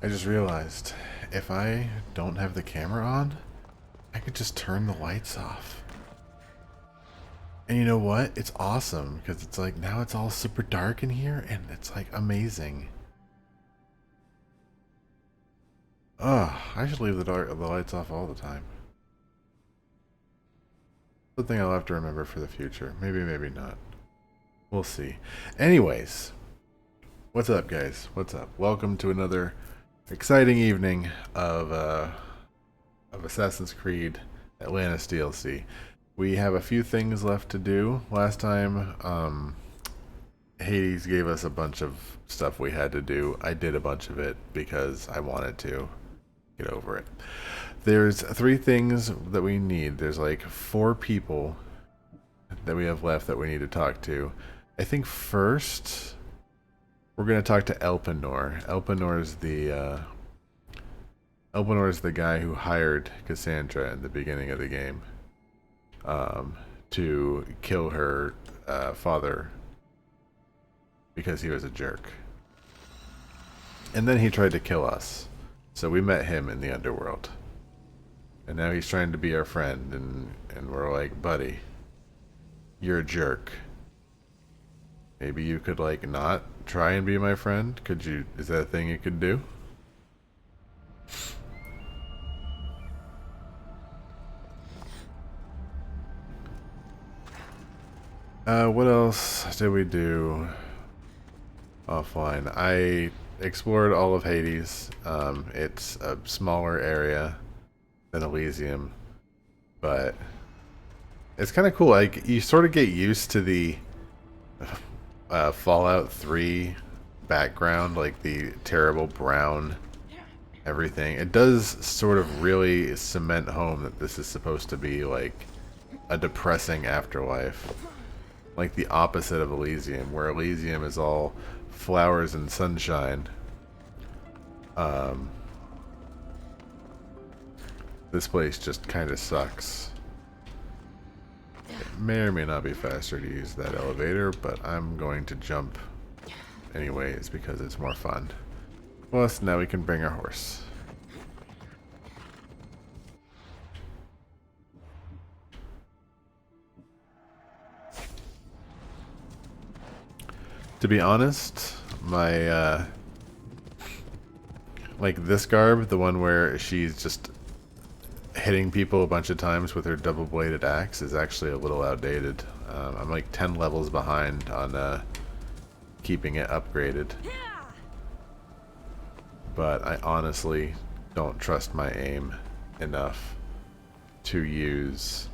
I just realized if I don't have the camera on, I could just turn the lights off. And you know what? It's awesome because it's like now it's all super dark in here and it's like amazing. Ugh, I should leave the lights off all the time. Something I'll have to remember for the future. Maybe, maybe not. We'll see. Anyways, what's up, guys? What's up? Welcome to another exciting evening of Assassin's Creed Atlantis DLC. We have a few things left to do. Last time, Hades gave us a bunch of stuff we had to do. I did a bunch of it because I wanted to get over it. There's 3 things that we need. There's like 4 people that we have left that we need to talk to. I think first we're gonna talk to Elpenor. Elpenor is the guy who hired Cassandra in the beginning of the game to kill her father because he was a jerk. And then he tried to kill us. So we met him in the underworld. And now he's trying to be our friend, and we're like, buddy, you're a jerk. Maybe you could like not try and be my friend? Could you, is that a thing you could do? What else did we do offline? I explored all of Hades. It's a smaller area than Elysium, but it's kind of cool. Like, you sort of get used to the Fallout 3 background, like the terrible brown everything. It does sort of really cement home that this is supposed to be like a depressing afterlife. Like the opposite of Elysium, where Elysium is all flowers and sunshine. This place just kind of sucks. It may or may not be faster to use that elevator, but I'm going to jump anyways because it's more fun. Plus, now we can bring our horse. To be honest, my, like this garb, the one where she's just hitting people a bunch of times with her double-bladed axe, is actually a little outdated. I'm like 10 levels behind on keeping it upgraded. But I honestly don't trust my aim enough to use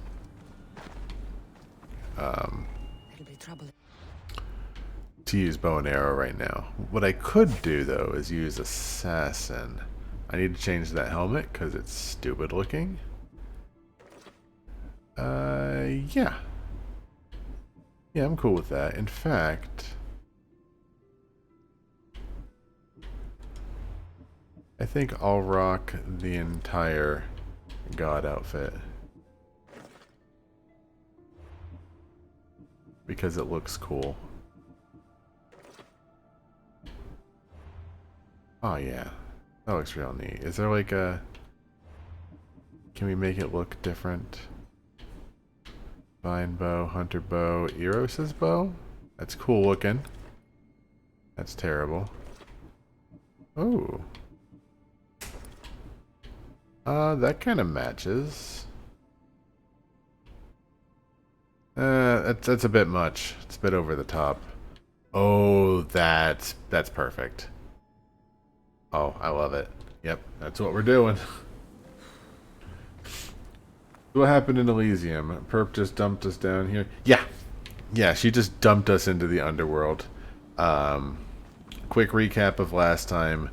bow and arrow right now. What I could do though is use assassin. I need to change that helmet because it's stupid looking. Yeah. Yeah, I'm cool with that. In fact, I think I'll rock the entire god outfit. Because it looks cool. Oh yeah. That looks real neat. Is there like a... Can we make it look different? Vine bow, hunter bow, Eros's bow? That's cool looking. That's terrible. Oh. That kind of matches. That's a bit much. It's a bit over the top. Oh, that's perfect. Oh, I love it. Yep, that's what we're doing. What happened in Elysium? Perp just dumped us down here. Yeah. Yeah, she just dumped us into the underworld. Quick recap of last time.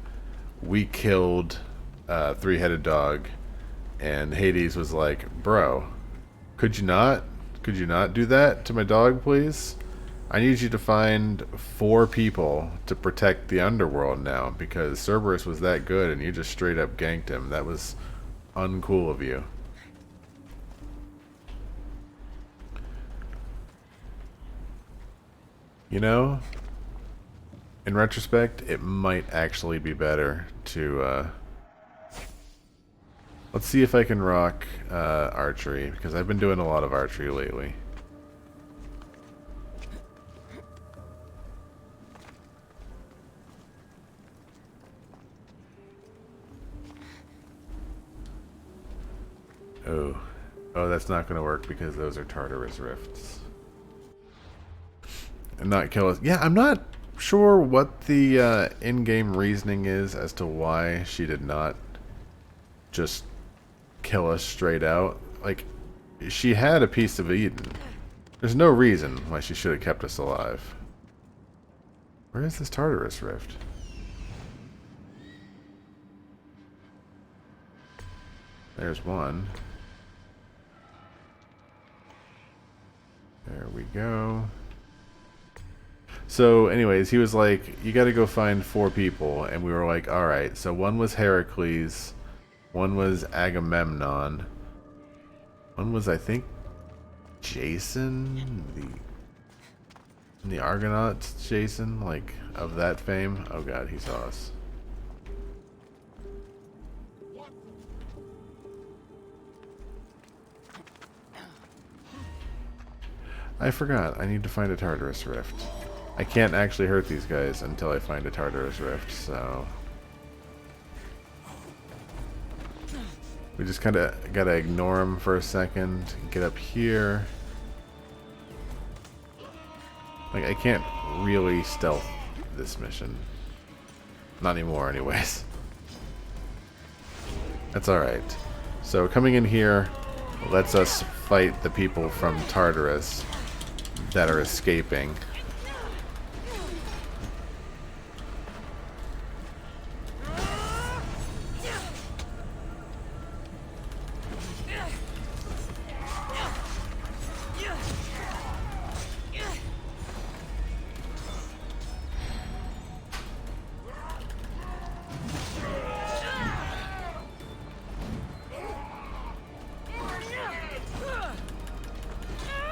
We killed a 3-headed dog, and Hades was like, bro, could you not do that to my dog, please? I need you to find 4 people to protect the underworld now, because Cerberus was that good and you just straight up ganked him. That was uncool of you. You know? In retrospect, it might actually be better to, let's see if I can rock, archery, because I've been doing a lot of archery lately. Oh. Oh, that's not going to work because those are Tartarus Rifts. And not kill us. Yeah, I'm not sure what the in-game reasoning is as to why she did not just kill us straight out. Like, she had a piece of Eden. There's no reason why she should have kept us alive. Where is this Tartarus Rift? There's one. There we go. So anyways, he was like, you gotta go find 4 people. And we were like, alright. So one was Heracles. One was Agamemnon. One was, I think, Jason? The Argonauts Jason? Like, of that fame? Oh god, he saw us. I forgot. I need to find a Tartarus Rift. I can't actually hurt these guys until I find a Tartarus Rift, so... we just kind of gotta ignore them for a second. Get up here. Like, I can't really stealth this mission. Not anymore, anyways. That's alright. So, coming in here lets us fight the people from Tartarus that are escaping.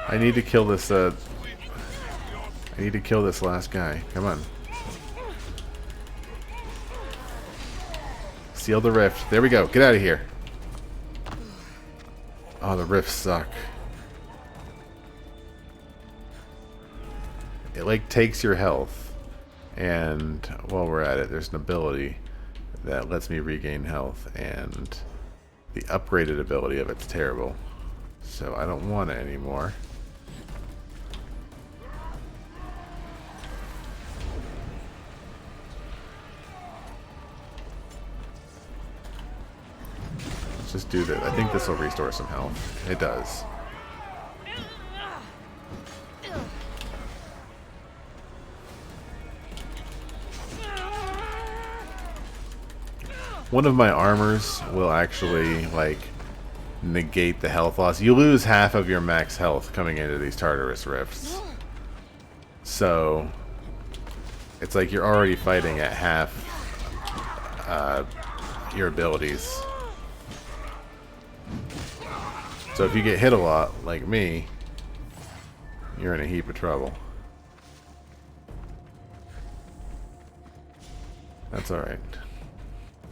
I need to kill this, I need to kill this last guy. Come on. Seal the rift. There we go. Get out of here. Oh, the rifts suck. It, like, takes your health. And while we're at it, there's an ability that lets me regain health. And the upgraded ability of it's terrible. So I don't want it anymore. Just do that. I think this will restore some health. It does. One of my armors will actually, like, negate the health loss. You lose half of your max health coming into these Tartarus Rifts. So, it's like you're already fighting at half your abilities. So if you get hit a lot, like me, you're in a heap of trouble. That's alright.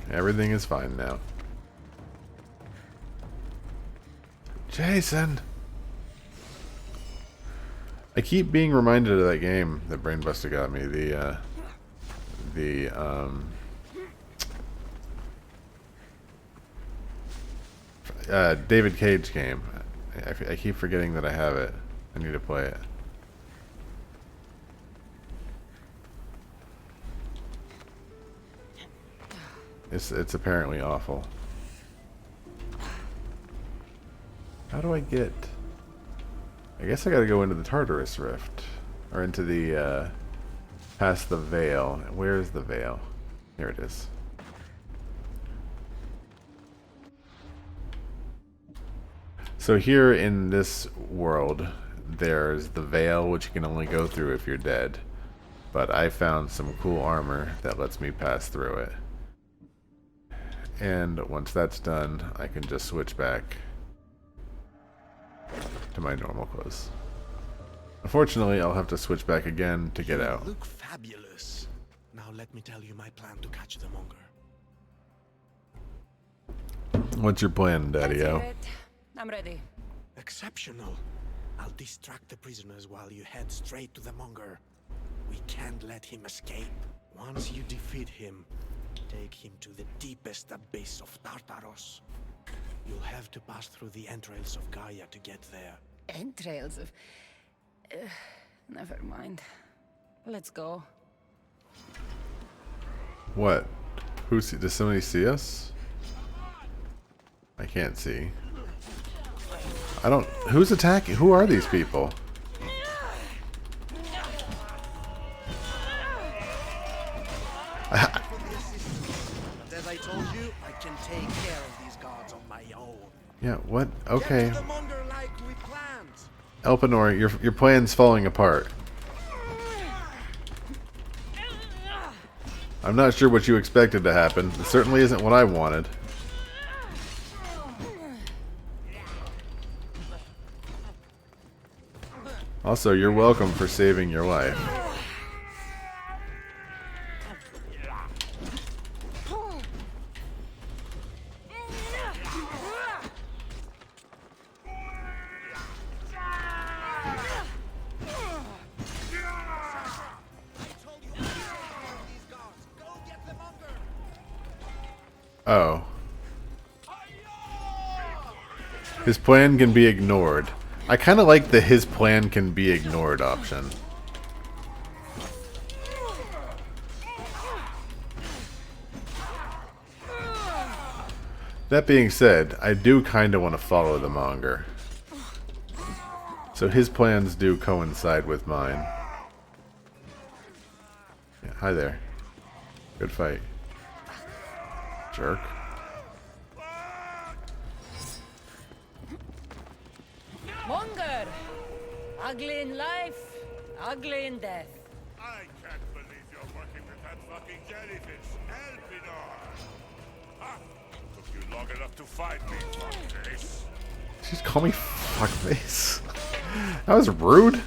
Everything is fine now. Jason! I keep being reminded of that game that Brainbuster got me. David Cage game. I keep forgetting that I have it. I need to play it. It's apparently awful. How do I get... I guess I gotta go into the Tartarus Rift. Or into the, past the Veil. Where's the Veil? Here it is. So here in this world, there's the Veil, which you can only go through if you're dead. But I found some cool armor that lets me pass through it. And once that's done, I can just switch back to my normal clothes. Unfortunately, I'll have to switch back again to get out. Look fabulous. Now let me tell you my plan to catch the monger. What's your plan, Daddy-O? I'm ready. Exceptional. I'll distract the prisoners while you head straight to the monger. We can't let him escape. Once you defeat him, take him to the deepest abyss of Tartaros. You'll have to pass through the entrails of Gaia to get there. Entrails of... never mind. Let's go. What? Does somebody see us? I can't see. I don't... Who's attacking? Who are these people? But as I told you, I can take care of these guards on my own. Yeah, what? Okay. Get to the monger like we planned. Elpenor, your plan's falling apart. I'm not sure what you expected to happen. It certainly isn't what I wanted. Also, you're welcome for saving your life. Oh. His plan can be ignored. I kind of like the his plan can be ignored option. That being said, I do kind of want to follow the monger. So his plans do coincide with mine. Yeah, hi there. Good fight. Jerk. Monger! Ugly in life, ugly in death. I can't believe you're working with that fucking jellyfish, Elpenor. Ha! Took you long enough to find me, fuckface. She's calling me fuckface. That was rude.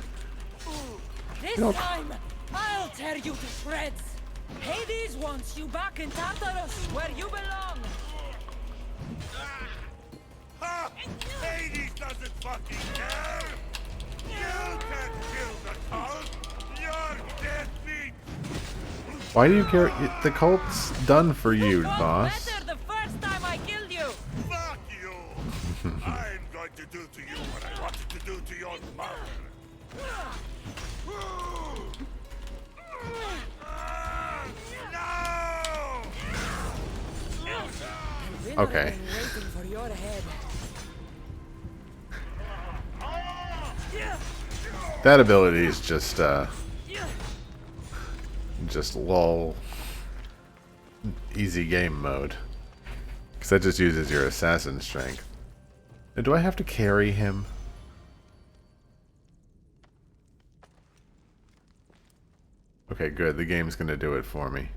This time, I'll tear you to shreds. Hades wants you back in Tartarus, where you belong. Ha! Hades doesn't fucking care! You can't kill the cult! You're dead meat! Why do you care? The cult's done for you, Fought boss. better the first time I killed you. Fuck you! I'm going to do to you what I wanted to do to your mother! No! Okay. Waiting for your head. That ability is just lol. Easy game mode. Because that just uses your assassin strength. Now, do I have to carry him? Okay, good. The game's gonna do it for me.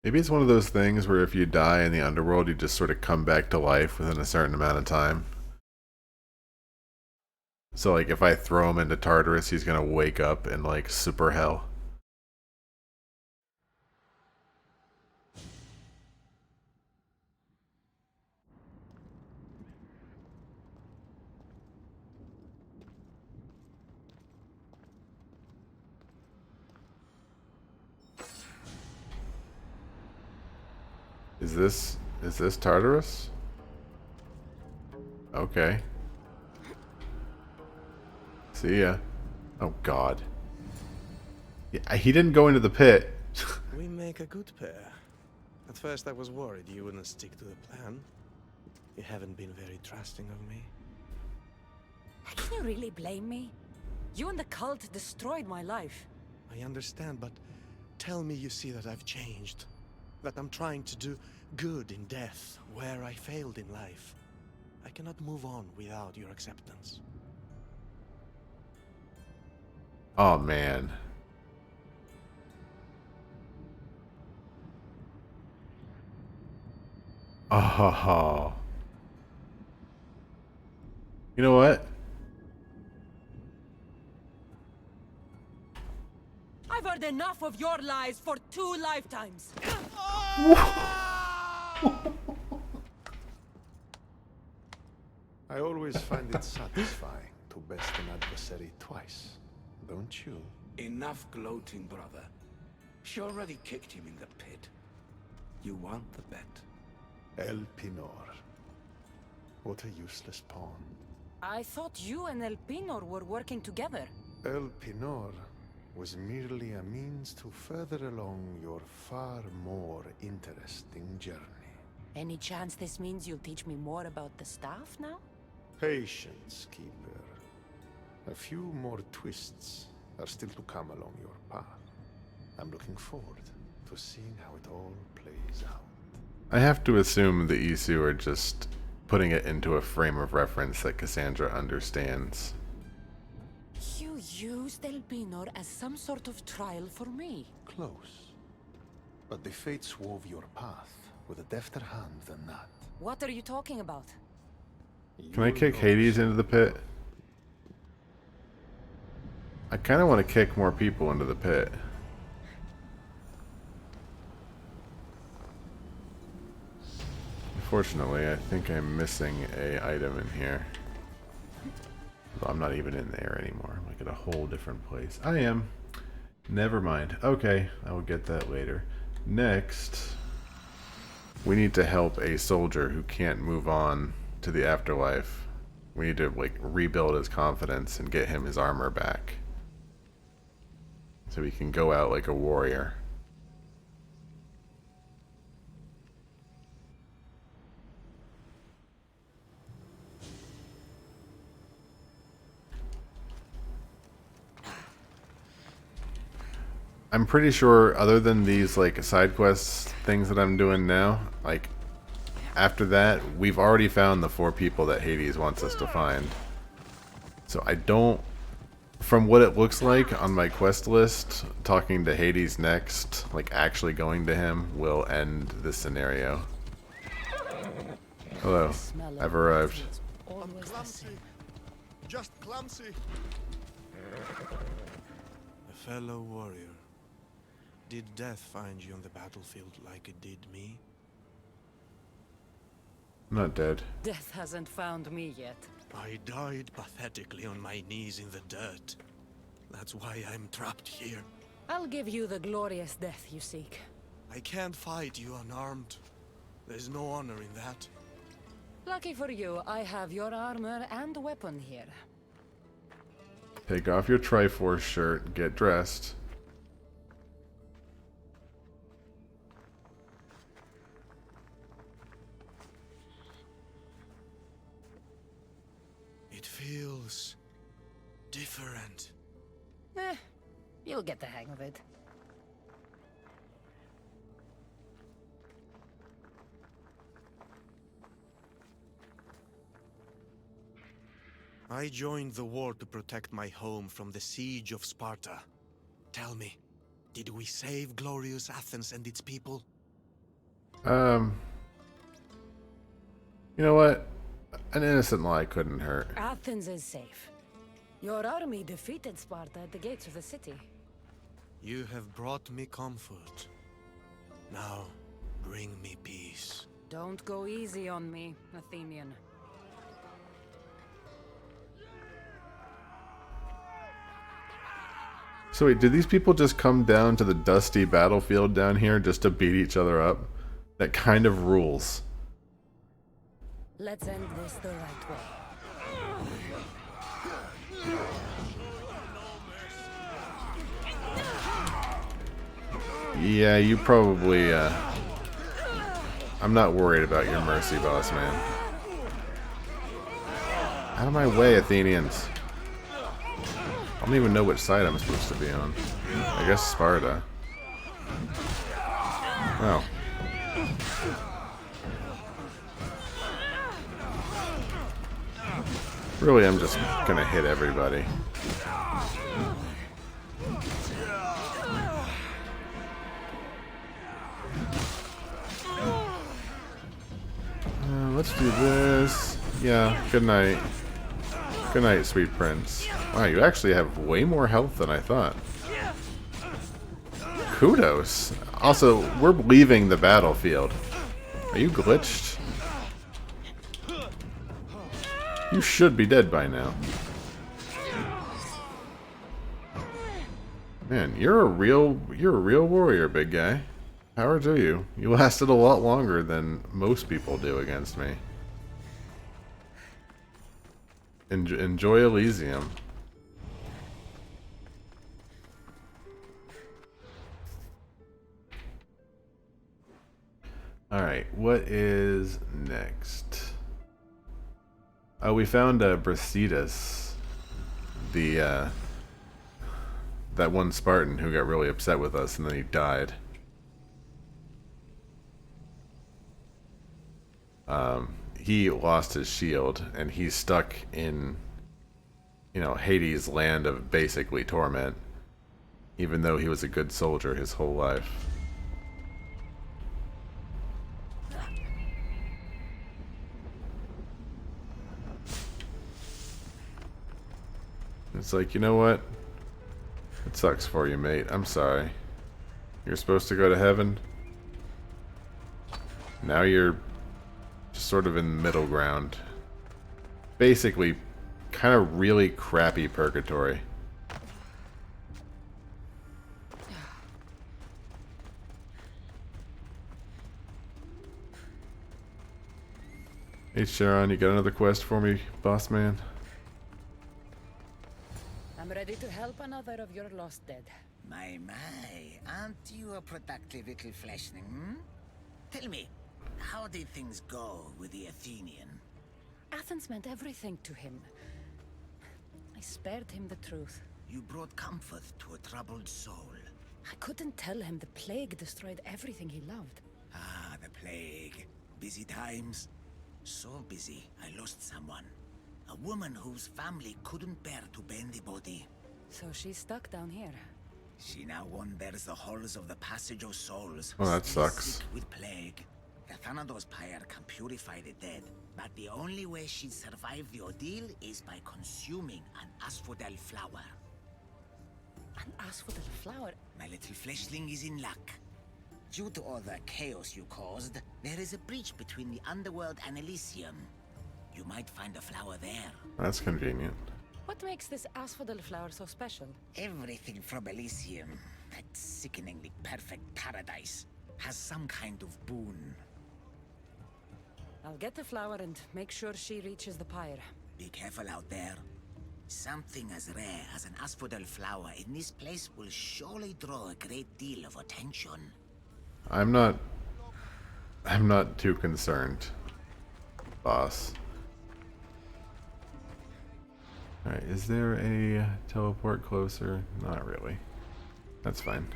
Maybe it's one of those things where if you die in the underworld, you just sort of come back to life within a certain amount of time. So, like, if I throw him into Tartarus, he's gonna wake up in, like, super hell. Is this Tartarus? Okay. See ya. Oh god. Yeah, he didn't go into the pit. We make a good pair. At first I was worried you wouldn't stick to the plan. You haven't been very trusting of me. Can you really blame me? You and the cult destroyed my life. I understand, but tell me you see that I've changed. That I'm trying to do good in death, where I failed in life. I cannot move on without your acceptance. Oh man. Oh. You know what? I've heard enough of your lies for 2 lifetimes. I always find it satisfying to best an adversary twice, don't you? Enough gloating, brother. She already kicked him in the pit. You want the bet? El Pinor. What a useless pawn. I thought you and El Pinor were working together. El Pinor was merely a means to further along your far more interesting journey. Any chance this means you'll teach me more about the staff now? Patience, Keeper. A few more twists are still to come along your path. I'm looking forward to seeing how it all plays out. I have to assume the Isu are just putting it into a frame of reference that Cassandra understands. You used El Pinor as some sort of trial for me. Close. But the fates wove your path with a defter hand than that. What are you talking about? Can I kick Hades into the pit? I kind of want to kick more people into the pit. Unfortunately, I think I'm missing a item in here. Well, I'm not even in there anymore. I'm like at a whole different place. I am. Never mind. Okay, I will get that later. Next, we need to help a soldier who can't move on to the afterlife. We need to like rebuild his confidence and get him his armor back, so he can go out like a warrior. I'm pretty sure other than these like side quests things that I'm doing now, like after that, we've already found the 4 people that Hades wants us to find. So I don't, from what it looks like on my quest list, talking to Hades next, like actually going to him, will end this scenario. Hello, I've arrived. Always the same. Just clumsy. A fellow warrior. Did death find you on the battlefield like it did me? I'm not dead. Death hasn't found me yet. I died pathetically on my knees in the dirt. That's why I'm trapped here. I'll give you the glorious death you seek. I can't fight you unarmed. There's no honor in that. Lucky for you, I have your armor and weapon here. Take off your Triforce shirt, get dressed. It feels different. You'll get the hang of it. I joined the war to protect my home from the siege of Sparta. Tell me, did we save glorious Athens and its people? You know what? An innocent lie couldn't hurt. Athens is safe. Your army defeated Sparta at the gates of the city. You have brought me comfort. Now, bring me peace. Don't go easy on me, Athenian. So wait, did these people just come down to the dusty battlefield down here just to beat each other up? That kind of rules. Let's end this the right way. Yeah, you probably, I'm not worried about your mercy, boss man. Out of my way, Athenians. I don't even know which side I'm supposed to be on. I guess Sparta. Oh. Really, I'm just gonna hit everybody. Let's do this. Yeah, good night. Good night, sweet prince. Wow, you actually have way more health than I thought. Kudos. Also, we're leaving the battlefield. Are you glitched? You should be dead by now. Man, you're a real warrior, big guy. Power to you. You lasted a lot longer than most people do against me. Enjoy Elysium. Alright, what is next? Oh, we found Brasidas. The, that one Spartan who got really upset with us and then he died. He lost his shield, and he's stuck in, you know, Hades' land of basically torment, even though he was a good soldier his whole life. It's like, you know what? It sucks for you, mate. I'm sorry. You're supposed to go to heaven. Now you're just sort of in the middle ground. Basically, kind of really crappy purgatory. Hey Sharon, you got another quest for me, boss man? I'm ready to help another of your lost dead. My, aren't you a productive little fleshling, hmm? Tell me, how did things go with the Athenian? Athens meant everything to him. I spared him the truth. You brought comfort to a troubled soul. I couldn't tell him the plague destroyed everything he loved. Ah, the plague. Busy times? So busy, I lost someone. A woman whose family couldn't bear to burn the body. So she's stuck down here. She now wanders the halls of the Passage of Souls. Oh, that still sucks. Sick with plague. The Thanatos pyre can purify the dead, but the only way she'd survive the ordeal is by consuming an asphodel flower. An asphodel flower? My little fleshling is in luck. Due to all the chaos you caused, there is a breach between the underworld and Elysium. You might find a flower there. That's convenient. What makes this asphodel flower so special? Everything from Elysium, that sickeningly perfect paradise, has some kind of boon. I'll get the flower and make sure she reaches the pyre. Be careful out there. Something as rare as an asphodel flower in this place will surely draw a great deal of attention. I'm not too concerned, boss. Alright, is there a teleport closer? Not really. That's fine.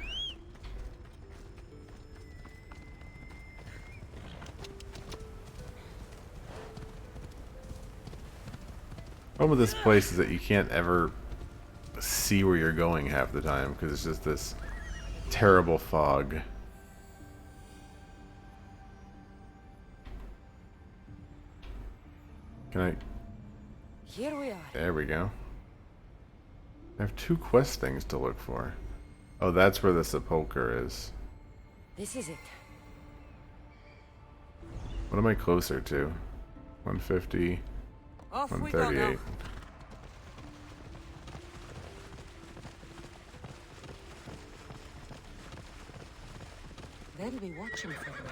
Problem with this place is that you can't ever see where you're going half the time because it's just this terrible fog. Can I... Here we are. There we go. I have 2 quest things to look for. Oh, that's where the sepulcher is. This is it. What am I closer to? 150, Off we go now. 138. They'll be watching for me.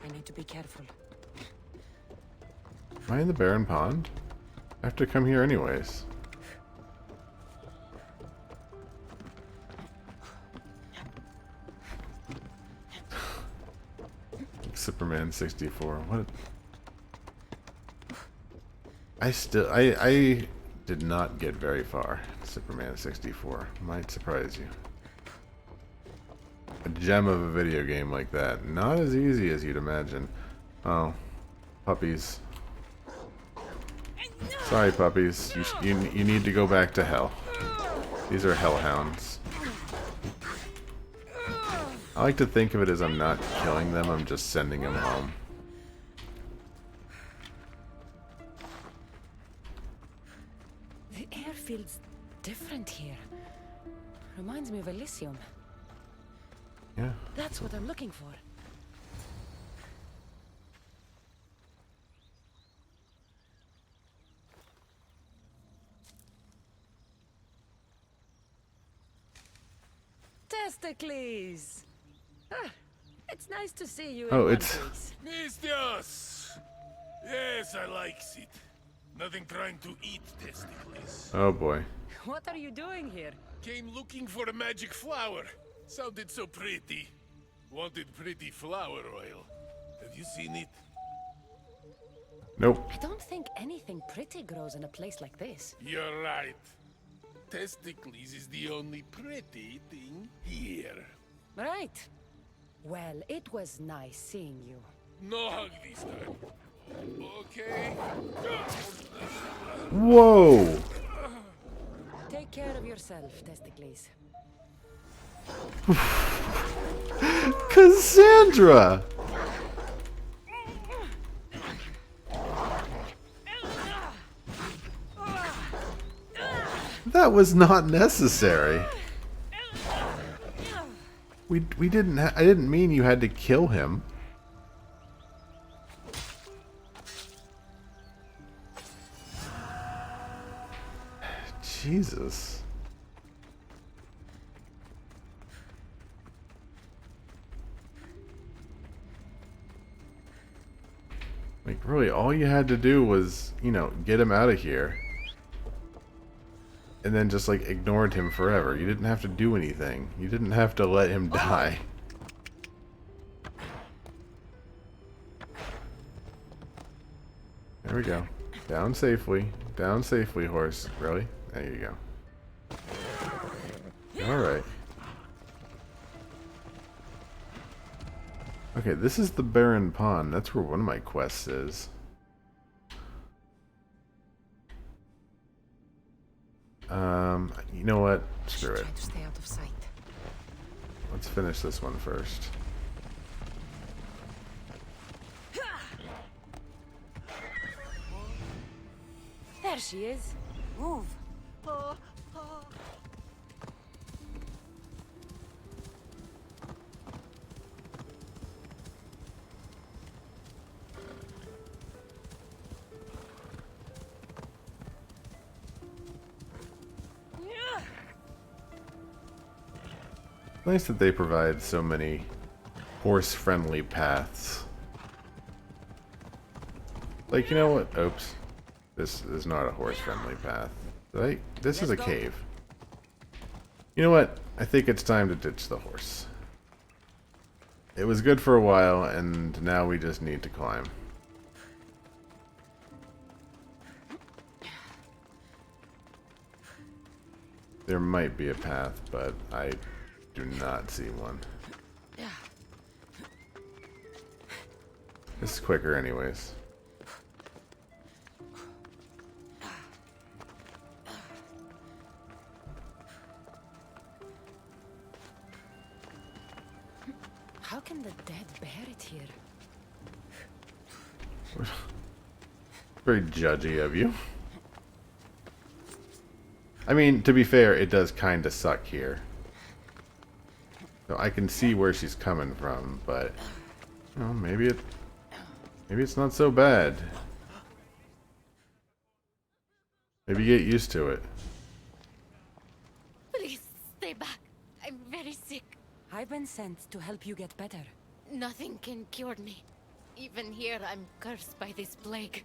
I need to be careful. Am I in the barren pond? I have to come here anyways. Superman 64. What? I did not get very far. Superman 64 might surprise you. A gem of a video game like that, not as easy as you'd imagine. Oh, puppies. Sorry, puppies. You need to go back to hell. These are hellhounds. I like to think of it as I'm not killing them, I'm just sending them home. The air feels different here. Reminds me of Elysium. Yeah. That's what I'm looking for. Testicles! Ah, it's nice to see you Oh, in one it's- piece. Mistios! Yes, I likes it. Nothing trying to eat testicles. Oh boy. What are you doing here? Came looking for a magic flower. Sounded so pretty. Wanted pretty flower oil. Have you seen it? Nope. I don't think anything pretty grows in a place like this. You're right. Testicles is the only pretty thing here. Right. Well, it was nice seeing you. No hug this time. Okay? Whoa! Take care of yourself, Testicles. Cassandra! That was not necessary. We didn't I didn't mean you had to kill him. Jesus. Like, really, all you had to do was, you know, get him out of here. And then just, like, ignored him forever. You didn't have to do anything. You didn't have to let him die. There we go. Down safely. Down safely, horse. Really? There you go. Alright. Okay, this is the Barren Pond. That's where one of my quests is. You know what? Screw it. Try to stay out of sight. Let's finish this one first. There she is. Move. Nice that they provide so many horse-friendly paths. Like, you know what? Oops. This is not a horse-friendly path. This is a cave. You know what? I think it's time to ditch the horse. It was good for a while, and now we just need to climb. There might be a path, but I do not see one. This is quicker anyways. How can the dead bear it here? Very judgy of you. I mean, to be fair, it does kind of suck here. So I can see where she's coming from, but you know, maybe it's not so bad. Maybe get used to it. Please, stay back. I'm very sick. I've been sent to help you get better. Nothing can cure me. Even here, I'm cursed by this plague.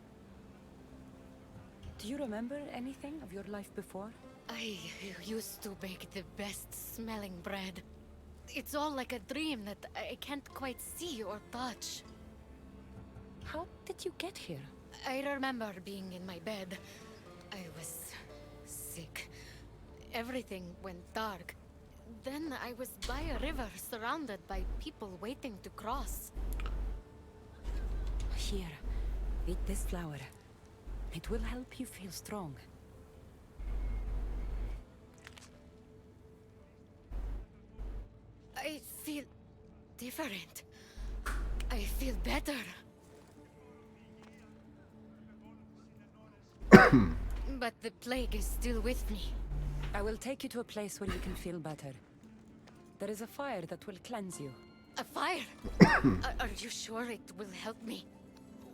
Do you remember anything of your life before? I used to bake the best smelling bread. It's all like a dream that I can't quite see or touch. How did you get here? I remember being in my bed. I was sick. Everything went dark. Then I was by a river surrounded by people waiting to cross. Here, eat this flower. It will help you feel strong. I feel different. I feel better. But the plague is still with me. I will take you to a place where you can feel better. There is a fire that will cleanse you. A fire? Are you sure it will help me?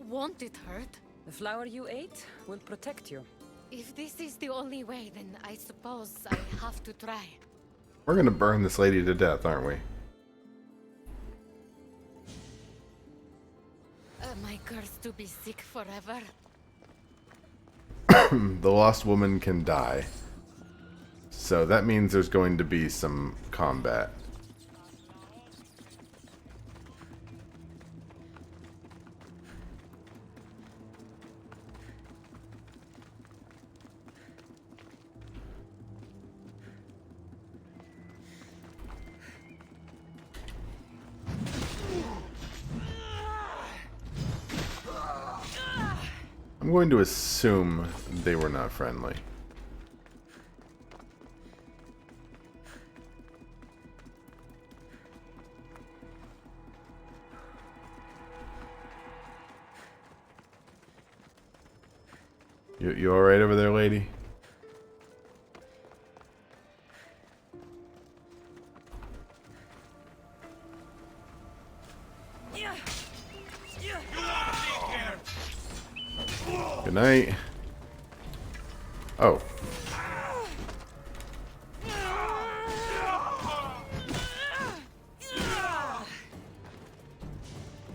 Won't it hurt? The flower you ate will protect you. If this is the only way, then I suppose I have to try. We're gonna burn this lady to death, aren't we? Am I cursed to be sick forever? The lost woman can die. So that means there's going to be some combat. I'm going to assume they were not friendly. You all right over there, lady? Good night. Oh.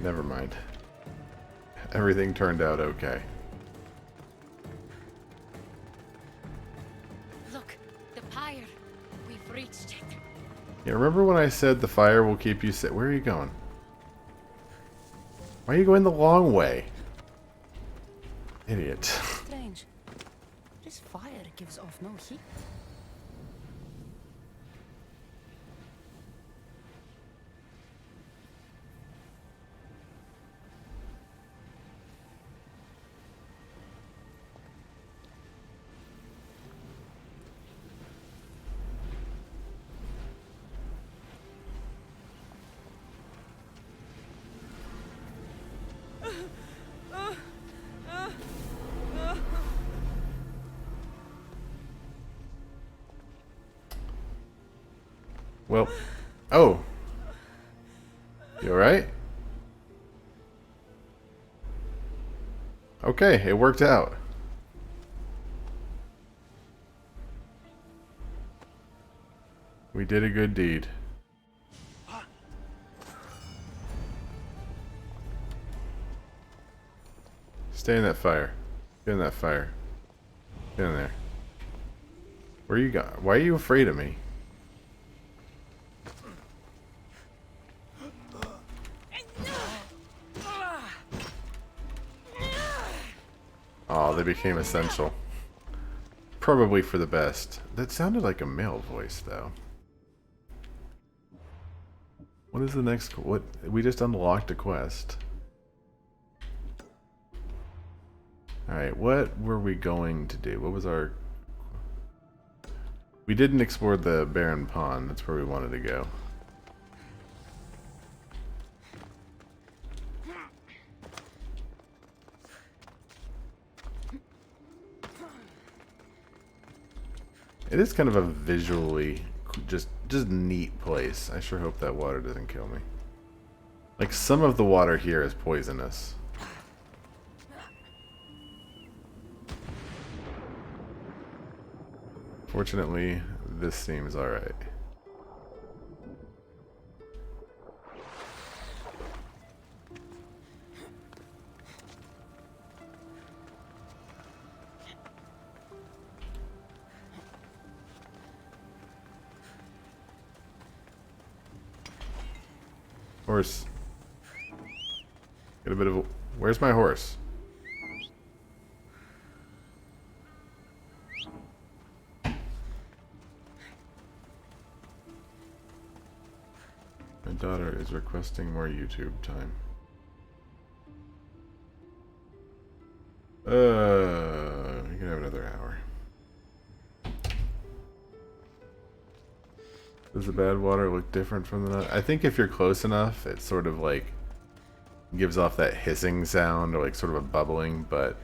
Never mind. Everything turned out okay. Look, the pyre. We've reached it. Yeah, remember when I said the fire will keep you safe? Where are you going? Why are you going the long way? Idiot. Strange. This fire gives off no heat. Well, oh. You alright? Okay, it worked out. We did a good deed. Stay in that fire. Get in that fire. Get in there. Where you going? Why are you afraid of me? Oh, they became essential. Probably for the best. That sounded like a male voice, though. What is the next... What? We just unlocked a quest. Alright, what were we going to do? What was our... We didn't explore the Barren Pond. That's where we wanted to go. It is kind of a visually just neat place. I sure hope that water doesn't kill me. Like, some of the water here is poisonous. Fortunately, this seems alright. Horse. Get a bit of a... Where's my horse? My daughter is requesting more YouTube time. You can have another hour. Does the bad water look different from the... I think if you're close enough, it sort of like gives off that hissing sound or like sort of a bubbling, but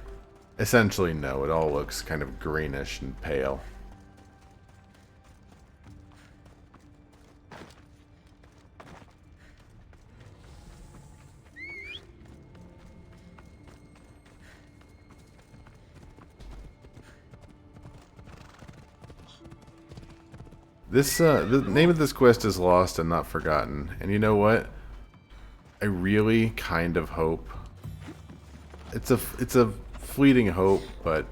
Essentially, no. It all looks kind of greenish and pale. This, the name of this quest is Lost and Not Forgotten. And you know what? I really kind of hope... It's a fleeting hope, but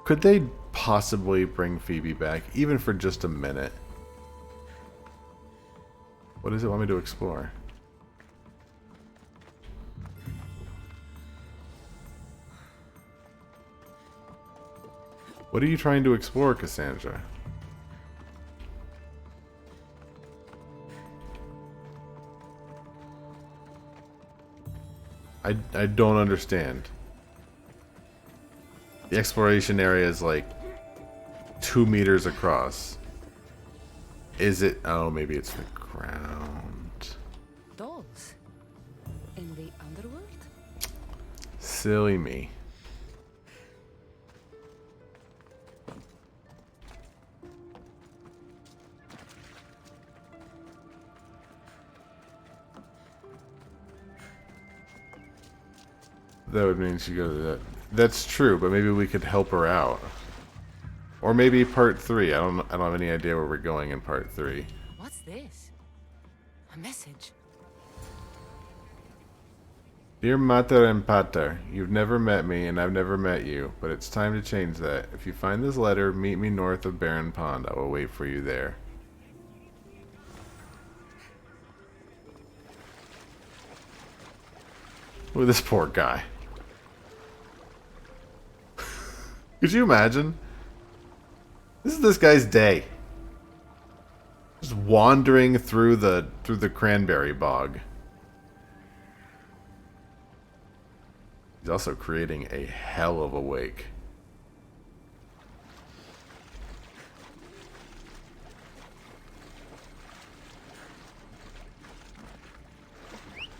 could they possibly bring Phoebe back, even for just a minute? What does it want me to explore? What are you trying to explore, Cassandra? I don't understand. The exploration area is like 2 meters across. Is it? Oh, maybe it's the ground. Dolls? In the underworld? Silly me. That would mean she goes to that. That's true, but maybe we could help her out. Or maybe part 3. I don't have any idea where we're going in part 3. What's this? A message. Dear Mater and Pater, you've never met me and I've never met you, but it's time to change that. If you find this letter, meet me north of Barren Pond. I will wait for you there. Look at this poor guy. Could you imagine? This is this guy's day. Just wandering through the cranberry bog. He's also creating a hell of a wake.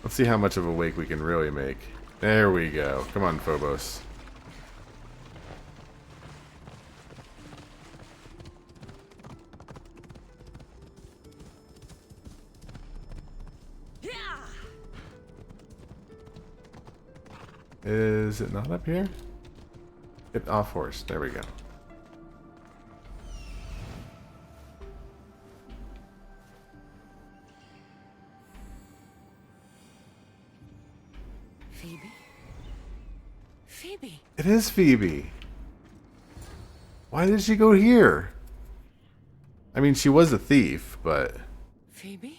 Let's see how much of a wake we can really make. There we go. Come on, Phobos. Is it not up here? Get off horse. There we go. Phoebe? Phoebe! It is Phoebe. Why did she go here? I mean, she was a thief, but... Phoebe?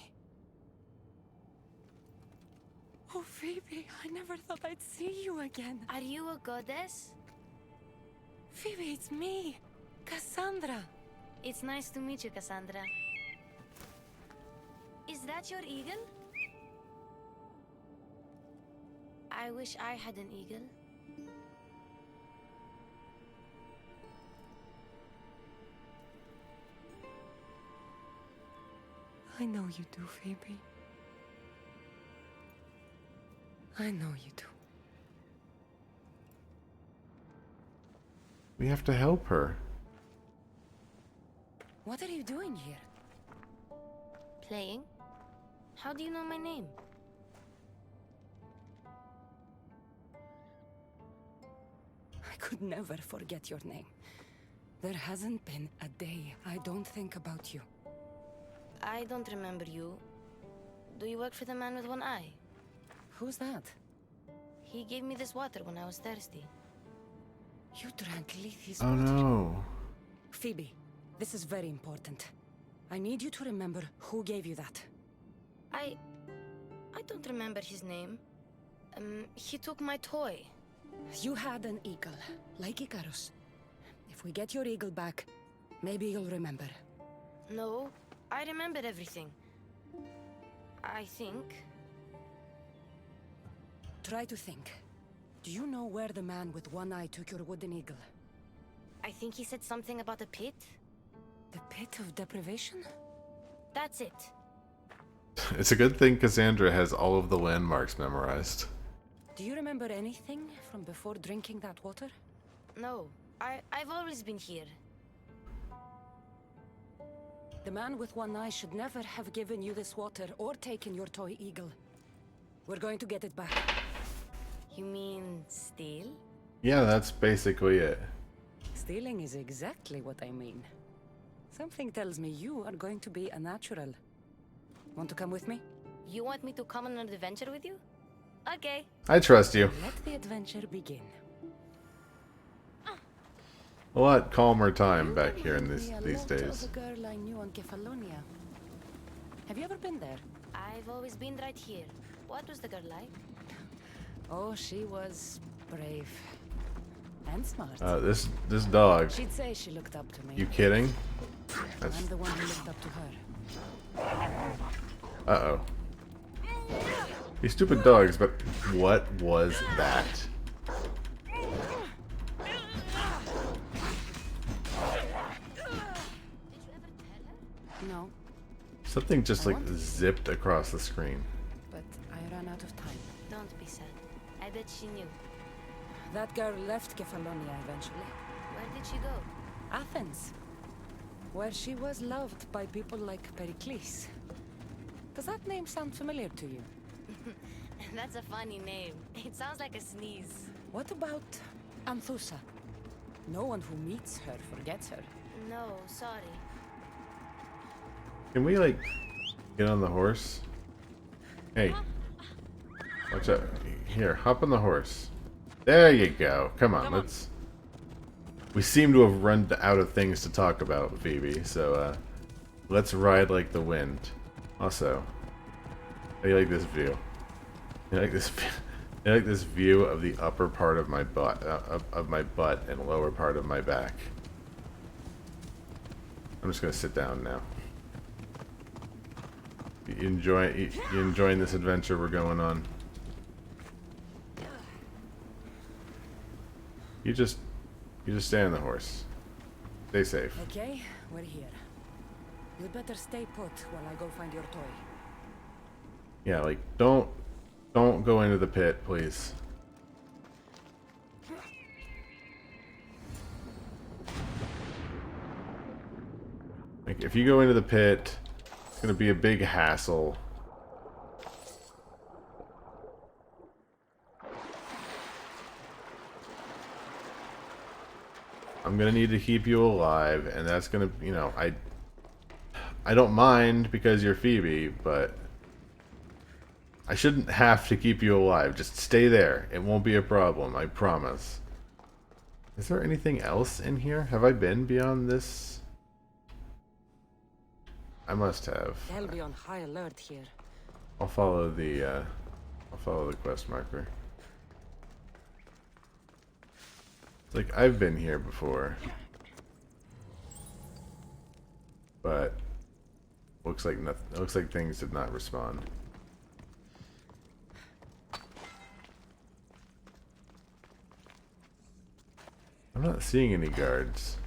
Oh, Phoebe, I never thought I'd see you again. Are you a goddess? Phoebe, it's me, Cassandra. It's nice to meet you, Cassandra. Is that your eagle? I wish I had an eagle. I know you do, Phoebe. I know you do. we have to help her. What are you doing here? Playing? How do you know my name? I could never forget your name. There hasn't been a day I don't think about you. I don't remember you. Do you work for the man with one eye? Who's that? He gave me this water when I was thirsty. You drank Lethe's Oh water. no. Phoebe, this is very important. I need you to remember who gave you that. I don't remember his name. He took my toy. You had an eagle, like Icarus. If we get your eagle back, maybe you'll remember. No, I remember everything. I think. Try to think. Do you know where the man with one eye took your wooden eagle? I think he said something about a pit. The pit of deprivation? That's it. It's a good thing Cassandra has all of the landmarks memorized. Do you remember anything from before drinking that water? No, I've always been here. The man with one eye should never have given you this water or taken your toy eagle. We're going to get it back. You mean steal? Yeah, that's basically it. Stealing is exactly what I mean. Something tells me you are going to be a natural. Want to come with me? You want me to come on an adventure with you? Okay. I trust you. Let the adventure begin. A lot calmer time back You here in remind me a these lot days. of a girl I knew on Kefalonia. Have you ever been there? I've always been right here. What was the girl like? Oh, she was brave and smart. This dog. She'd say she looked up to me. You kidding? That's... I'm the one who looked up to her. Uh-oh. These stupid dogs, but what was that? No, Something just like zipped across the screen. but I ran out of time. Don't be sad. I bet she knew. That girl left Kefalonia eventually. Where did she go? Athens, where she was loved by people like Pericles. Does that name sound familiar to you? That's a funny name. It sounds like a sneeze. What about Anthusa? No one who meets her forgets her. No, sorry. Can we, like, get on the horse? Hey. Watch out. Here, hop on the horse. There you go. Come on, let's... We seem to have run out of things to talk about, Phoebe, so, let's ride like the wind. Also, how do you like this view? You like this? You like this view of the upper part of my butt, of my butt, and lower part of my back. I'm just gonna sit down now. You enjoying this adventure we're going on? You just stay on the horse. Stay safe. Okay, we're here. You'd better stay put while I go find your toy. Yeah, like don't go into the pit, please. Like if you go into the pit, it's gonna be a big hassle. I'm gonna need to keep you alive, and that's gonna, you know, I don't mind because you're Phoebe, but I shouldn't have to keep you alive. Just stay there. It won't be a problem, I promise. Is there anything else in here? Have I been beyond this? I must have. They'll be on high alert here. I'll follow the quest marker. It's like I've been here before. But looks like nothing. Looks like things did not respond. I'm not seeing any guards.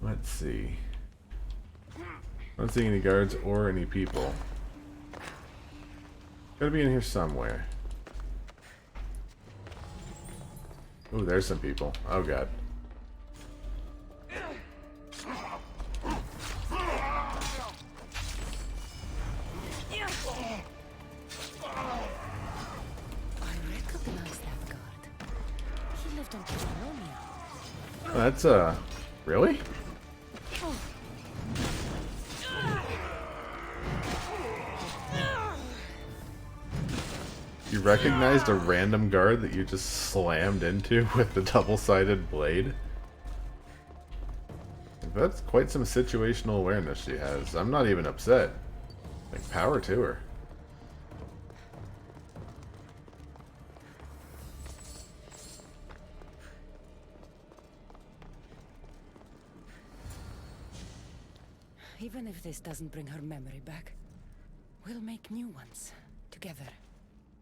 Let's see. I'm not seeing any guards or any people. Gotta be in here somewhere. Ooh, there's some people. Oh god. I recognize that guard. He lived on Kefalonia. Oh, that's really? You recognized a random guard that you just slammed into with the double-sided blade? That's quite some situational awareness she has. I'm not even upset. Like, power to her. Even if this doesn't bring her memory back, we'll make new ones together.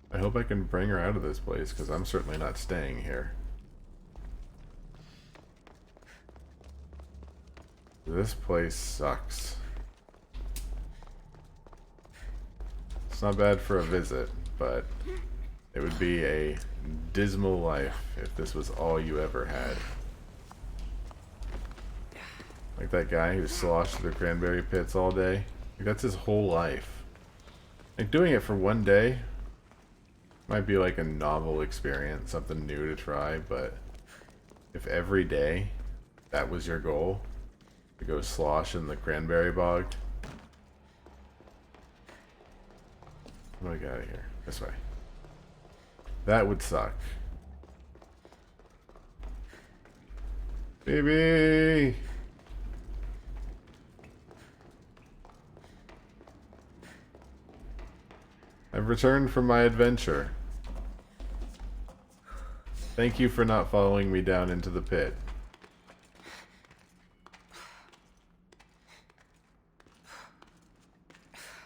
I hope I can bring her out of this place, because I'm certainly not staying here. This place sucks. It's not bad for a visit, but it would be a dismal life if this was all you ever had. Like that guy who sloshed through the cranberry pits all day. Like that's his whole life. Like doing it for one day might be like a novel experience, something new to try, but if every day that was your goal, to go slosh in the cranberry bog. What do I got out of here? This way. That would suck. Baby! I've returned from my adventure. Thank you for not following me down into the pit.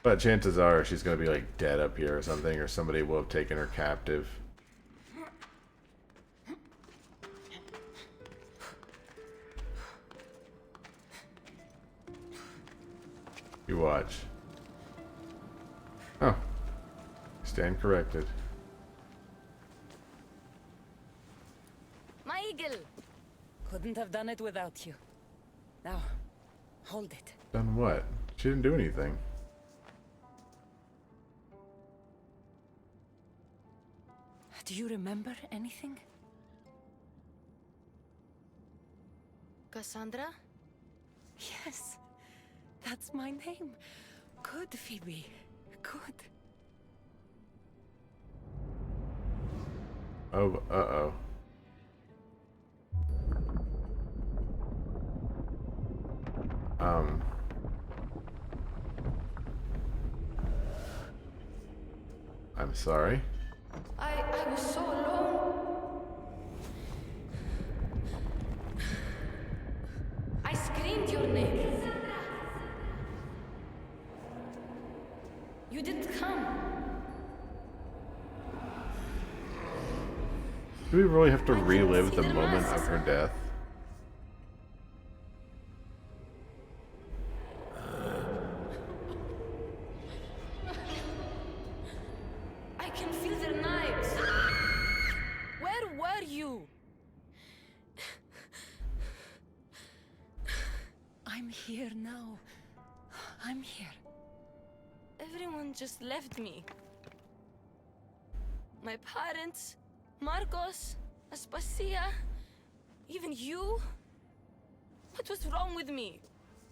But chances are she's gonna be like dead up here or something, or somebody will have taken her captive. You watch. Oh. Stand corrected. My eagle! Couldn't have done it without you. Now, hold it. Done what? She didn't do anything. Do you remember anything? Cassandra? Yes, that's my name. Good, Phoebe. Good. Oh, uh-oh. I'm sorry. I was so alone. I screamed your name. You didn't come. Do we really have to relive the moment of her death? I can feel their knives. Where were you? I'm here now. I'm here. Everyone just left me. My parents, Marcos, Aspasia, even you? What was wrong with me?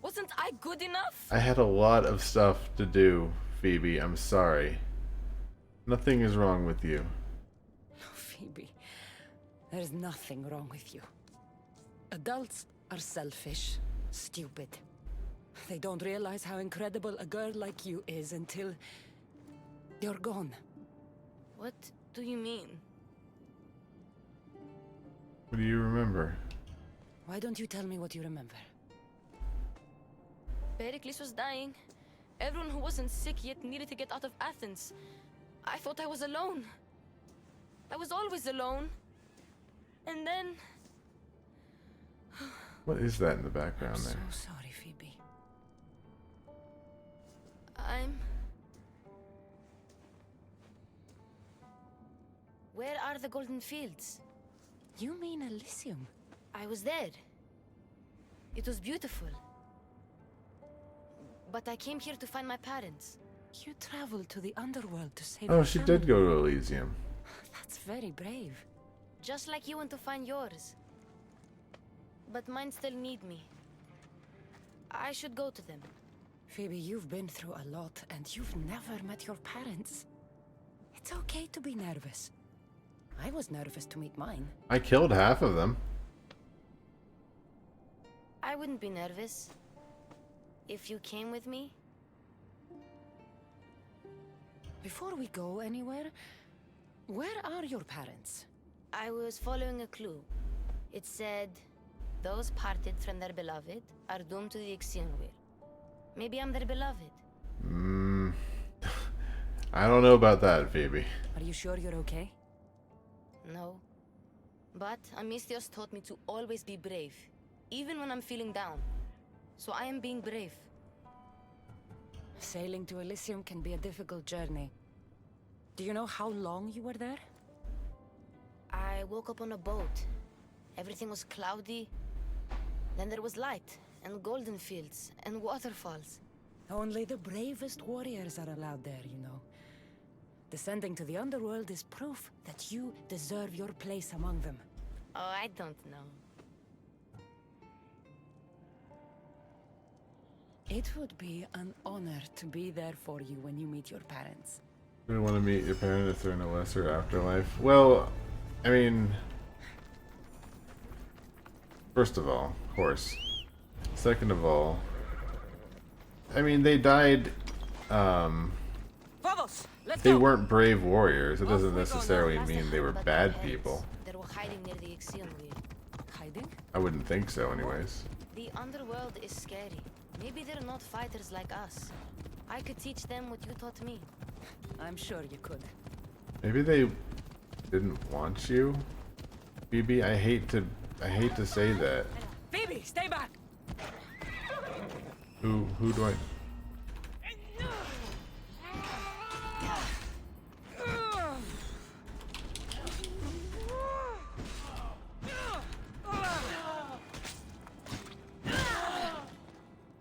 Wasn't I good enough? I had a lot of stuff to do, Phoebe. I'm sorry. Nothing is wrong with you. No, Phoebe. There's nothing wrong with you. Adults are selfish, stupid. They don't realize how incredible a girl like you is until you're gone. What do you mean? What do you remember? Why don't you tell me what you remember? Pericles was dying. Everyone who wasn't sick yet needed to get out of Athens. I thought I was alone. I was always alone. And then... What is that in the background I'm there? so sorry, Phoebe. Where are the Golden Fields? You mean Elysium? I was there. It was beautiful. But I came here to find my parents. You traveled to the underworld to save Oh, your she family. did go to Elysium. That's very brave. Just like you went to find yours. But mine still need me. I should go to them. Phoebe, you've been through a lot, and you've never met your parents. It's okay to be nervous. I was nervous to meet mine. I killed half of them. I wouldn't be nervous. If you came with me. Before we go anywhere, where are your parents? I was following a clue. It said, those parted from their beloved are doomed to the Ixion wheel. Maybe I'm their beloved. I don't know about that, Phoebe. Are you sure you're okay? No. But Amistios taught me to always be brave, even when I'm feeling down. so I am being brave. Sailing to Elysium can be a difficult journey. Do you know how long you were there? I woke up on a boat. Everything was cloudy. Then there was light, and golden fields, and waterfalls. Only the bravest warriors are allowed there, you know. Descending to the underworld is proof that you deserve your place among them. Oh, I don't know. It would be an honor to be there for you when you meet your parents. You don't want to meet your parents if they're in a lesser afterlife? Well, I mean... First of all, horse. Second of all... I mean, they died... They weren't brave warriors. It doesn't necessarily mean they were bad people. They were hiding near the Ixion Wheel. Hiding? I wouldn't think so anyways. The underworld is scary. Maybe they're not fighters like us. I could teach them what you taught me. I'm sure you could. Maybe they didn't want you? Phoebe, I hate to say that. Phoebe, stay back! Who do I...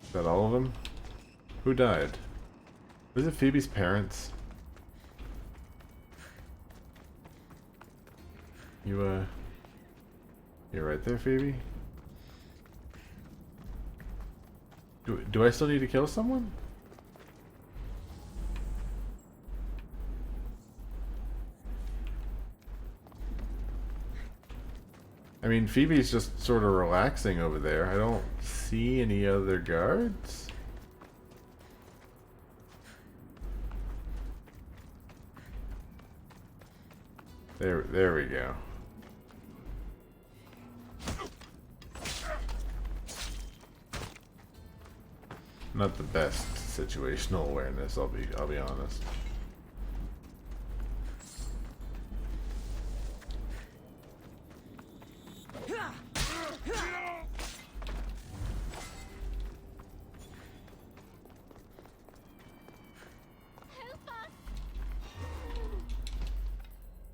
Is that all of them? Who died? Was it Phoebe's parents? You're right there, Phoebe? Do I still need to kill someone? I mean, Phoebe's just sort of relaxing over there. I don't see any other guards. There we go. Not the best situational awareness, I'll be honest.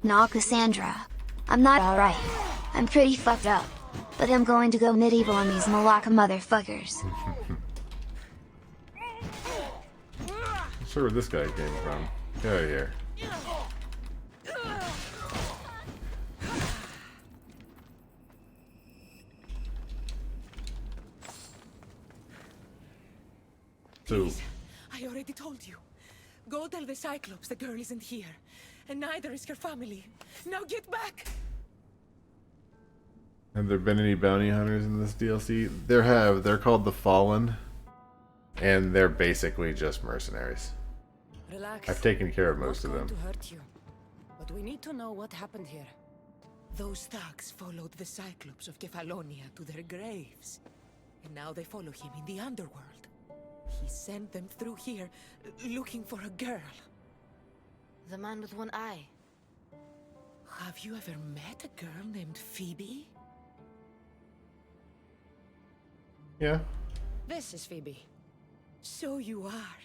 Nah, Cassandra. I'm not alright. I'm pretty fucked up. But I'm going to go medieval on these Malacca motherfuckers. Not sure where this guy came from. Get out of here. So, I already told you. Go tell the Cyclops the girl isn't here. And neither is her family. Now get back! have there been any bounty hunters in this DLC? There have. They're called the Fallen. And they're basically just mercenaries. Relax. I've taken care of most of them. Not going to hurt you. But we need to know what happened here. Those thugs followed the Cyclops of Kefalonia to their graves. And now they follow him in the underworld. He sent them through here, looking for a girl. The man with one eye. Have you ever met a girl named Phoebe? Yeah. This is Phoebe. So you are,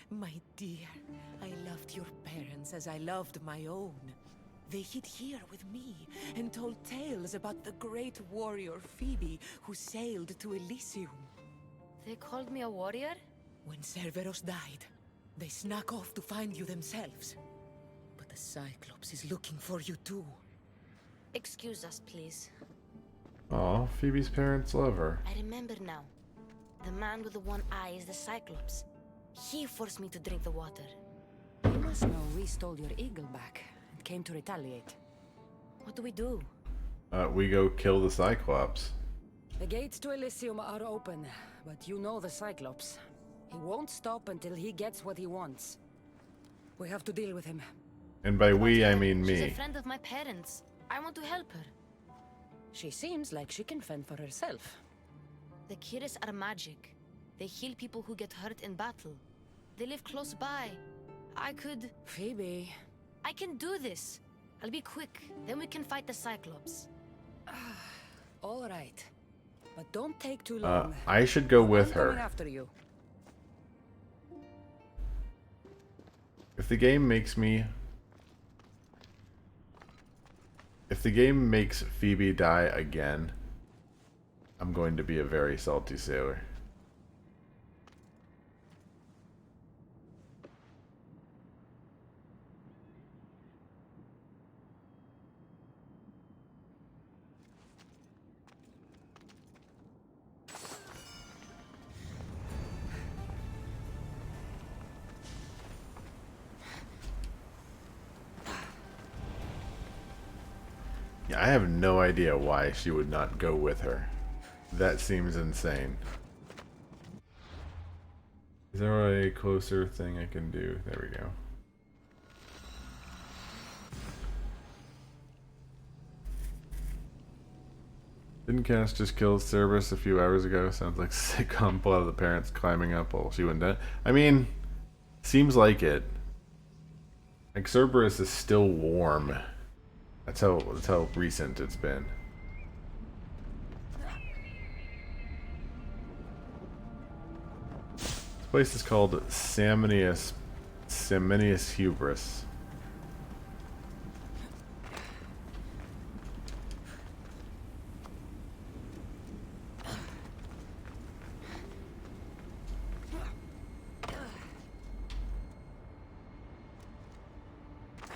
my dear. I loved your parents as I loved my own. They hid here with me and told tales about the great warrior Phoebe who sailed to Elysium. They called me a warrior? When Cerberus died, they snuck off to find you themselves. But the Cyclops is looking for you too. Excuse us, please. Aw, Phoebe's parents love her. I remember now. The man with the one eye is the Cyclops. He forced me to drink the water. You must know we stole your eagle back and came to retaliate. What do we do? We go kill the Cyclops. The gates to Elysium are open, but you know the Cyclops. He won't stop until he gets what he wants. We have to deal with him. And by we, I mean She's a me. friend of my parents. I want to help her. She seems like she can fend for herself. The Kiris are magic. They heal people who get hurt in battle. They live close by. I could... Phoebe... I can do this. I'll be quick. Then we can fight the Cyclops. All right. but don't take too long. I should go with I'm coming her. after you. If the game makes me... If the game makes Phoebe die again, I'm going to be a very salty sailor. Yeah, I have no idea why she would not go with her. That seems insane. Is there a closer thing I can do? There we go. Didn't Cass just kill Cerberus a few hours ago? Sounds like sitcom plot of the parents climbing up while she went down. I mean, seems like it. Like Cerberus is still warm. That's how recent it's been. This place is called Samnius Hubris.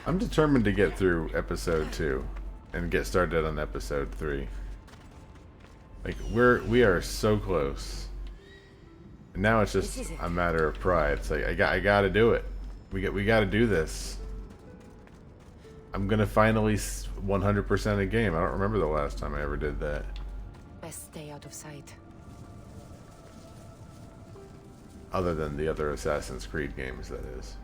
I'm determined to get through episode 2 and get started on episode 3. Like we are so close. And now it's just a matter of pride. It's like I gotta do it. We gotta do this. I'm gonna finally 100% a game. I don't remember the last time I ever did that. Best stay out of sight. Other than the other Assassin's Creed games, that is.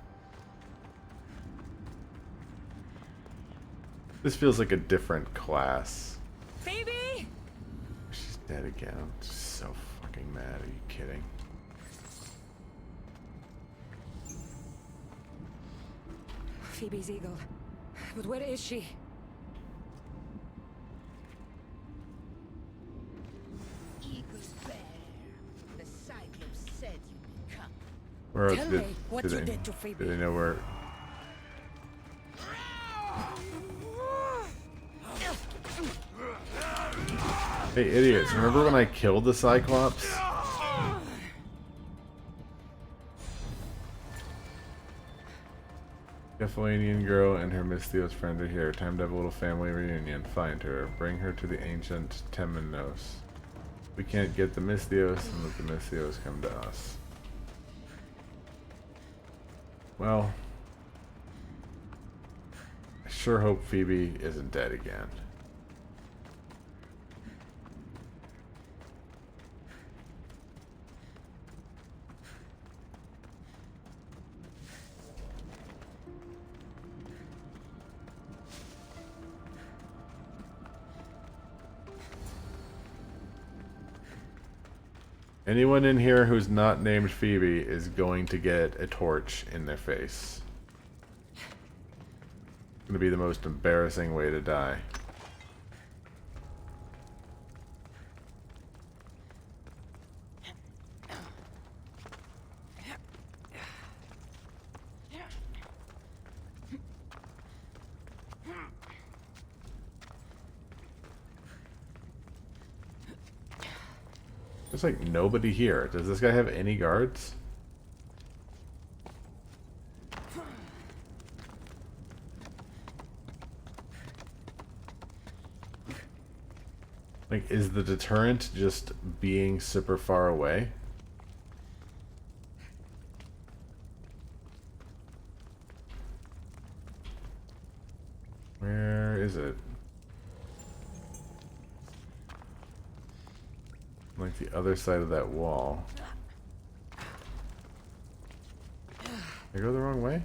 This feels like a different class. Phoebe! She's dead again. I'm just so fucking mad. Are you kidding? Phoebe's eagle. But where is she? Eagle's bear. The Cyclops said you'd be come. Where Tell me what you did to Phoebe. Do they know where? Hey, idiots. Remember when I killed the Cyclops? Kefalanian girl and her Misthios friend are here. Time to have a little family reunion. Find her. Bring her to the ancient Temenos. We can't get the Misthios, and let the Misthios come to us. Well, I sure hope Phoebe isn't dead again. Anyone in here who's not named Phoebe is going to get a torch in their face. It's going to be the most embarrassing way to die. There's like nobody here. Does this guy have any guards? Like, is the deterrent just being super far away? Where is it? Like the other side of that wall. Did I go the wrong way?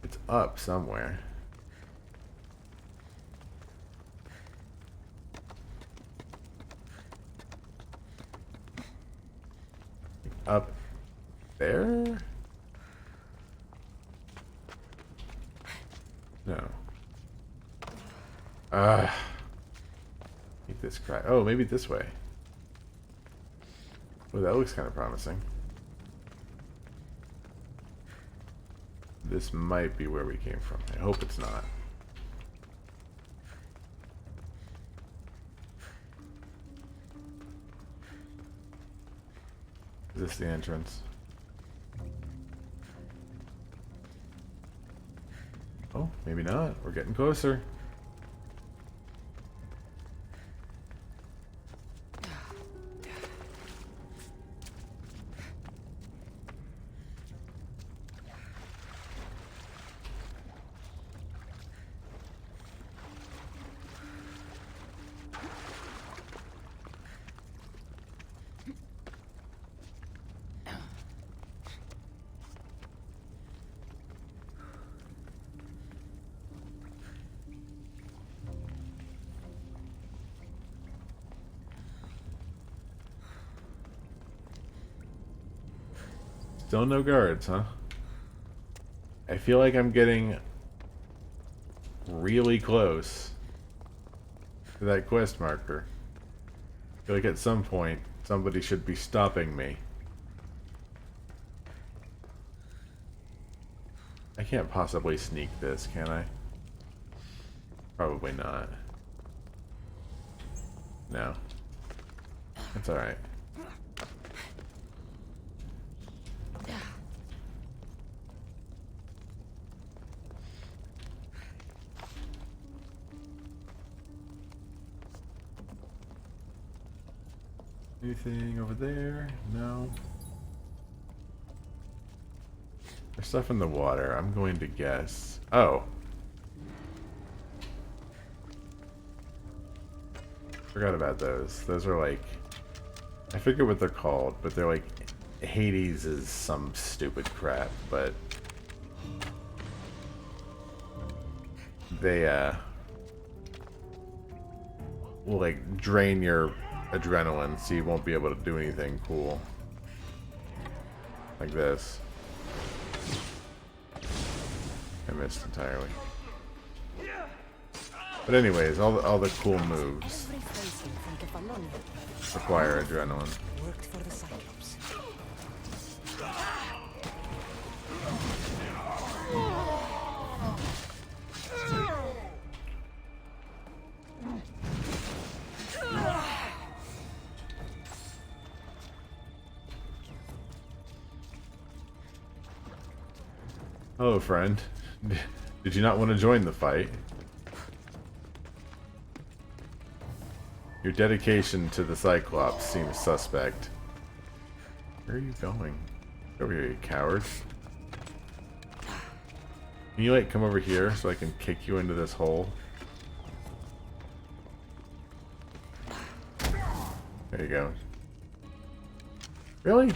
It's up somewhere. Up there? No. Hate this crap. Oh, maybe this way. Oh, that looks kind of promising. This might be where we came from. I hope it's not. Is this the entrance? Oh, maybe not. We're getting closer. Still no guards, huh? I feel like I'm getting really close to that quest marker. I feel like at some point somebody should be stopping me. I can't possibly sneak this, can I? Probably not. No. That's alright. Anything over there? No. There's stuff in the water. I'm going to guess. Oh. Forgot about those. Those are like... I forget what they're called, but they're like... Hades is some stupid crap, but... They, will like drain your adrenaline, so you won't be able to do anything cool. Like this. I missed entirely. But anyways, all the cool moves require adrenaline. Worked for the Cyclops. Hello, friend. Did you not want to join the fight? Your dedication to the Cyclops seems suspect. Where are you going? Over here, you coward. Can you, like, come over here so I can kick you into this hole? There you go. Really?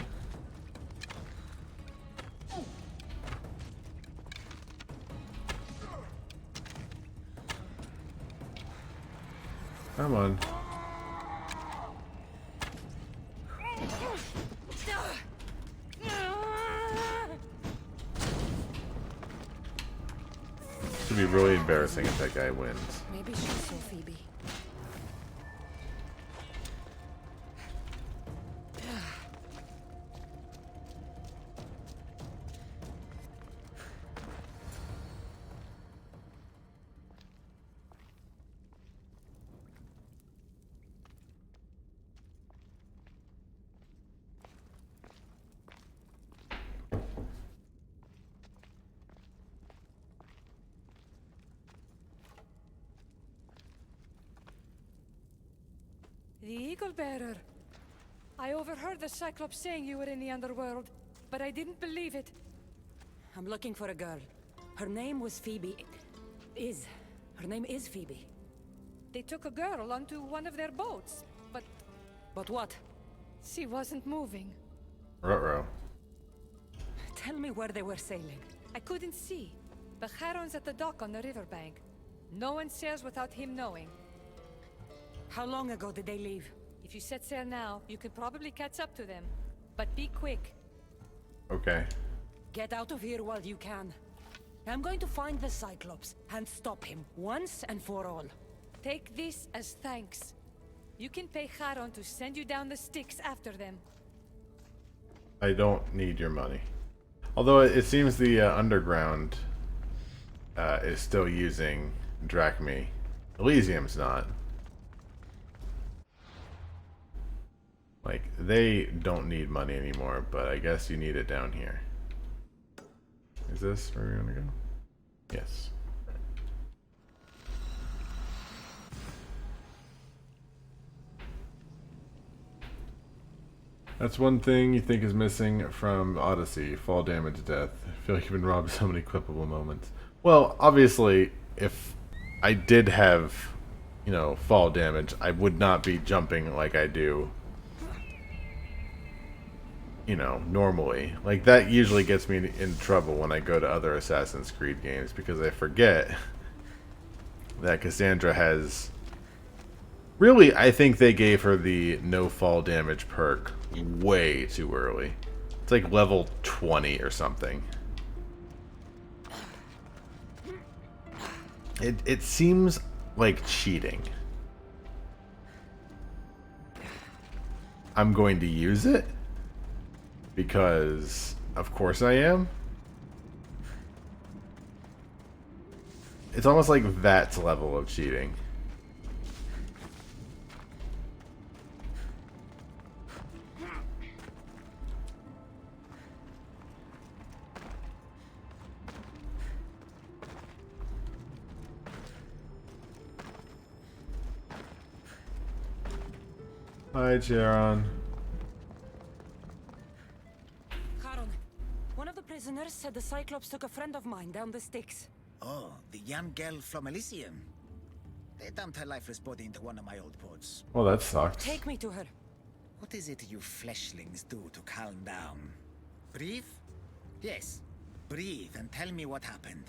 Come on. It would be really embarrassing if that guy wins. Maybe she saw Phoebe. The Eagle Bearer. I overheard the Cyclops saying you were in the underworld, but I didn't believe it. I'm looking for a girl. Her name was Phoebe. Her name is Phoebe. They took a girl onto one of their boats, but... But what? She wasn't moving. Ruh-roh. Tell me where they were sailing. I couldn't see. The Charon's at the dock on the riverbank. No one sails without him knowing. How long ago did they leave? If you set sail now, you could probably catch up to them. But be quick. Okay. Get out of here while you can. I'm going to find the Cyclops and stop him once and for all. Take this as thanks. You can pay Charon to send you down the Styx after them. I don't need your money. Although it seems the underground is still using drachmae. Elysium's not. Like, they don't need money anymore, but I guess you need it down here. Is this where we're gonna go? Yes. That's one thing you think is missing from Odyssey, fall damage death. I feel like you've been robbed so many clippable moments. Well, obviously, if I did have, you know, fall damage, I would not be jumping like I do, you know, normally. Like, that usually gets me in trouble when I go to other Assassin's Creed games, because I forget that Cassandra has... Really, I think they gave her the no fall damage perk way too early. It's like level 20 or something. It seems like cheating. I'm going to use it because of course I am. It's almost like that's level of cheating. Hi, Charon. Charon, one of the prisoners said the Cyclops took a friend of mine down the Styx. Oh, the young girl from Elysium. They dumped her lifeless body into one of my old ports. Well, that sucks. Take me to her. What is it you fleshlings do to calm down? Breathe? Yes, breathe and tell me what happened.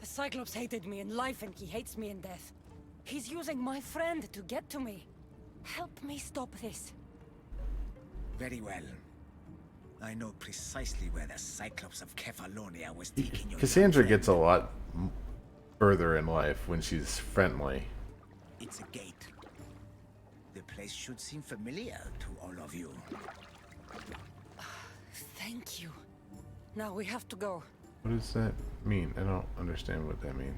The Cyclops hated me in life and he hates me in death. He's using my friend to get to me. Help me stop this. Very well. I know precisely where the Cyclops of Kefalonia was taking you. Cassandra gets a lot further in life when she's friendly. It's a gate. The place should seem familiar to all of you. Thank you. Now we have to go. What does that mean? I don't understand what that means.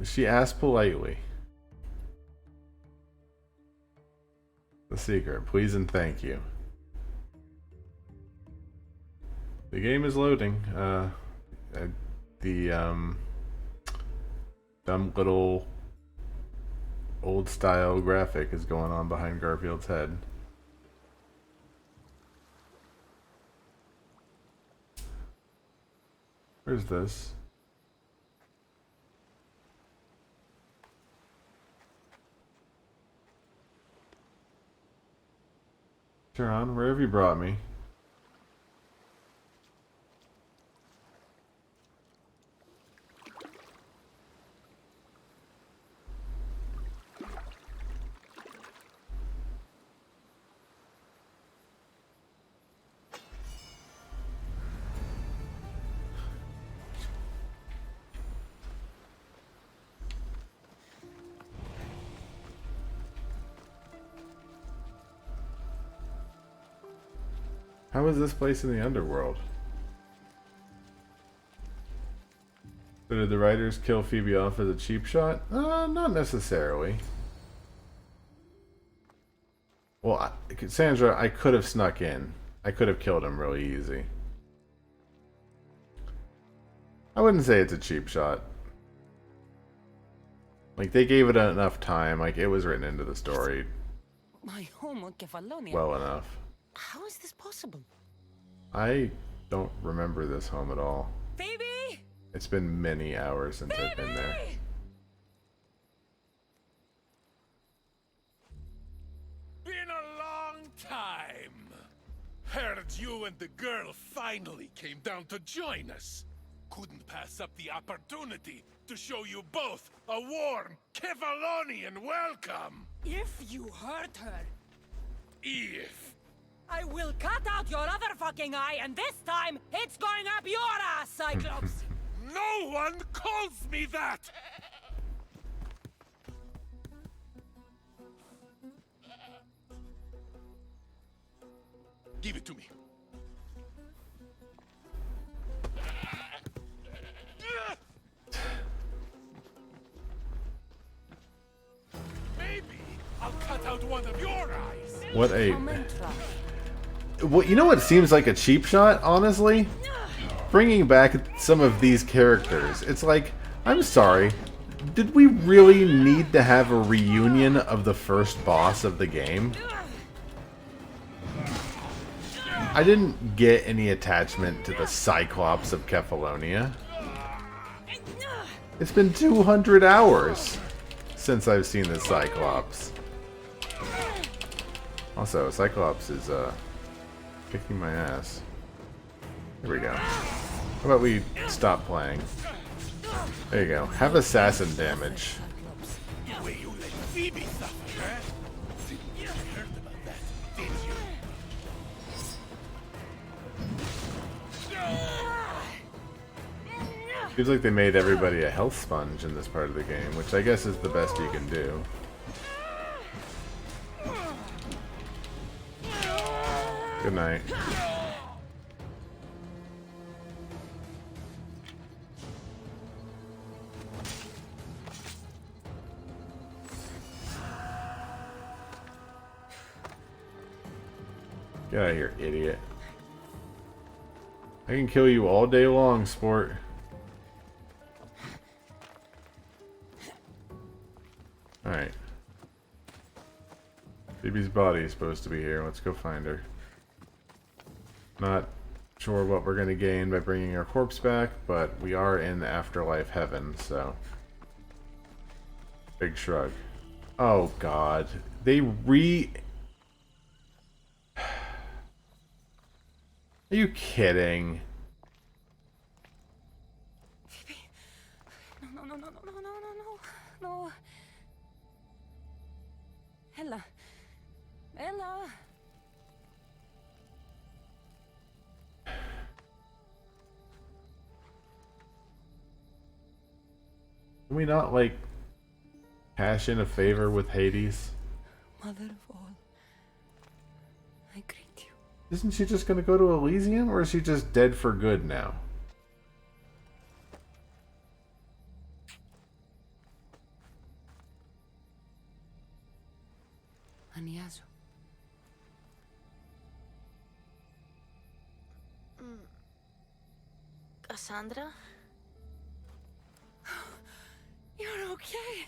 She asked politely. The secret, please and thank you. The game is loading. Dumb little old style graphic is going on behind Garfield's head. Where's this? Charon, where have you brought me? How is this place in the underworld? So did the writers kill Phoebe off as a cheap shot? Not necessarily. Well, Cassandra, I could have snuck in. I could have killed him really easy. I wouldn't say it's a cheap shot. Like, they gave it enough time. Like, it was written into the story My home on Kefalonia. well enough. How is this possible? I don't remember this home at all. Phoebe! It's been many hours since I've been there. Been a long time. Heard you and the girl finally came down to join us. couldn't pass up the opportunity to show you both a warm Kefalonian welcome. If you hurt her, If. I will cut out your other fucking eye, and this time, it's going up your ass, Cyclops! No one calls me that! Give it to me. Maybe I'll cut out one of your eyes. What a... Well, you know what seems like a cheap shot, honestly? Bringing back some of these characters. It's like, I'm sorry, did we really need to have a reunion of the first boss of the game? I didn't get any attachment to the Cyclops of Kefalonia. It's been 200 hours since I've seen the Cyclops. Also, Cyclops is, kicking my ass. Here we go. How about we stop playing? There you go. Have assassin damage. The way you let Phoebe suffer, eh? You heard about that, did you? Seems like they made everybody a health sponge in this part of the game, which I guess is the best you can do. Good night. Get out of here, idiot. I can kill you all day long, sport. Alright. Phoebe's body is supposed to be here. Let's go find her. Not sure what we're going to gain by bringing our corpse back, but we are in afterlife heaven, so... Big shrug. Oh, God. They Are you kidding? Phoebe. No, no, no, no, no, no, no, no, no. Ella. Ella. Can we not, like, cash in a favor with Hades? Mother of all, I greet you. Isn't she just gonna go to Elysium, or is she just dead for good now? Aniazu. Cassandra? You're okay.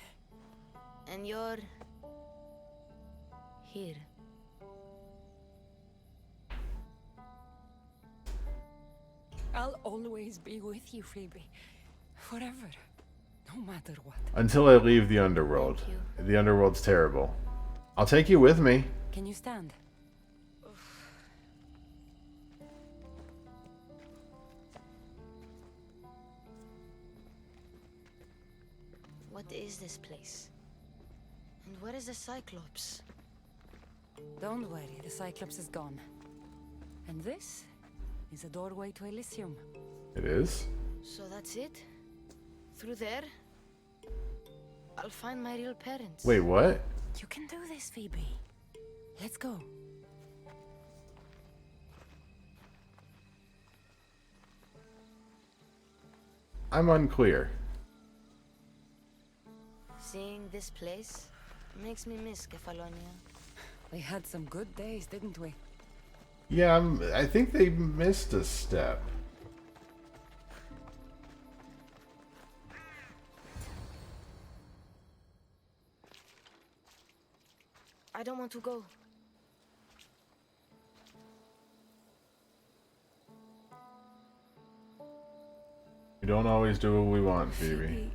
And you're... here. I'll always be with you, Phoebe. Forever. No matter what. Until I leave the underworld. The underworld's terrible. I'll take you with me. Can you stand? What is this place? And where is the Cyclops? Don't worry, the Cyclops is gone. And this is a doorway to Elysium. It is? So that's it? Through there? I'll find my real parents. Wait, what? You can do this, Phoebe. Let's go. I'm unclear. Seeing this place makes me miss Kefalonia. We had some good days, didn't we? Yeah, I think they missed a step. I don't want to go. We don't always do what we want, Phoebe.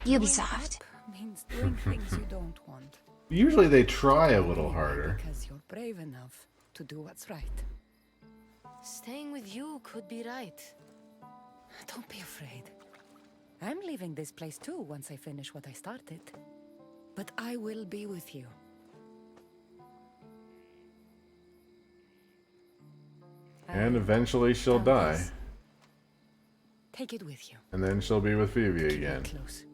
Ubisoft. Means doing things you don't want. Usually they try a little harder. Because you're brave enough to do what's right. Staying with you could be right. Don't be afraid. I'm leaving this place too once I finish what I started. But I will be with you. And eventually she'll die. Take it with you. And then she'll be with Phoebe Keep it again. close.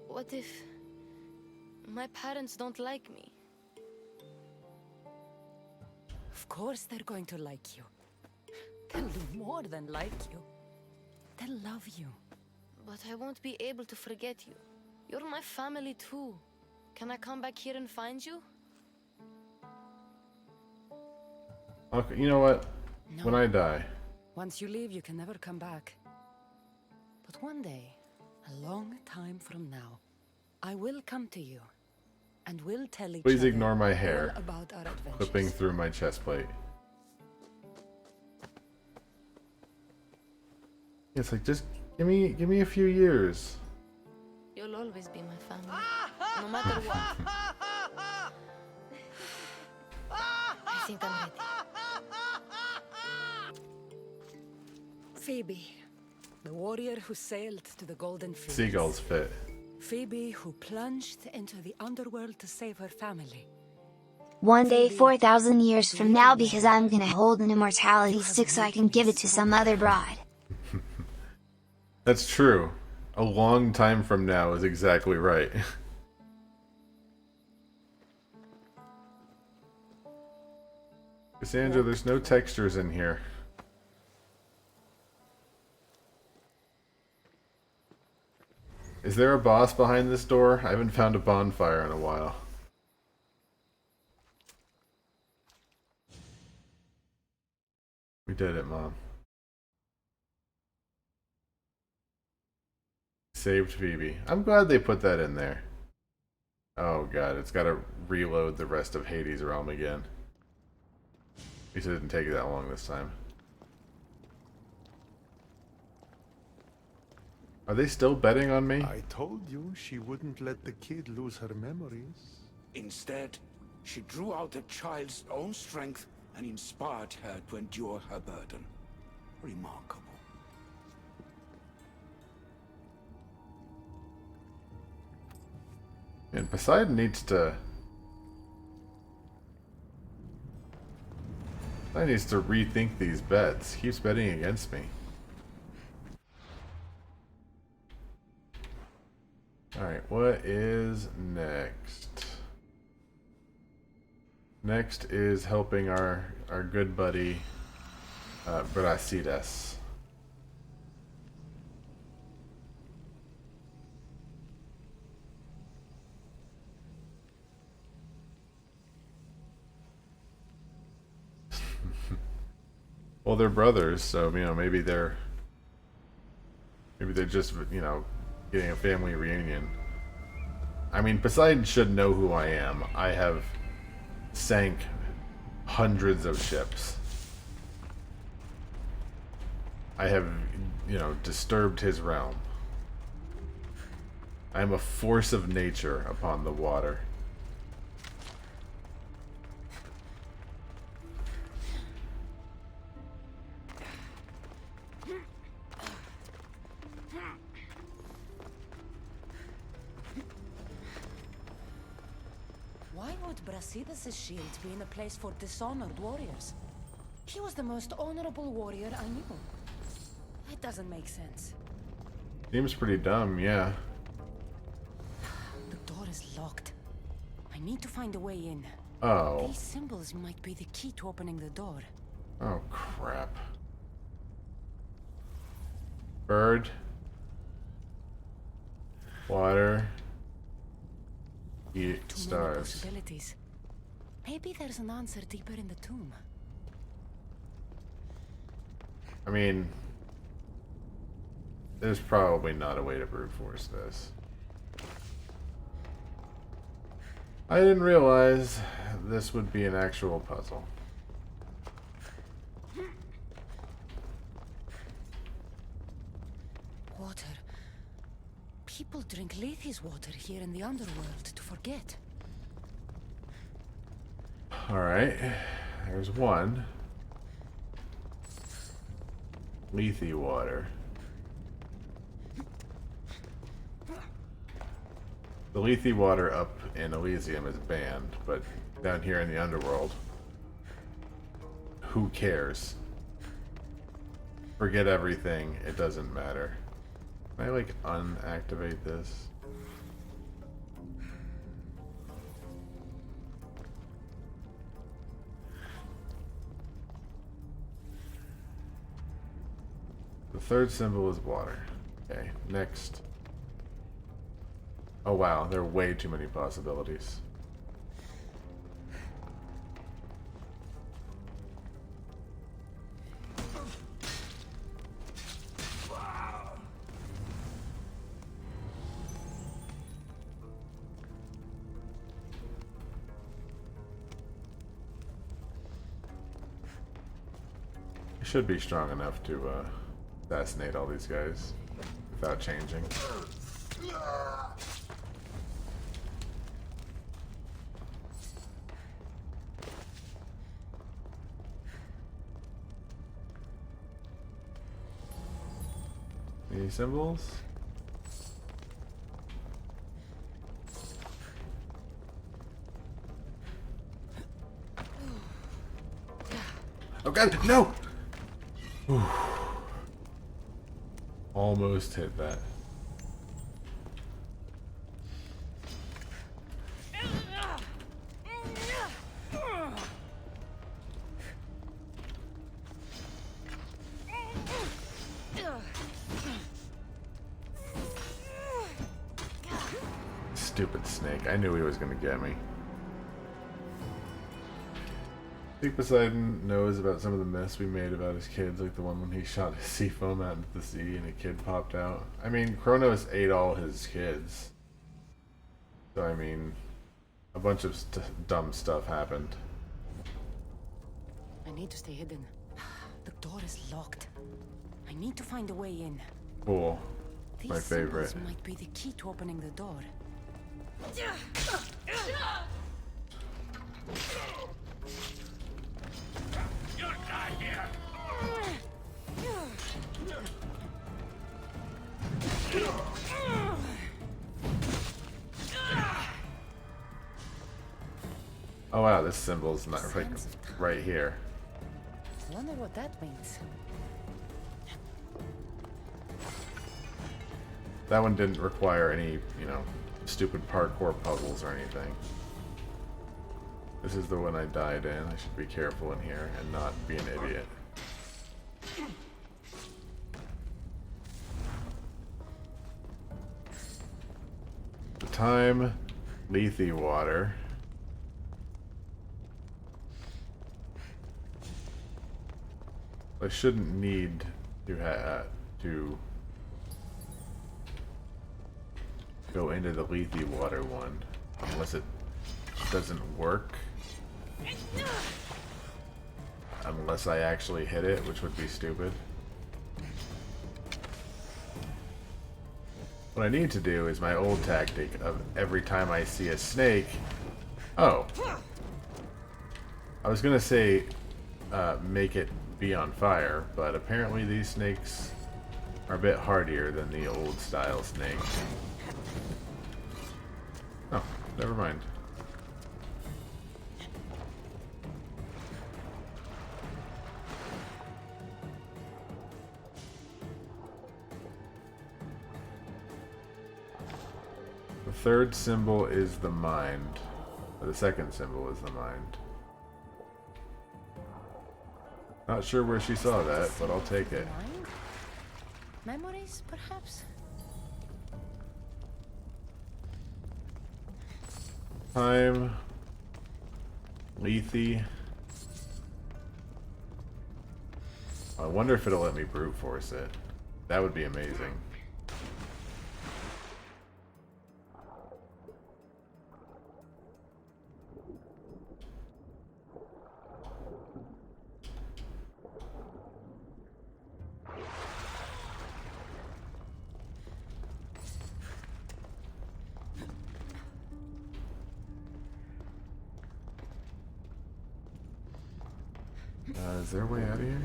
What if my parents don't like me? Of course they're going to like you. They'll do more than like you. They'll love you. But I won't be able to forget you. You're my family too. Can I come back here and find you? Okay, you know what? No. When I die. Once you leave, you can never come back. But one day, a long time from now, I will come to you, and we'll tell each Please other ignore my hair all about our adventures. clipping through my chest plate. It's like, just give me a few years. You'll always be my family, no matter what. I think I'm ready. Phoebe, the warrior who sailed to the Golden Fields. Seagull's fit. Phoebe who plunged into the underworld to save her family. One day 4,000 years from now, because I'm gonna hold an immortality stick so I can give it to some other bride. That's true. A long time from now is exactly right. Cassandra, there's no textures in here. Is there a boss behind this door? I haven't found a bonfire in a while. We did it, Mom. Saved Phoebe. I'm glad they put that in there. Oh god, it's gotta reload the rest of Hades' realm again. At least it didn't take that long this time. Are they still betting on me? I told you she wouldn't let the kid lose her memories. Instead, she drew out a child's own strength and inspired her to endure her burden. Remarkable. And Poseidon needs to... rethink these bets. He keeps betting against me. Alright, what is next? Next is helping our good buddy Brasidas. Well, they're brothers, so you know maybe they're just getting a family reunion. I mean, Poseidon should know who I am. I have sank hundreds of ships. I have, disturbed his realm. I am a force of nature upon the water. Why would Brasidas' shield be in a place for dishonored warriors? He was the most honorable warrior I knew. It doesn't make sense. Seems pretty dumb, yeah. The door is locked. I need to find a way in. Oh. These symbols might be the key to opening the door. Oh, crap. Bird. Water. Eat Too many stars. possibilities. Maybe there's an answer deeper in the tomb. I mean, there's probably not a way to brute force this. I didn't realize this would be an actual puzzle. Water. People drink Lethe's water here in the underworld to forget. Alright, there's one. Lethe water. The Lethe water up in Elysium is banned, but down here in the underworld, who cares? Forget everything, it doesn't matter. Can I like unactivate this? The third symbol is water. Okay, next. Oh wow, there are way too many possibilities. I should be strong enough to assassinate all these guys without changing. Any symbols? Oh god, no! Whew. Almost hit that. Stupid snake. I knew he was gonna get me. I think Poseidon knows about some of the mess we made about his kids, like the one when he shot his sea foam out into the sea and a kid popped out. I mean, Kronos ate all his kids. So, I mean, a bunch of dumb stuff happened. I need to stay hidden. The door is locked. I need to find a way in. Cool. These My favorite. symbols might be the key to opening the door. Oh wow, this symbol's not like right here. I wonder what that means. That one didn't require any, you know, stupid parkour puzzles or anything. This is the one I died in. I should be careful in here and not be an idiot. The time, Lethe water. I shouldn't need to go into the Lethe water one unless it doesn't work. Unless I actually hit it, which would be stupid. What I need to do is my old tactic of every time I see a snake... Oh. I was gonna say make it be on fire, but apparently these snakes are a bit hardier than the old style snake. Oh, never mind. The third symbol is the mind. Or the second symbol is the mind. Not sure where she saw that, but I'll take it. Mind? Memories, perhaps? Time. Lethe. I wonder if it'll let me brute force it. That would be amazing. Is there a way out of here?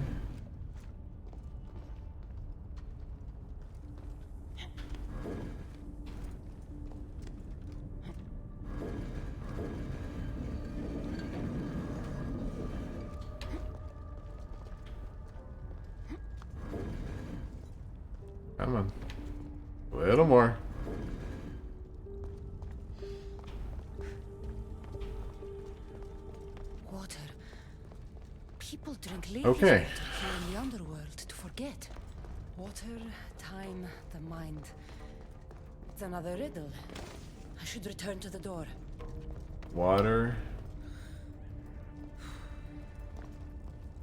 Come on. A little more. Water. People drink leaves Okay. here in the underworld to forget. Water, time, the mind. It's another riddle. I should return to the door. Water.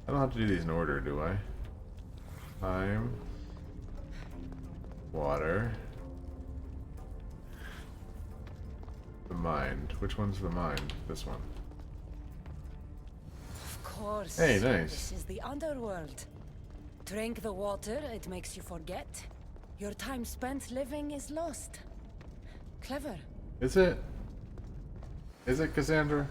I don't have to do these in order, do I? Time. Water. The mind. Which one's the mind? This one. Of course. Hey, nice. This is the underworld. Drink the water, it makes you forget. Your time spent living is lost. Clever. Is it? Is it, Cassandra?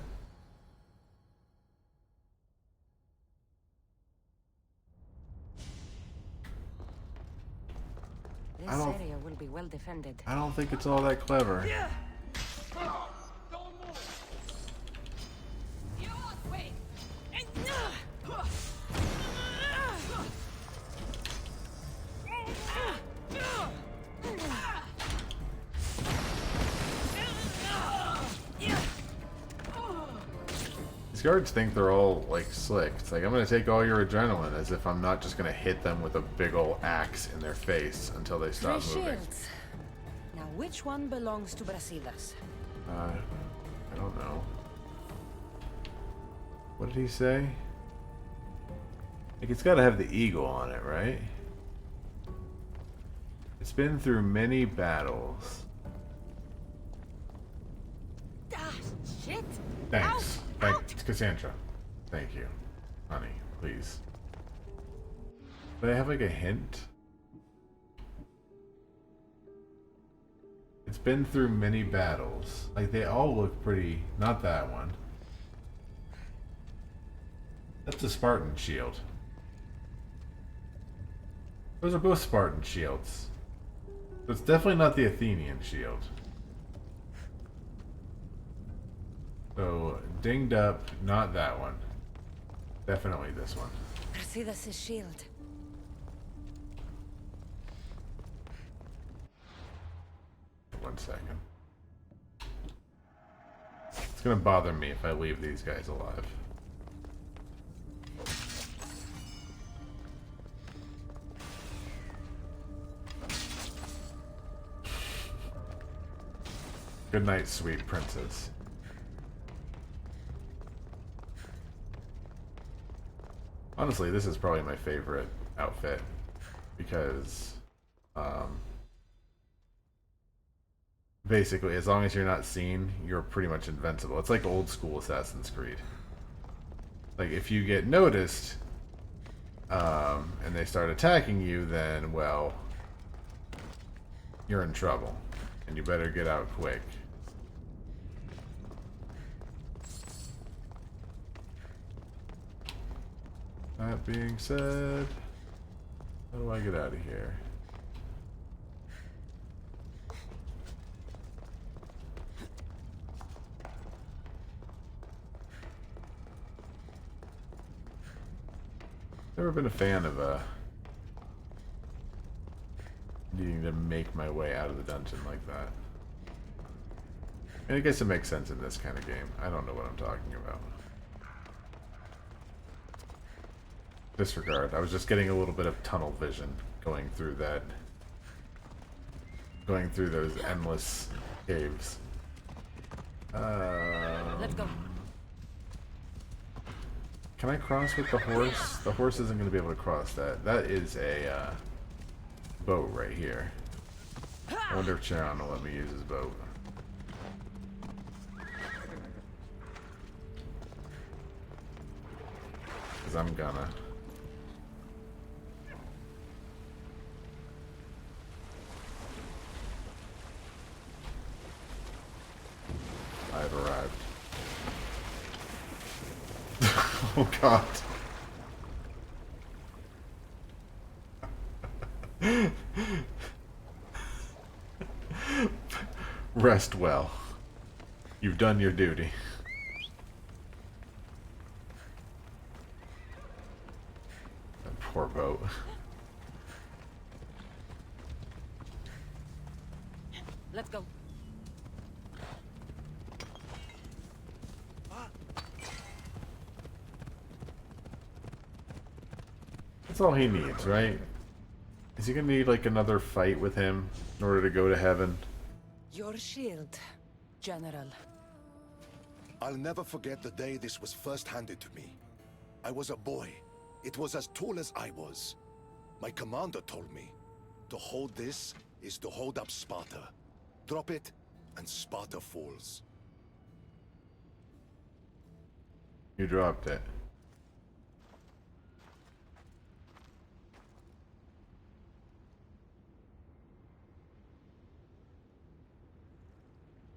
This area will be well defended. I don't think it's all that clever. These guards think they're all, like, slick. It's like, I'm gonna take all your adrenaline, as if I'm not just gonna hit them with a big ol' axe in their face until they stop Three moving. shields. Now which one belongs to Brasilas? I don't know. What did he say? Like, it's gotta have the eagle on it, right? It's been through many battles. Ah, shit! Thanks. Thanks, Cassandra. Thank you. Honey, please. Do I have, like, a hint? It's been through many battles. Like, they all look pretty... Not that one. That's a Spartan shield. Those are both Spartan shields. So it's definitely not the Athenian shield. So, dinged up, not that one. Definitely this one. Brasilas' shield. One second. It's gonna bother me if I leave these guys alive. Good night, sweet princess. Honestly, this is probably my favorite outfit because basically, as long as you're not seen, you're pretty much invincible. It's like old school Assassin's Creed. Like, if you get noticed and they start attacking you, then, well, you're in trouble. And you better get out quick. That being said, how do I get out of here? Never been a fan of needing to make my way out of the dungeon like that. And I guess it makes sense in this kind of game. I don't know what I'm talking about. Disregard. I was just getting a little bit of tunnel vision going through that. Going through those endless caves. Let's go. Can I cross with the horse? The horse isn't going to be able to cross that. That is a boat right here. I wonder if Charon will let me use his boat. Because I'm gonna. I've arrived. Oh god. Rest well. You've done your duty. That poor boat. Let's go. That's all he needs, right? Is he gonna need like another fight with him in order to go to heaven? Your shield, General. I'll never forget the day this was first handed to me. I was a boy. It was as tall as I was. My commander told me, to hold this is to hold up Sparta. Drop it, and Sparta falls. You dropped it.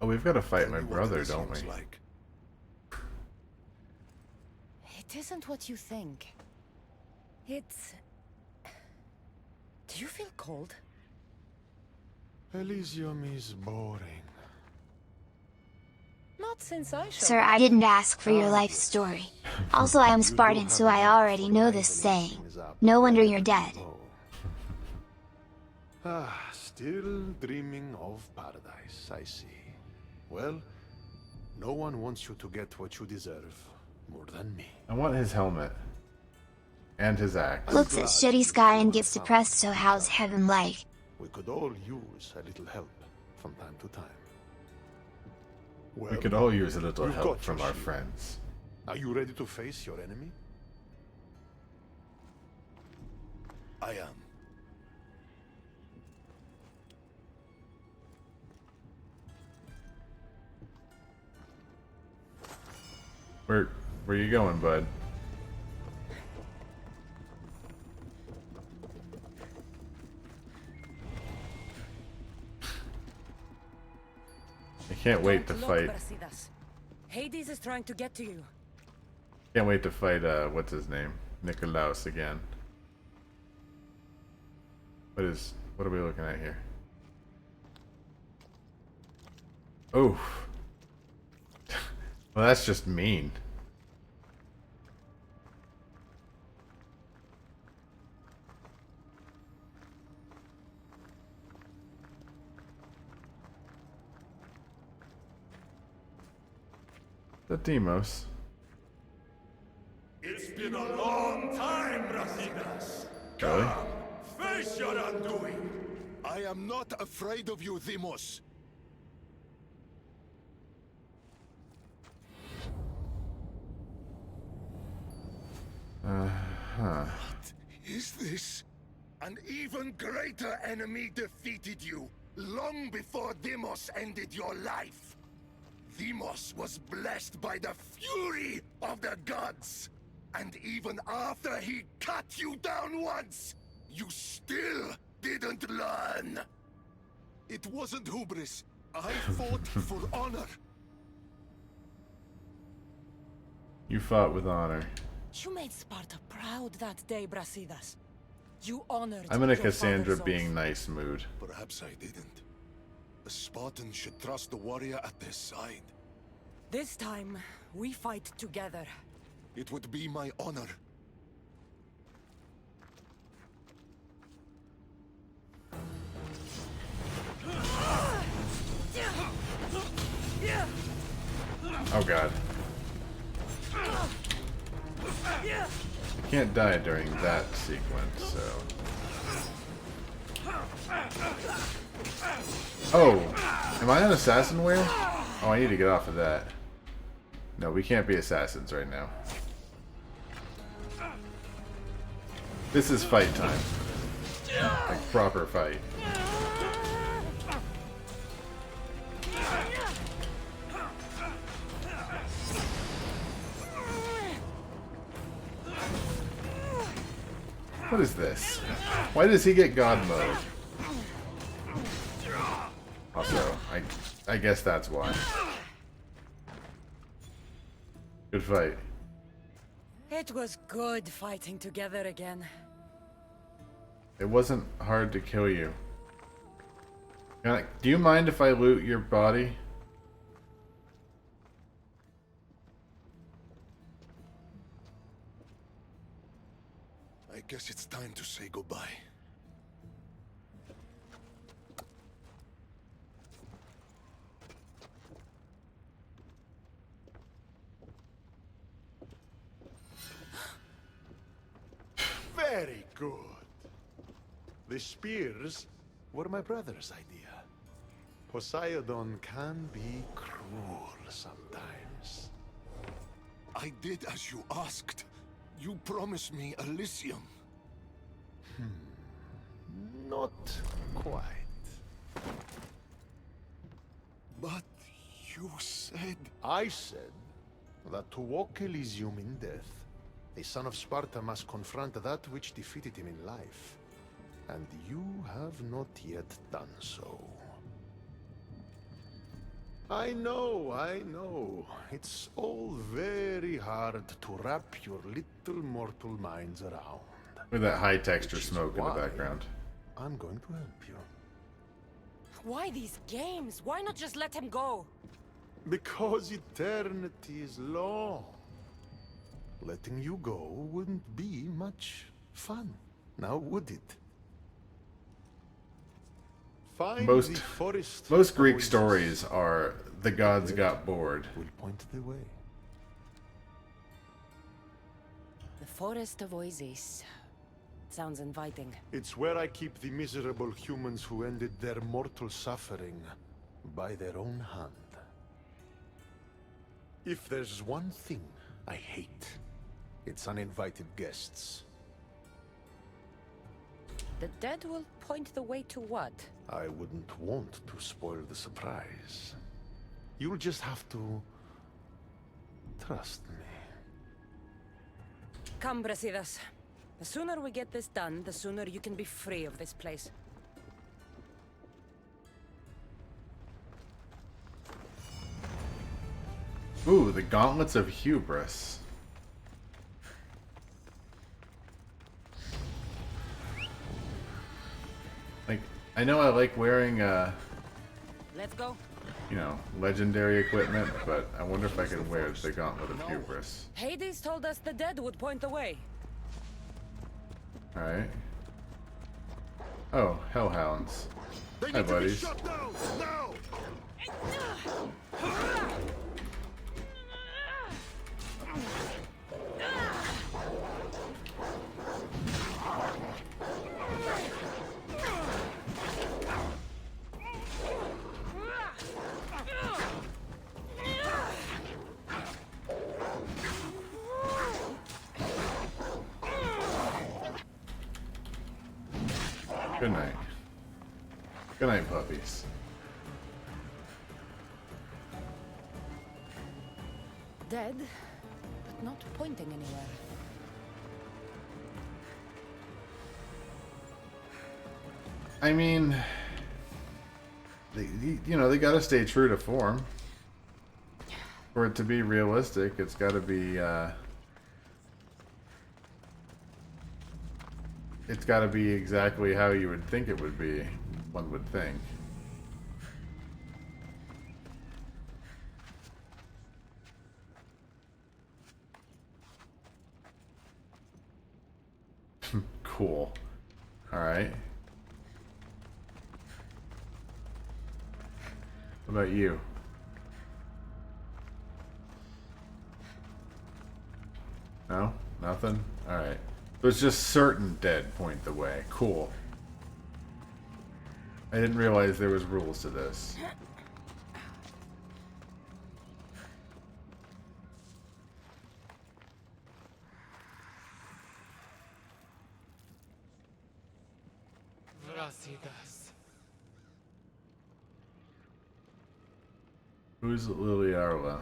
Oh, we've got to fight my brother, don't we? Like. It isn't what you think. It's... Do you feel cold? Elysium is boring. Not since I showed Sir, I didn't ask for your life story. Also, I am Spartan, so I already know this saying. No wonder you're dead. Still dreaming of paradise, I see. Well, no one wants you to get what you deserve more than me. I want his helmet. And his axe. Looks at shitty sky and gets depressed, so how's heaven like? We could all use a little help from time to time. Well, We could all use a little you've help got from your our shield. friends. Are you ready to face your enemy? I am. Where you going, bud? I can't wait to Don't look, fight. Brasidas. Hades is trying to get to you. Can't wait to fight, what's his name? Nikolaos again. What are we looking at here? Oh. Well, that's just mean. The Demos. It's been a long time, Brasidas. Really? Face your undoing. I am not afraid of you, Demos. Huh. What is this? An even greater enemy defeated you long before Demos ended your life. Demos was blessed by the fury of the gods. And even after he cut you down once, you still didn't learn. It wasn't hubris. I fought for honor. You fought with honor. You made Sparta proud that day, Brasidas. You honored I'm in a your Cassandra father's being oath. nice mood. Perhaps I didn't. The Spartans should trust the warrior at their side. This time, we fight together. It would be my honor. Oh god. I can't die during that sequence, so... Oh! Am I an assassin where? Oh, I need to get off of that. No, we can't be assassins right now. This is fight time. Like proper fight. What is this? Why does he get God mode? Also, I guess that's why. Good fight. It was good fighting together again. It wasn't hard to kill you. Do you mind if I loot your body? I guess it's time to say goodbye. Very good. The spears were my brother's idea. Poseidon can be cruel sometimes. I did as you asked. You promised me Elysium. Not quite. But you said... I said that to walk Elysium in death, a son of Sparta must confront that which defeated him in life. And you have not yet done so. I know. It's all very hard to wrap your little mortal minds around. With that high texture smoke in the background. I'm going to help you. Why these games? Why not just let him go? Because eternity is long. Letting you go wouldn't be much fun, now would it? Find the forest Most Greek Oasis. stories are the gods got bored. Will point the way. The Forest of Oasis. Sounds inviting. It's where I keep the miserable humans who ended their mortal suffering by their own hand. If there's one thing I hate, it's uninvited guests. The dead will point the way to what? I wouldn't want to spoil the surprise. You'll just have to trust me. Come, Brasidas. The sooner we get this done, the sooner you can be free of this place. Ooh, the Gauntlets of Hubris. Like, I know I like wearing, Let's go. you know, legendary equipment, but I wonder if I can wear the Gauntlet of Hubris. Hades told us the dead would point the way. Alright. Oh, Hellhounds. Hi, buddies. Shut down! Now! Good night. Good night, puppies. Dead, but not pointing anywhere. I mean, you know, they gotta stay true to form. For it to be realistic, it's gotta be, it's gotta be exactly how you would think it would be, one would think. Cool. Alright. What about you? No? Nothing? Alright. There's just certain dead point the way. Cool. I didn't realize there was rules to this. Who's Liliarla?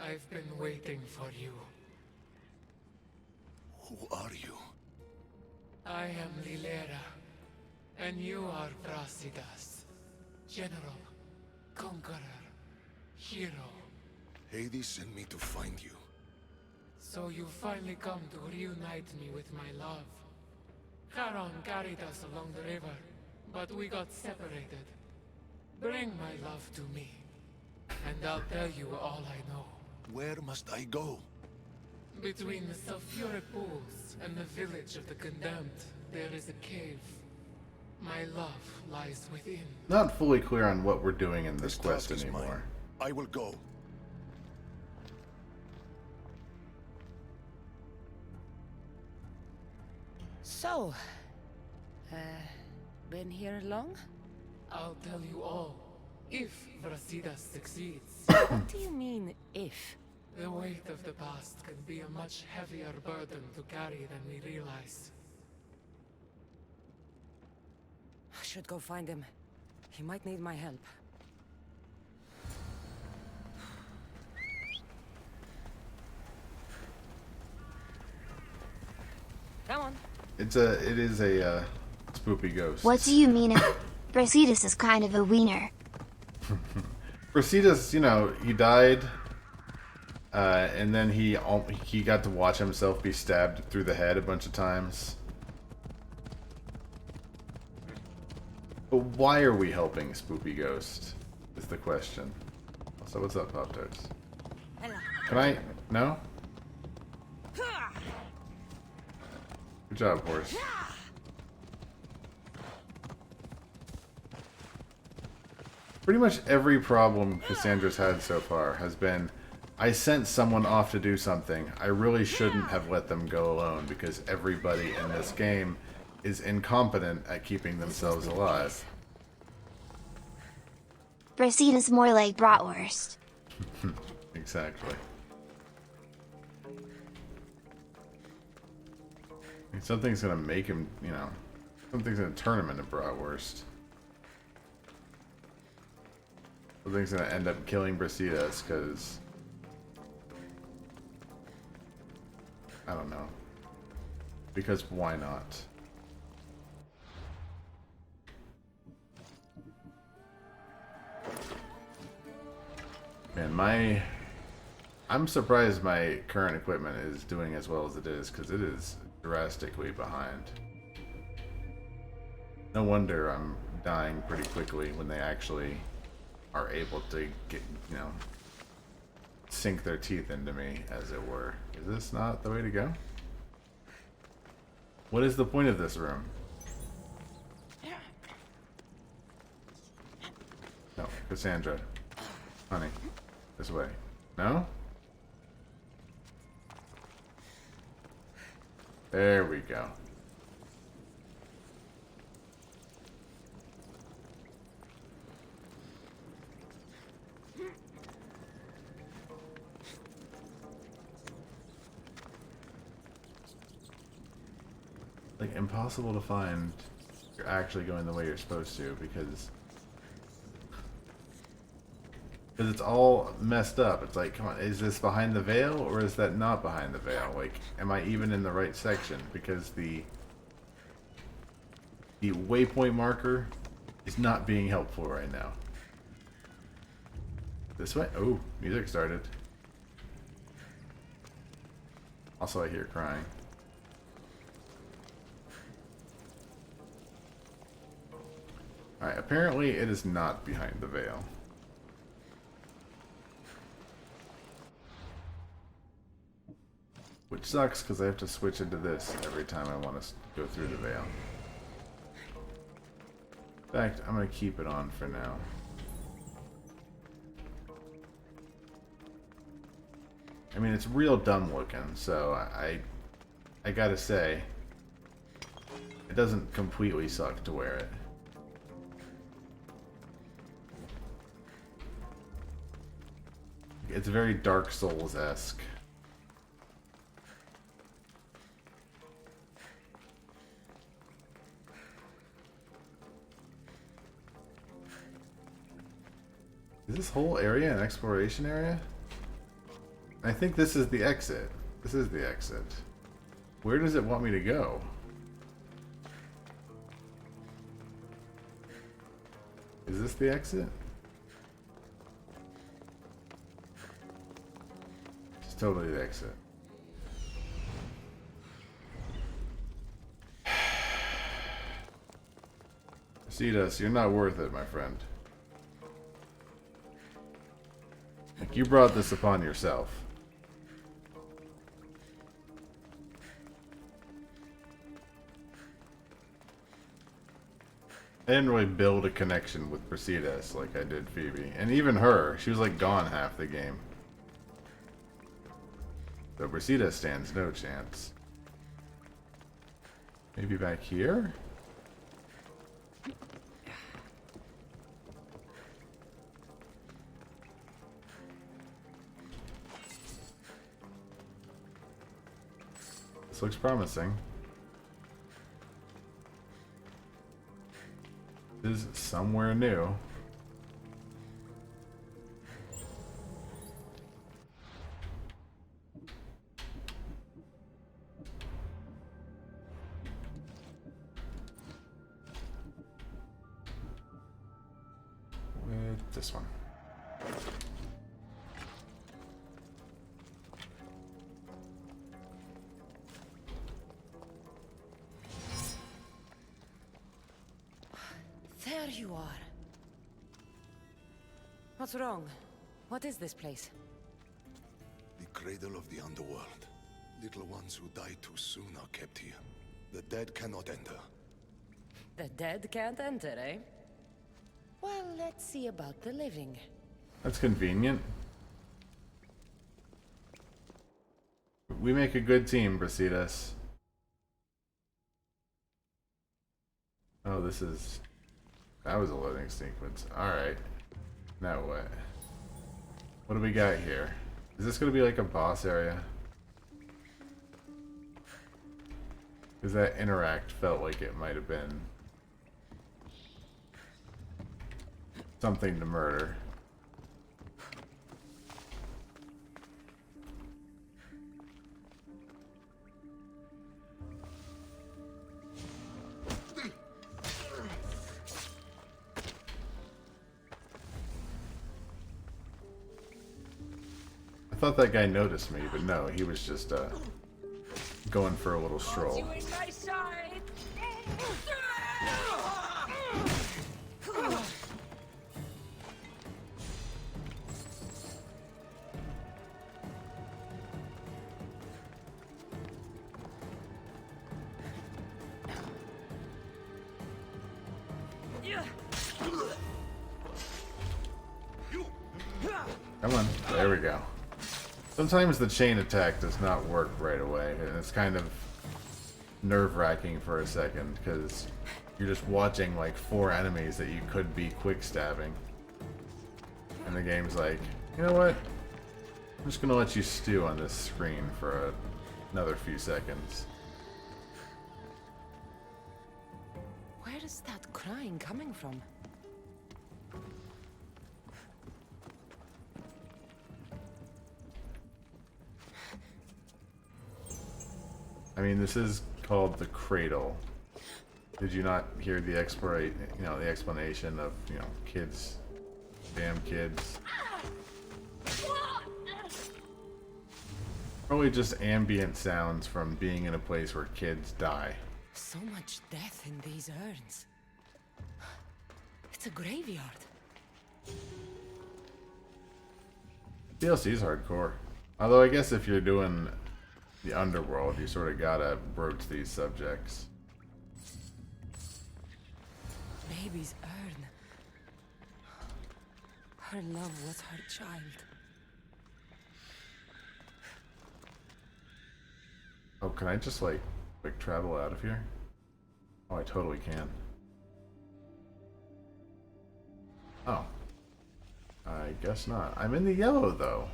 I've been waiting for you. Who are you? I am Lilera, and you are Brasidas. General, conqueror, hero. Hades sent me to find you. So you finally come to reunite me with my love. Charon carried us along the river, but we got separated. Bring my love to me, and I'll tell you all I know. Where must I go? Between the sulfuric pools and the village of the condemned, there is a cave. My love lies within. Not fully clear on what we're doing in this quest task is anymore. mine. I will go. So, been here long? I'll tell you all, if Brasidas succeeds. What do you mean, if? The weight of the past can be a much heavier burden to carry than we realize. I should go find him. He might need my help. Come on. It is a spoopy ghost. What do you mean? Brasidas is kind of a wiener. Brasidas, you know, he died, and then he got to watch himself be stabbed through the head a bunch of times. But why are we helping Spoopy Ghost? Is the question. So what's up, Pop-Tarts? Can I? No? Good job, horse. Pretty much every problem Cassandra's had so far has been, I sent someone off to do something. I really shouldn't have let them go alone because everybody in this game is incompetent at keeping themselves alive. Brasidas more like bratwurst. Exactly. And something's gonna make him, you know, something's gonna turn him into bratwurst. Something's gonna end up killing Brasidas, because I don't know. Because why not? Man, I'm surprised my current equipment is doing as well as it is, because it is drastically behind. No wonder I'm dying pretty quickly when they actually are able to get, you know, sink their teeth into me, as it were. Is this not the way to go? What is the point of this room? No, Cassandra. Honey. This way. No? There we go. Like, impossible to find. You're actually going the way you're supposed to, because it's all messed up. It's like, come on, is this behind the veil or is that not behind the veil? Like, am I even in the right section? Because the waypoint marker is not being helpful right now. This way? Oh, music started. Also, I hear crying. Alright, apparently it is not behind the veil. Which sucks, because I have to switch into this every time I want to go through the veil. In fact, I'm going to keep it on for now. I mean, it's real dumb looking, so I gotta say, it doesn't completely suck to wear it. It's very Dark Souls-esque. Is this whole area an exploration area? I think this is the exit. This is the exit. Where does it want me to go? Is this the exit? It's totally the exit. See us, you're not worth it, my friend. Like, you brought this upon yourself. I didn't really build a connection with Brasidas like I did Phoebe. And even her, she was like gone half the game. So Brasidas stands no chance. Maybe back here? This looks promising. This is somewhere new. With this one. There you are. What's wrong? What is this place? The cradle of the underworld. Little ones who die too soon are kept here. The dead cannot enter. The dead can't enter, eh? Well, let's see about the living. That's convenient. We make a good team, Brasidas. Oh, this is... That was a loading sequence. Alright. Now what? What do we got here? Is this going to be like a boss area? Because that interact felt like it might have been something to murder. I thought that guy noticed me, but no, he was just going for a little stroll. Come on, there we go. Sometimes the chain attack does not work right away, and it's kind of nerve-wracking for a second, because you're just watching like 4 enemies that you could be quick stabbing. And the game's like, you know what? I'm just gonna let you stew on this screen for another few seconds. Where is that crying coming from? I mean, this is called the Cradle. Did you not hear the explanation of, kids, damn kids? Probably just ambient sounds from being in a place where kids die. So much death in these urns. It's a graveyard. DLC is hardcore. Although I guess if you're doing the underworld, you sort of gotta broach these subjects. Baby's urn. Her love was her child. Oh, can I just like quick travel out of here? Oh, I totally can. Oh. I guess not. I'm in the yellow though.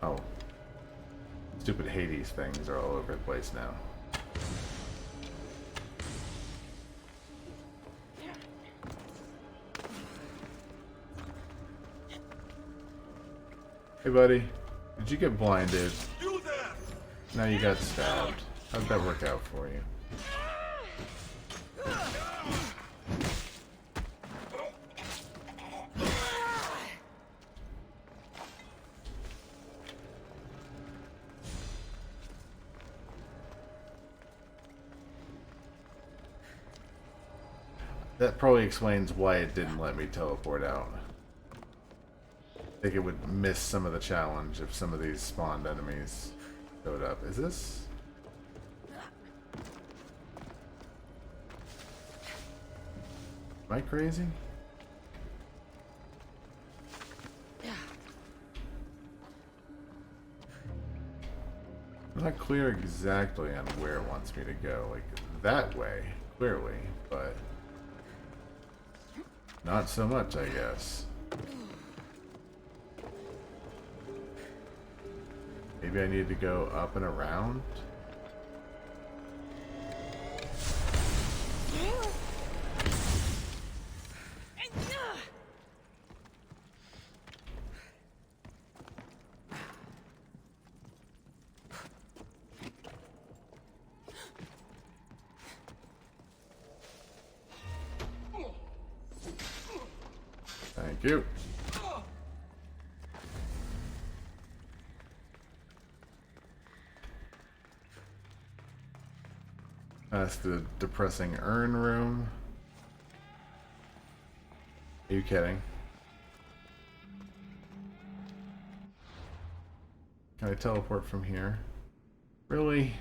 Oh. Stupid Hades things are all over the place now. Hey buddy, did you get blinded? Now you got stabbed. How'd that work out for you? That probably explains why it didn't let me teleport out. I think it would miss some of the challenge if some of these spawned enemies showed up. Is this? Am I crazy? I'm not clear exactly on where it wants me to go. Like, that way, clearly, but not so much, I guess. Maybe I need to go up and around? Thank you. That's the depressing urn room. Are you kidding? Can I teleport from here? Really?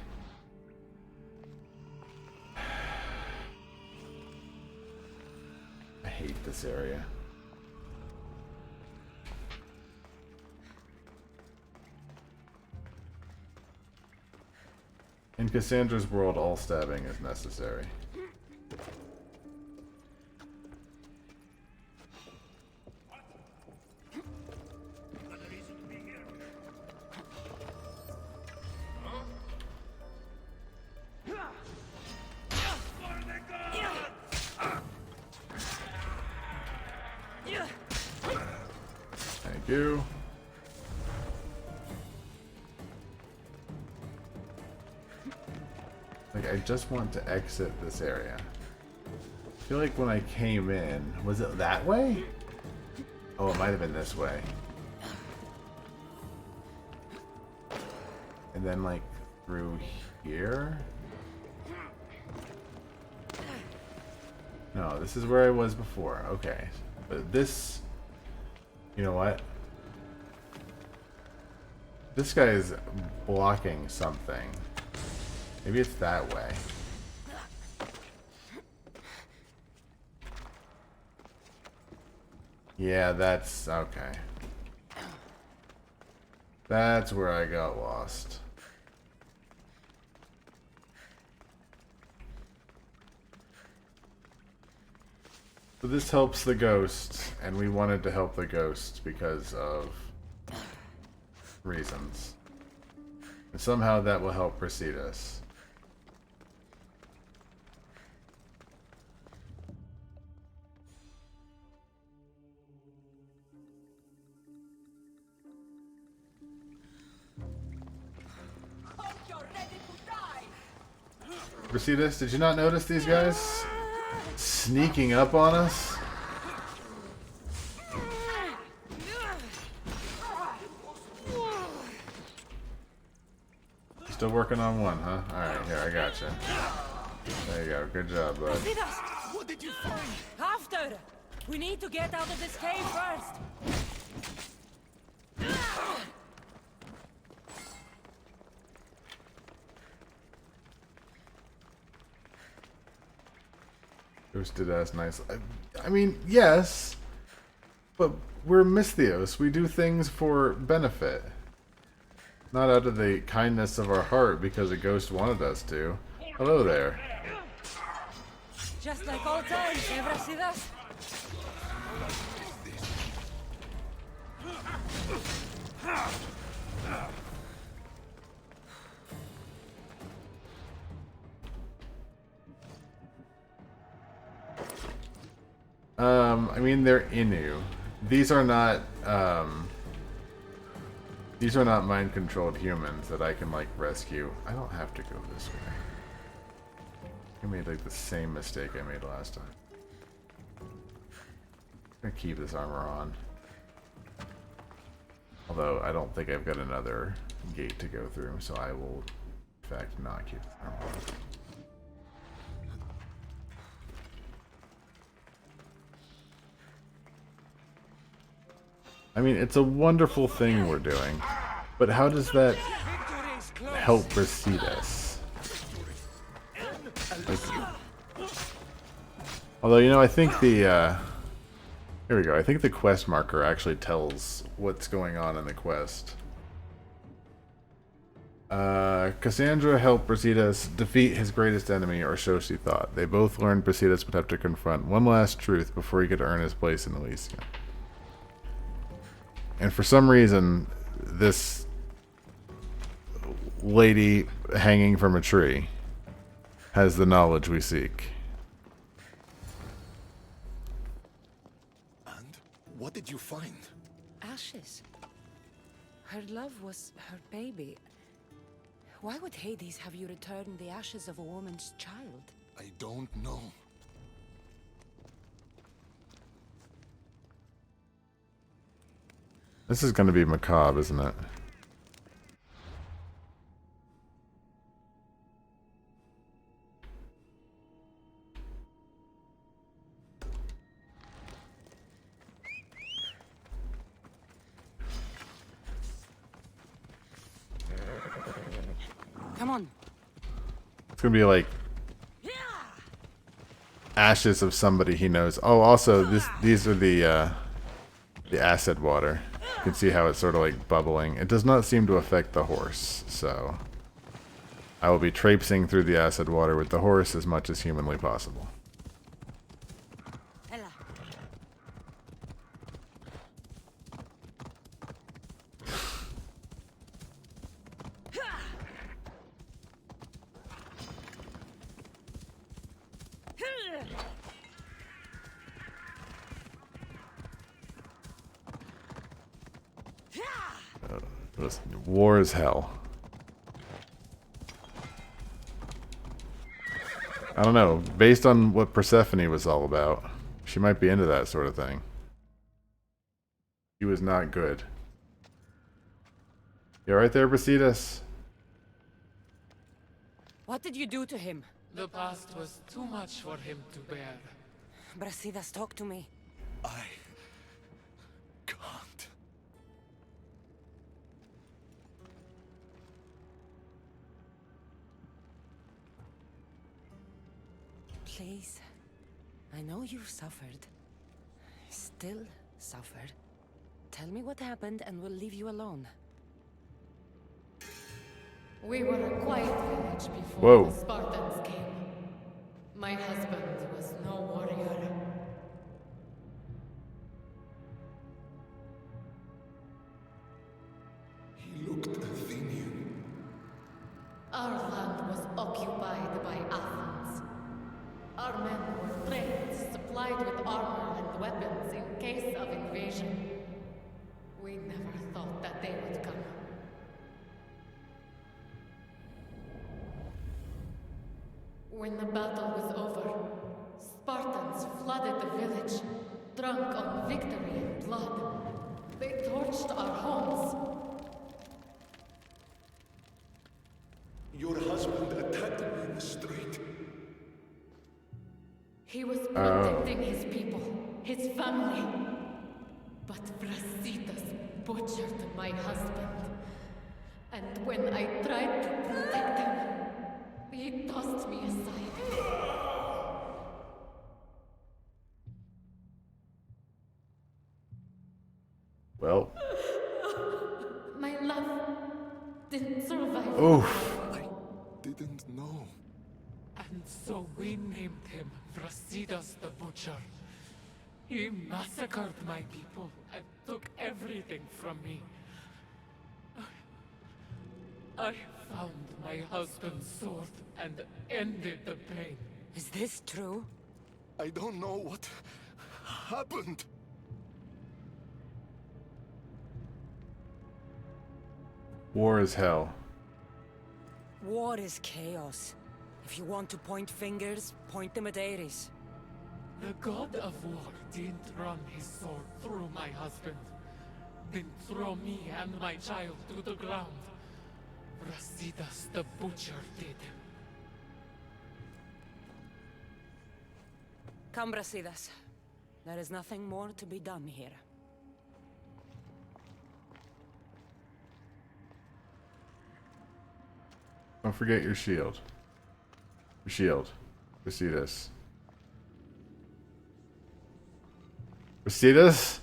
I hate this area. In Cassandra's world, all stabbing is necessary. Thank you. Like, I just want to exit this area. I feel like when I came in, was it that way? Oh, it might have been this way. And then, like, through here? No, this is where I was before. Okay. But this... You know what? This guy is blocking something. Maybe it's that way. Yeah, that's... okay. That's where I got lost. But this helps the ghost, and we wanted to help the ghost because of reasons. And somehow that will help precede us. Brasidas, did you not notice these guys sneaking up on us? Still working on one, huh? Alright, here, I gotcha. There you go, good job, bud. What did you find? After! We need to get out of this cave first! Ghosted ass nice. I mean, yes, but we're Misthios. We do things for benefit. Not out of the kindness of our heart because a ghost wanted us to. Hello there. Just like old times, ever see that? I mean, they're Inu. These are not mind-controlled humans that I can, like, rescue. I don't have to go this way. I made, like, the same mistake I made last time. I'm gonna keep this armor on. Although, I don't think I've got another gate to go through, so I will, in fact, not keep this armor on. I mean, it's a wonderful thing we're doing, but how does that help Brasidas? Like, although, you know, I think the, here we go. I think the quest marker actually tells what's going on in the quest. Cassandra helped Brasidas defeat his greatest enemy, or so she thought. They both learned Brasidas would have to confront one last truth before he could earn his place in Elysium. And for some reason, this lady hanging from a tree has the knowledge we seek. And what did you find? Ashes. Her love was her baby. Why would Hades have you return the ashes of a woman's child? I don't know. This is going to be macabre, isn't it? Come on. It's going to be like ashes of somebody he knows. Oh, also, these are the acid water. You can see how it's sort of like bubbling. It does not seem to affect the horse, so I will be traipsing through the acid water with the horse as much as humanly possible. War is hell. I don't know. Based on what Persephone was all about, she might be into that sort of thing. He was not good. You alright there, Brasidas? What did you do to him? The past was too much for him to bear. Brasidas, talk to me. I can't. Please. I know you've suffered. Still suffered. Tell me what happened and we'll leave you alone. We were a quiet village before the Spartans came. My husband was no warrior. He looked Athenian. Our land was occupied by Athens. Our men were trained, supplied with armor and weapons in case of invasion. We never thought that they would come. When the battle was over, Spartans flooded the village, drunk on victory and blood. They torched our homes. Your husband attacked me in the street. He was protecting his people, his family. But Brasidas butchered my husband. And when I tried to protect him, he tossed me aside. Well. My love didn't survive. Oof. I didn't know. And so we named him Brasidas the Butcher. He massacred my people and took everything from me. I found my husband's sword and ended the pain. Is this true? I don't know what happened. War is hell. War is chaos. If you want to point fingers, point them at Ares. The god of war didn't run his sword through my husband. Didn't throw me and my child to the ground. Brasidas the Butcher did. Come, Brasidas. There is nothing more to be done here. Don't forget your shield. Your shield. Recetus. Recetus?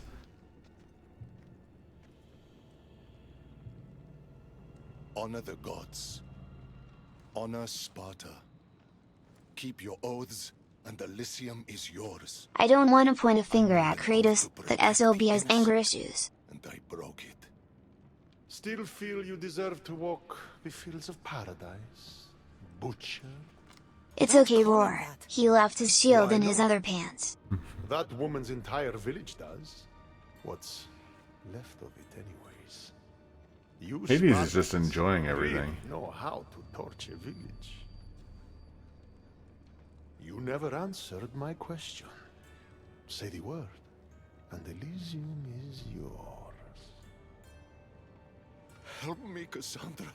Honor the gods. Honor Sparta. Keep your oaths, and Elysium is yours. I don't want to point a finger at Kratos, but SOB has anger issues. And I broke it. Still feel you deserve to walk the fields of paradise, Butcher? It's okay, Roar. He left his shield in his other pants. That woman's entire village does. What's left of it, anyways? You Hades is Spartans just enjoying everything. really know how to torch a village. You never answered my question. Say the word, and Elysium is yours. Help me, Cassandra.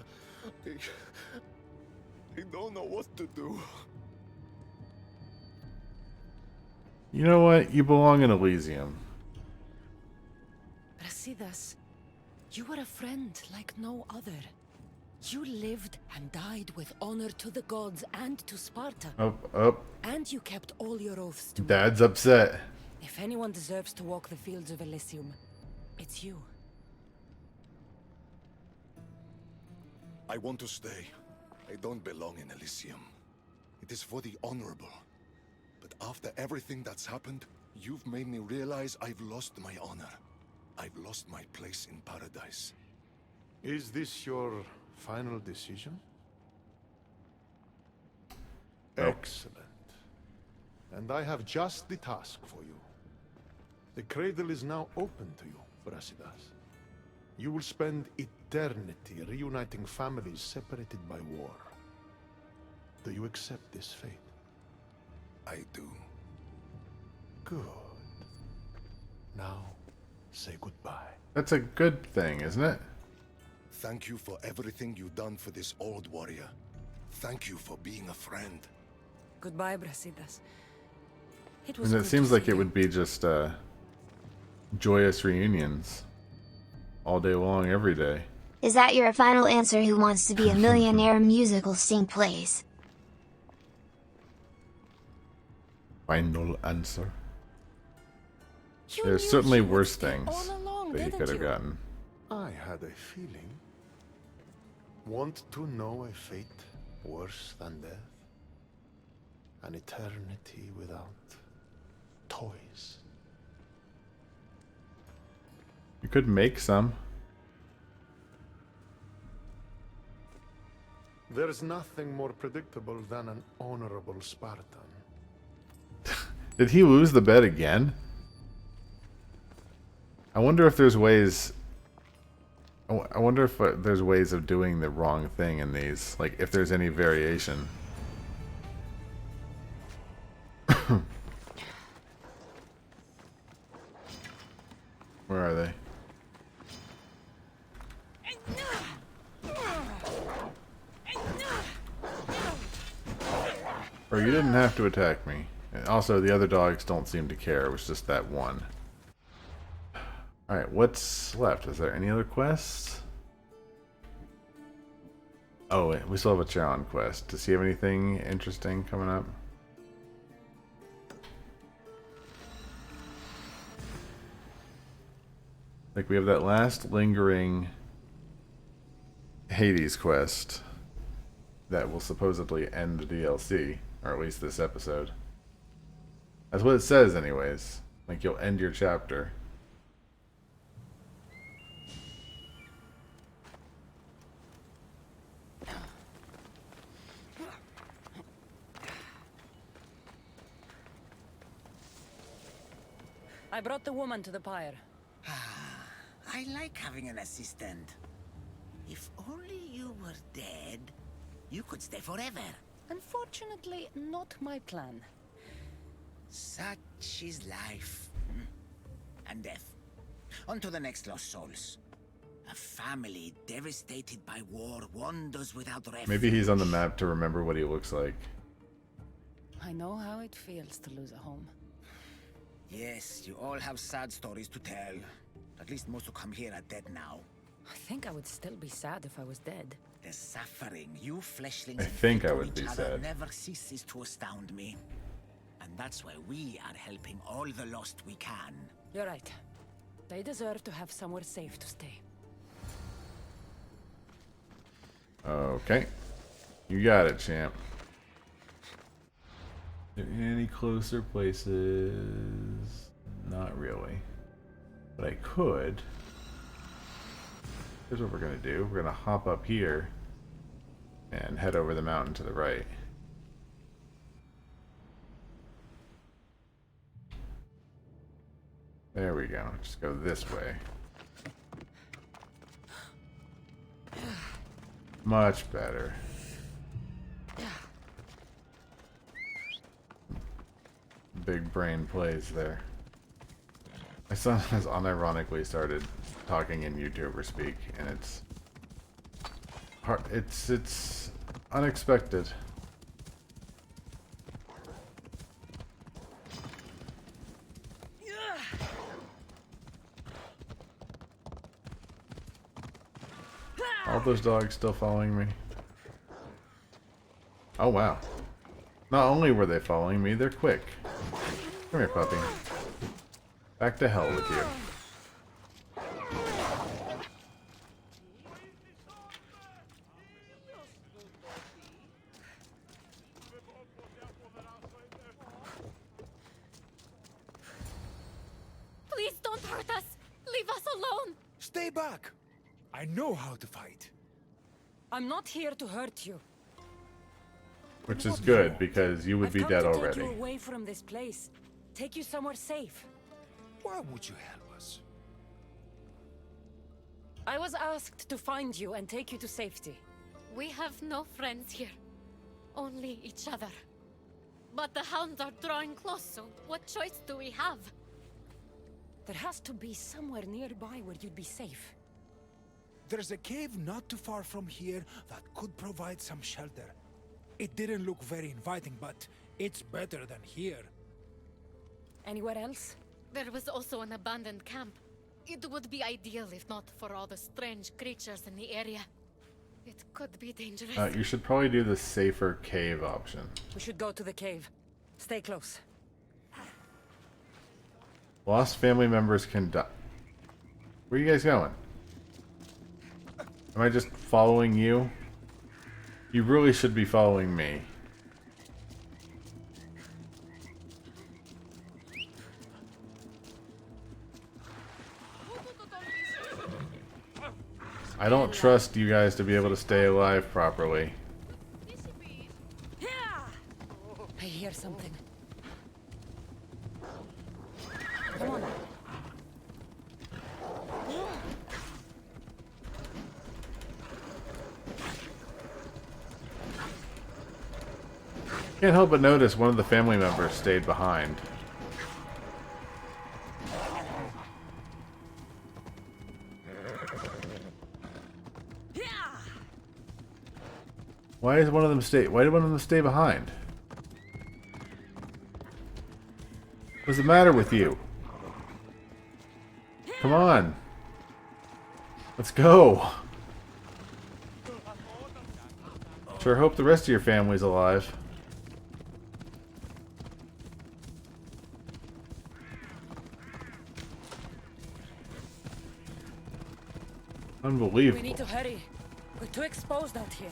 I don't know what to do. You know what? You belong in Elysium. Brasidas, you were a friend like no other. You lived and died with honor to the gods and to Sparta. Up. And you kept all your oaths to me. Dad's upset. If anyone deserves to walk the fields of Elysium, it's you. I want to stay. I don't belong in Elysium. It is for the honorable. But after everything that's happened, you've made me realize I've lost my honor. I've lost my place in paradise. Is this your final decision? Excellent. And I have just the task for you. The cradle is now open to you, Brasidas. You will spend eternity reuniting families separated by war. Do you accept this fate? I do. Good. Now, say goodbye. That's a good thing, isn't it? Thank you for everything you've done for this old warrior. Thank you for being a friend. Goodbye, Brasidas. It was And it good seems to like see it you. would be just joyous reunions. All day long, every day. Is that your final answer? Who wants to be a millionaire musical sing plays? Final answer. You There's knew certainly he would worse stay things all along, that he didn't could have you? gotten. I had a feeling. Want to know a fate worse than death? An eternity without toys. You could make some. There's nothing more predictable than an honorable Spartan. Did he lose the bet again? I wonder if there's ways... I wonder if there's ways of doing the wrong thing in these. Like, if there's any variation. Where are they? Or you didn't have to attack me. And also, the other dogs don't seem to care. It was just that one. Alright, what's left? Is there any other quests? Oh, wait, we still have a Charon quest. Does he have anything interesting coming up? Like, we have that last lingering Hades quest that will supposedly end the DLC, or at least this episode. That's what it says anyways. Like, you'll end your chapter. I brought the woman to the pyre. I like having an assistant. If only you were dead, you could stay forever. Unfortunately, not my plan. Such is life. And death. On to the next lost souls. A family devastated by war wanders without refuge. Maybe he's on the map to remember what he looks like. I know how it feels to lose a home. Yes, you all have sad stories to tell. At least most who come here are dead now. I think I would still be sad if I was dead. The suffering you fleshlings I think I inflict on would each be other sad. never ceases to astound me. And that's why we are helping all the lost we can. You're right. They deserve to have somewhere safe to stay. Okay. You got it, champ. Are there any closer places? Not really. But I could. Here's what we're going to do. We're going to hop up here and head over the mountain to the right. There we go. Just go this way. Much better. Big brain plays there. My son has unironically started talking in YouTuber speak, and it's hard. It's unexpected. All those dogs still following me. Oh wow. Not only were they following me, they're quick. Come here, puppy. Back to hell with you. Please don't hurt us! Leave us alone! Stay back! I know how to fight. I'm not here to hurt you. Which is good, because you would I've be come dead to already. Take you away from this place. Take you somewhere safe. Why would you help us? I was asked to find you and take you to safety. We have no friends here. Only each other. But the hounds are drawing close, so what choice do we have? There has to be somewhere nearby where you'd be safe. There's a cave not too far from here that could provide some shelter. It didn't look very inviting, but it's better than here. Anywhere else? There was also an abandoned camp. It would be ideal if not for all the strange creatures in the area. It could be dangerous. You should probably do the safer cave option. We should go to the cave. Stay close. Lost family members can die. Where are you guys going? Am I just following you? You really should be following me. I don't trust you guys to be able to stay alive properly. I hear something. Come on. Can't help but notice one of the family members stayed behind. Why did one of them stay behind? What's the matter with you? Come on. Let's go. Sure hope the rest of your family's alive. Unbelievable. We need to hurry. We're too exposed out here.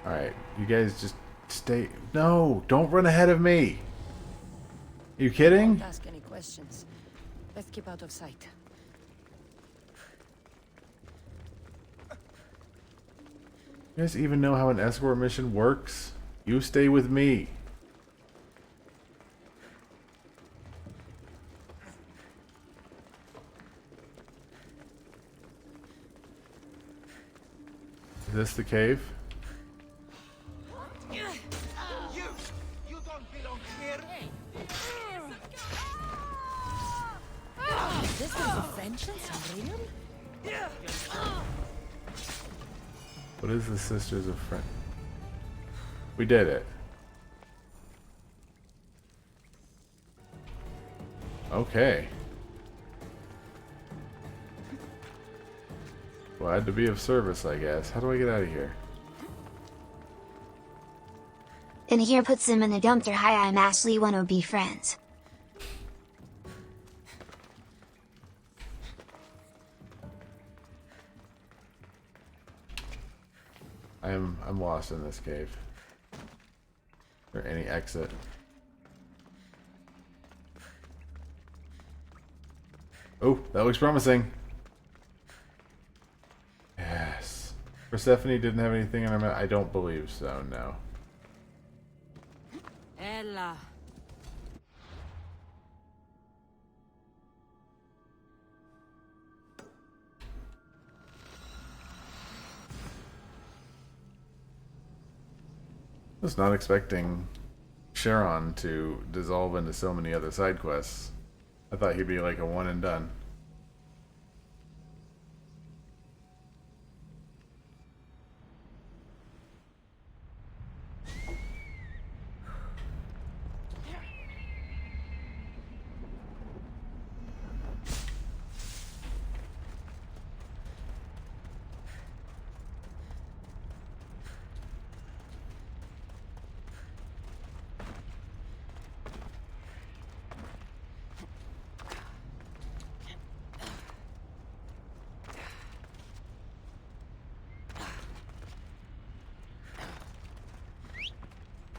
Alright, you guys just stay. No, don't run ahead of me. Are you kidding? Don't ask any questions. Let's keep out of sight. You guys even know how an escort mission works? You stay with me. Is this the cave? You don't belong here. Is this the vengeance unreal? What is the Sisters of Friend? We did it. Okay. Glad to be of service, I guess. How do I get out of here? In here puts him in a dumpster. Hi, I'm Ashley, wanna be friends. I'm lost in this cave. Or any exit. Oh, that looks promising. Yes. Persephone didn't have anything in her mouth. I don't believe so, no. Ella. I was not expecting Charon to dissolve into so many other side quests. I thought he'd be like a one and done.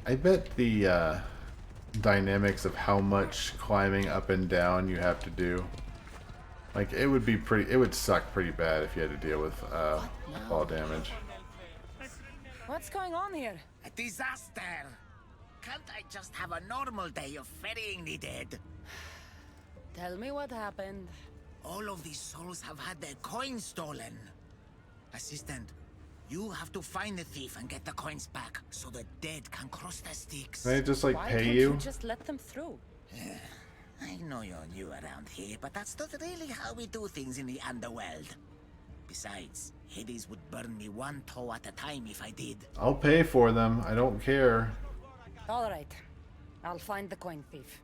I bet the dynamics of how much climbing up and down you have to do, like it would suck pretty bad if you had to deal with fall damage. What's going on here? A disaster! Can't I just have a normal day of ferrying the dead? Tell me what happened. All of these souls have had their coins stolen. Assistant, you have to find the thief and get the coins back, so the dead can cross the Styx. Can I just like Why pay can't you? just let them through? I know you're new around here, but that's not really how we do things in the underworld. Besides, Hades would burn me one toe at a time if I did. I'll pay for them. I don't care. All right. I'll find the coin thief.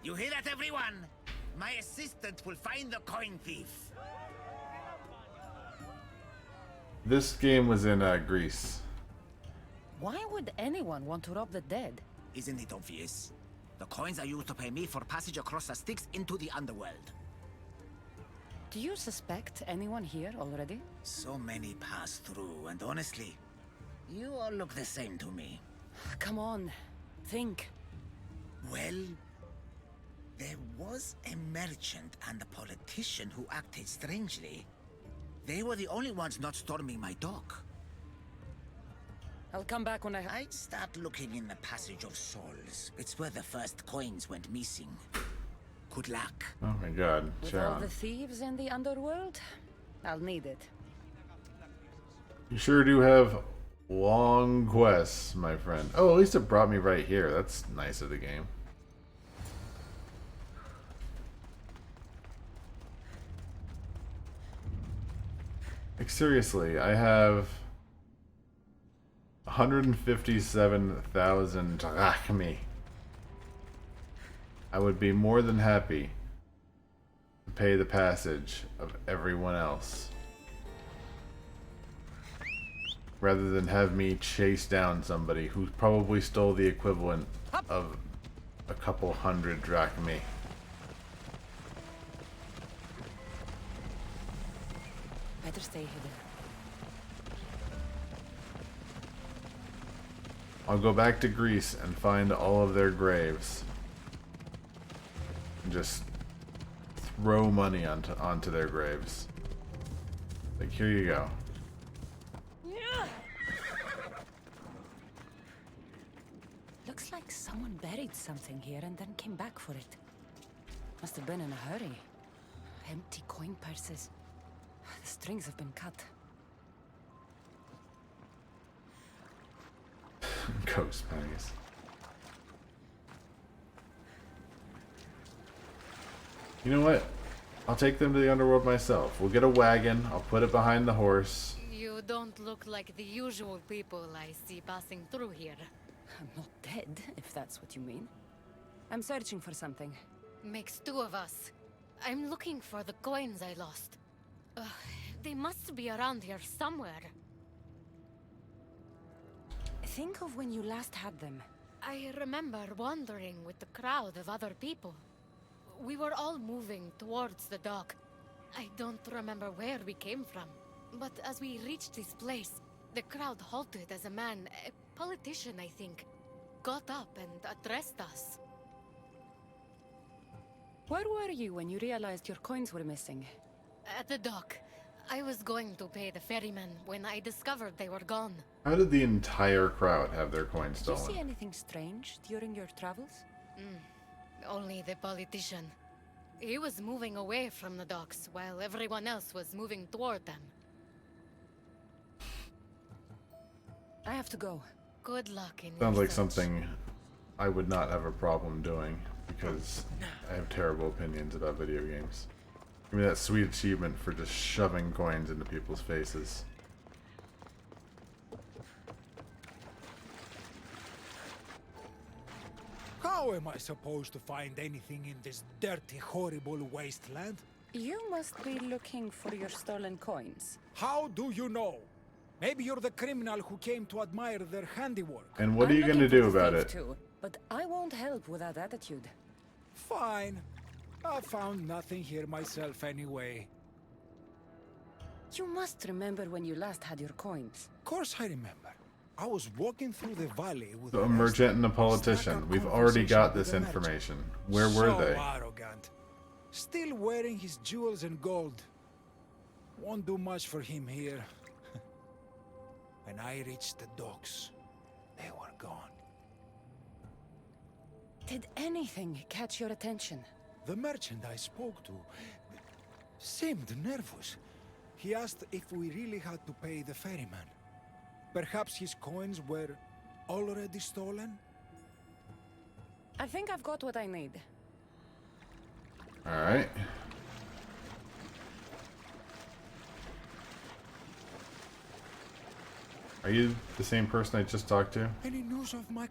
You hear that, everyone? My assistant will find the coin thief. This game was in Greece. Why would anyone want to rob the dead? Isn't it obvious? The coins are used to pay me for passage across the Styx into the underworld. Do you suspect anyone here already? So many pass through, and honestly, you all look the same to me. Come on, think. Well, there was a merchant and a politician who acted strangely. They were the only ones not storming my dock. I'll come back when I'd start looking in the Passage of Souls. It's where the first coins went missing. Good luck. Oh my god, With all Charon. the thieves in the underworld, I'll need it. You sure do have long quests, my friend. Oh, at least it brought me right here. That's nice of the game. Like seriously, I have 157,000 drachmi. I would be more than happy to pay the passage of everyone else, rather than have me chase down somebody who probably stole the equivalent of a couple hundred drachmi. Better stay hidden. I'll go back to Greece and find all of their graves. And just throw money onto their graves. Like, here you go. Looks like someone buried something here and then came back for it. Must have been in a hurry. Empty coin purses. The strings have been cut. Ghost pennies. You know what? I'll take them to the underworld myself. We'll get a wagon. I'll put it behind the horse. You don't look like the usual people I see passing through here. I'm not dead, if that's what you mean. I'm searching for something. Makes two of us. I'm looking for the coins I lost. They must be around here somewhere. Think of when you last had them. I remember wandering with the crowd of other people. We were all moving towards the dock. I don't remember where we came from. But as we reached this place, the crowd halted as a man, a politician I think, got up and addressed us. Where were you when you realized your coins were missing? At the dock. I was going to pay the ferryman when I discovered they were gone. How did the entire crowd have their coins Did you stolen? see anything strange during your travels? Only the politician. He was moving away from the docks while everyone else was moving toward them. I have to go. Good luck in your Sounds like search. something I would not have a problem doing, because I have terrible opinions about video games. Give me that sweet achievement for just shoving coins into people's faces. How am I supposed to find anything in this dirty, horrible wasteland? You must be looking for your stolen coins. How do you know? Maybe you're the criminal who came to admire their handiwork. And what are you going to looking do for the about thief it? too, but I won't help with that attitude. Fine. I found nothing here myself anyway. You must remember when you last had your coins. Of course I remember. I was walking through the valley with So a the merchant and a rest, politician. stuck-up We've already got conversation with this the merchant. information. Where were So they? arrogant. Still wearing his jewels and gold. Won't do much for him here. When I reached the docks, they were gone. Did anything catch your attention? The merchant I spoke to seemed nervous. He asked if we really had to pay the ferryman. Perhaps his coins were already stolen? I think I've got what I need. Alright. Are you the same person I just talked to? Any news of my...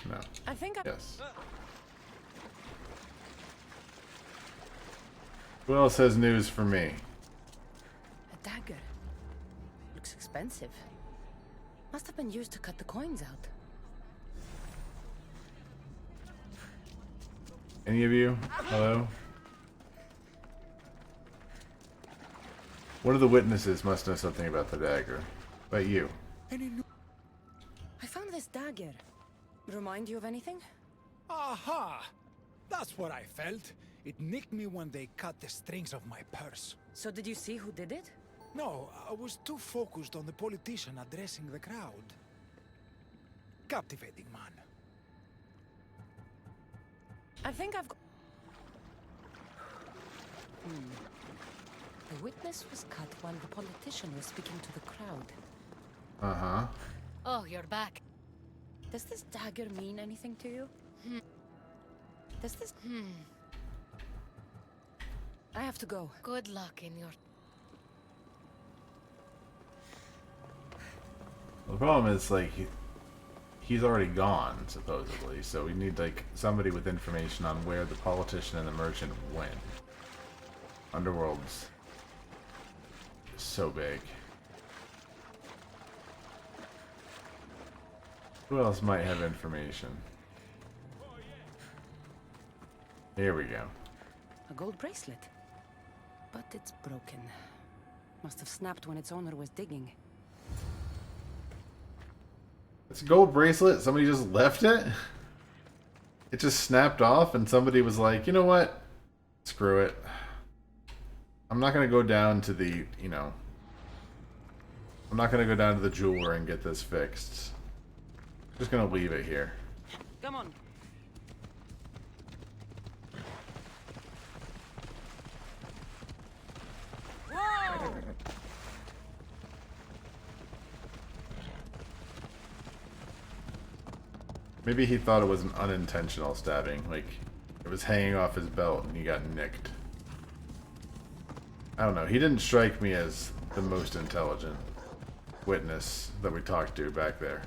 No. I think Yes. Who else has news for me? A dagger. Looks expensive. Must have been used to cut the coins out. Any of you? Hello? One of the witnesses must know something about the dagger. But you. I found this dagger. Remind you of anything? Aha! That's what I felt. It nicked me when they cut the strings of my purse. So did you see who did it? No, I was too focused on the politician addressing the crowd. Captivating man. I think I've got... The witness was cut while the politician was speaking to the crowd. Uh-huh. Oh, you're back. Does this dagger mean anything to you? Does this... I have to go. Good luck in your... The problem is, like, he's already gone, supposedly, so we need, like, somebody with information on where the politician and the merchant went. Underworld's so big. Who else might have information? Here we go. A gold bracelet. But it's broken. Must have snapped when its owner was digging. It's a gold bracelet? Somebody just left it? It just snapped off and somebody was like, you know what? Screw it. I'm not going to go down to the, you know... I'm not going to go down to the jeweler and get this fixed. I'm just going to leave it here. Come on. Whoa! Maybe he thought it was an unintentional stabbing, like it was hanging off his belt and he got nicked. I don't know, he didn't strike me as the most intelligent witness that we talked to back there.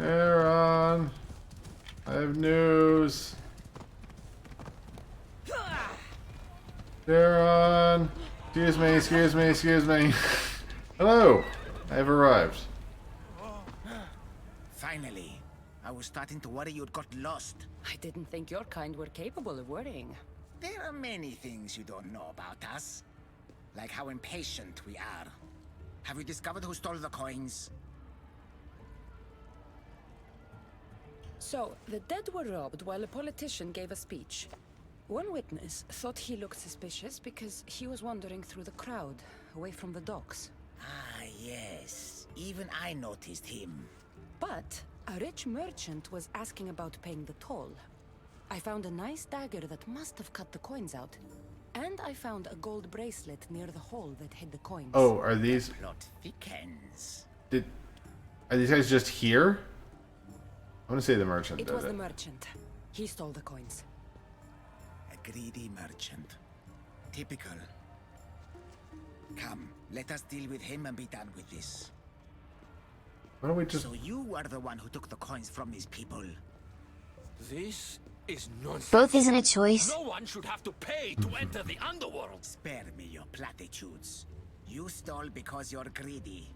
Sharon, I have news. Sharon, excuse me. Hello, I have arrived. Finally. I was starting to worry you'd got lost. I didn't think your kind were capable of worrying. There are many things you don't know about us. Like how impatient we are. Have you discovered who stole the coins? So, the dead were robbed while a politician gave a speech. One witness thought he looked suspicious because he was wandering through the crowd, away from the docks. Ah, yes. Even I noticed him. But a rich merchant was asking about paying the toll. I found a nice dagger that must have cut the coins out. And I found a gold bracelet near the hole that hid the coins. Oh, are these... Plot thickens. Are these guys just here? I want to say the merchant did it. It was the merchant. He stole the coins. A greedy merchant. Typical. Come, let us deal with him and be done with this. Why don't we just... So you are the one who took the coins from these people. This is nonsense. Both isn't a choice. No one should have to pay to enter the underworld. Spare me your platitudes. You stole because you're greedy.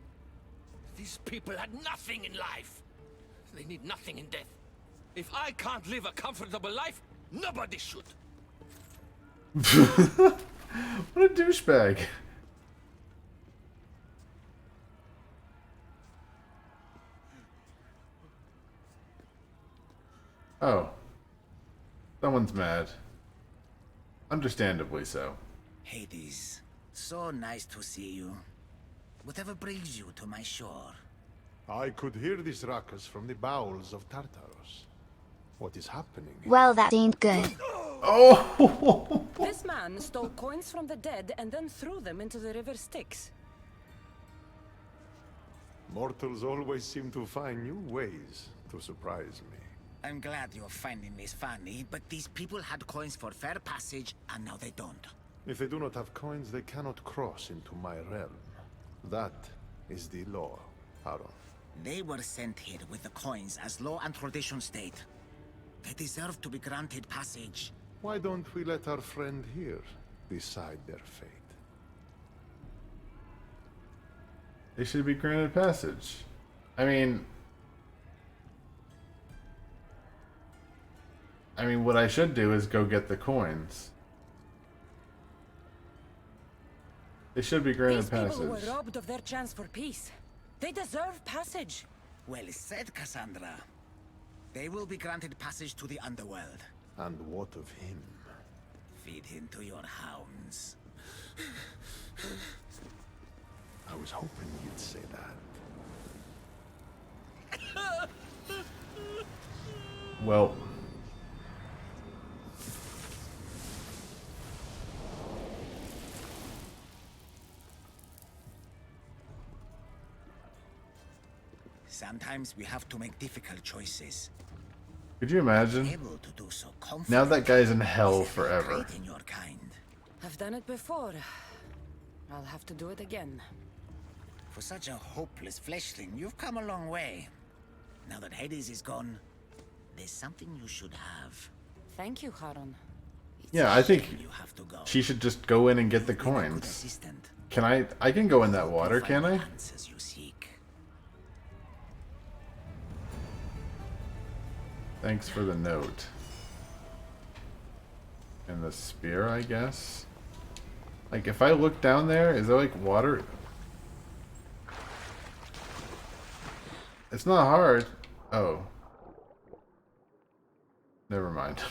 These people had nothing in life. They need nothing in death. If I can't live a comfortable life, nobody should. What a douchebag. Oh. Someone's mad. Understandably so. Hades, so nice to see you. Whatever brings you to my shore? I could hear this ruckus from the bowels of Tartarus. What is happening? Well, that ain't good. Oh! This man stole coins from the dead and then threw them into the river Styx. Mortals always seem to find new ways to surprise me. I'm glad you're finding this funny, but these people had coins for fair passage, and now they don't. If they do not have coins, they cannot cross into my realm. That is the law, Haron. They were sent here with the coins as law and tradition state. They deserve to be granted passage. Why don't we let our friend here decide their fate? They should be granted passage. I mean, what I should do is go get the coins. They should be granted passage. These people were robbed of their chance for peace. They deserve passage. Well said, Cassandra. They will be granted passage to the underworld. And what of him? Feed him to your hounds. I was hoping you'd say that. Well... Sometimes we have to make difficult choices. Could you imagine? Able to do so Now that guy's in hell forever. great in your kind. I've done it before. I'll have to do it again. For such a hopeless fleshling, you've come a long way. Now that Hades is gone, there's something you should have. Thank you, Haron. Yeah, I think You have to go. she should just go in and get the You've been a good coins. assistant. Can I can go in that water, Find can the I? answers you seek. Thanks for the note. And the spear, I guess? Like, if I look down there, is there, like, water? It's not hard. Oh. Never mind.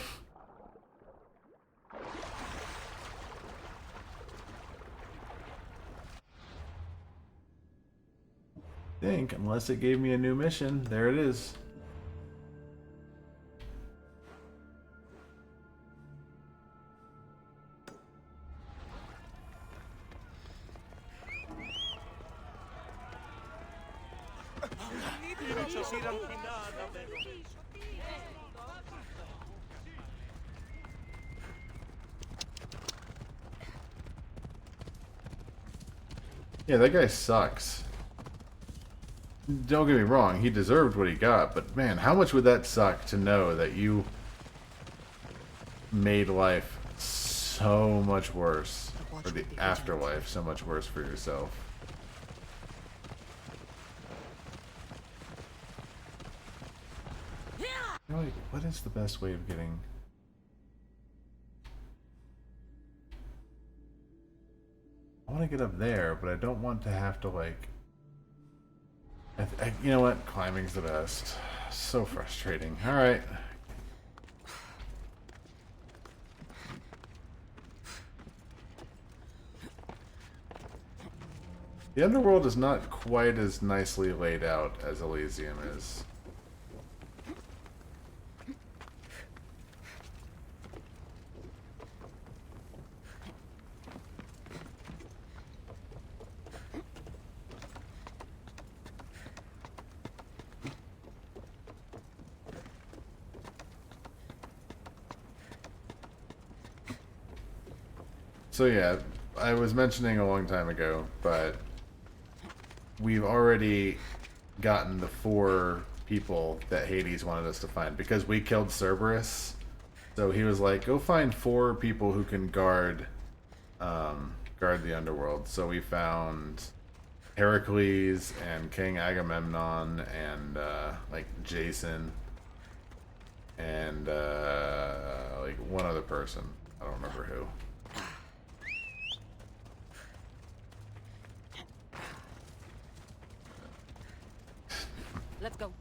Think, unless it gave me a new mission. There it is. Yeah, that guy sucks. don't get me wrong, he deserved what he got, but man, how much would that suck to know that you made life so much worse, or the afterlife so much worse for yourself? You're like, what is the best way of getting... I want to get up there, but I don't want to have to, like... you know what? Climbing's the best. So frustrating. Alright. The underworld is not quite as nicely laid out as Elysium is. So yeah, I was mentioning a long time ago, but we've already gotten the 4 people that Hades wanted us to find because we killed Cerberus. So he was like, go find 4 people who can guard the underworld. So we found Heracles and King Agamemnon and like Jason and like one other person. I don't remember who. Let's go.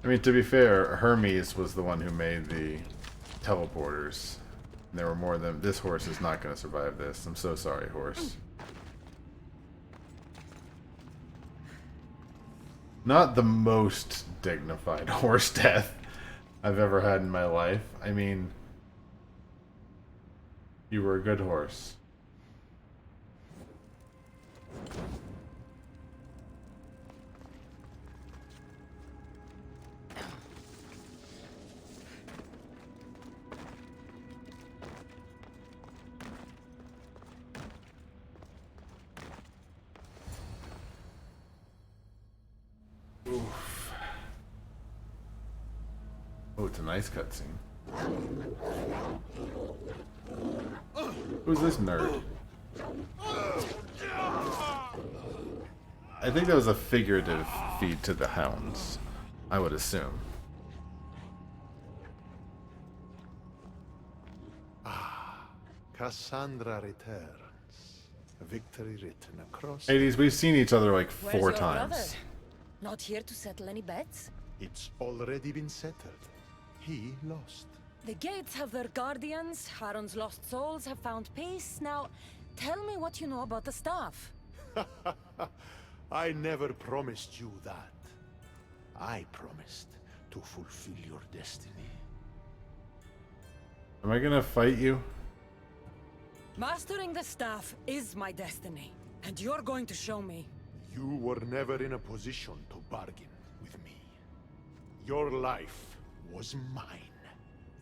I mean, to be fair, Hermes was the one who made the teleporters. There were more than... This horse is not going to survive this. I'm so sorry, horse. Not the most dignified horse death I've ever had in my life. I mean, you were a good horse. Oof. Oh, it's a nice cutscene. Who's this nerd? I think that was a figurative feed to the hounds, I would assume. Cassandra returns. A victory written across... Hades, we've seen each other like Where's 4 your times. brother? Not here to settle any bets? It's already been settled. He lost. The gates have their guardians, Charon's lost souls have found peace. Now, tell me what you know about the staff. I never promised you that. I promised to fulfill your destiny. Am I gonna fight you? Mastering the staff is my destiny, and you're going to show me. You were never in a position to bargain with me. Your life was mine.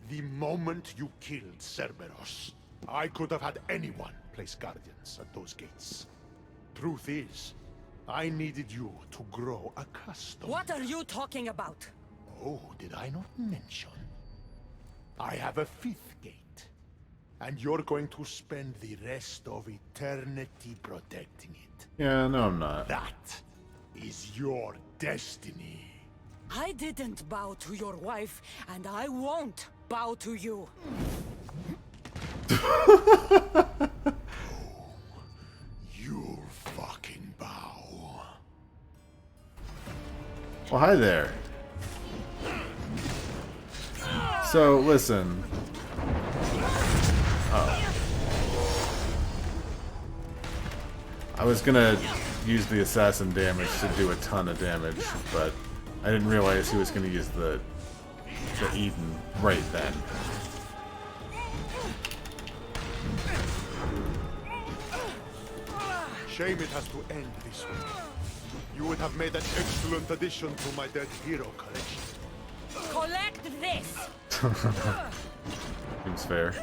The moment you killed Cerberus, I could have had anyone place guardians at those gates. Truth is, I needed you to grow accustomed. What are you talking about? Oh, did I not mention? I have a 5th gate, and you're going to spend the rest of eternity protecting it. Yeah, no, I'm not. That is your destiny. I didn't bow to your wife, and I won't bow to you. You'll fucking bow. Well, hi there. So, listen. Oh. I was gonna use the assassin damage to do a ton of damage, but I didn't realize he was gonna use the Eden right then. Shame it has to end this way. You would have made an excellent addition to my Dead Hero collection. Collect this! Seems fair.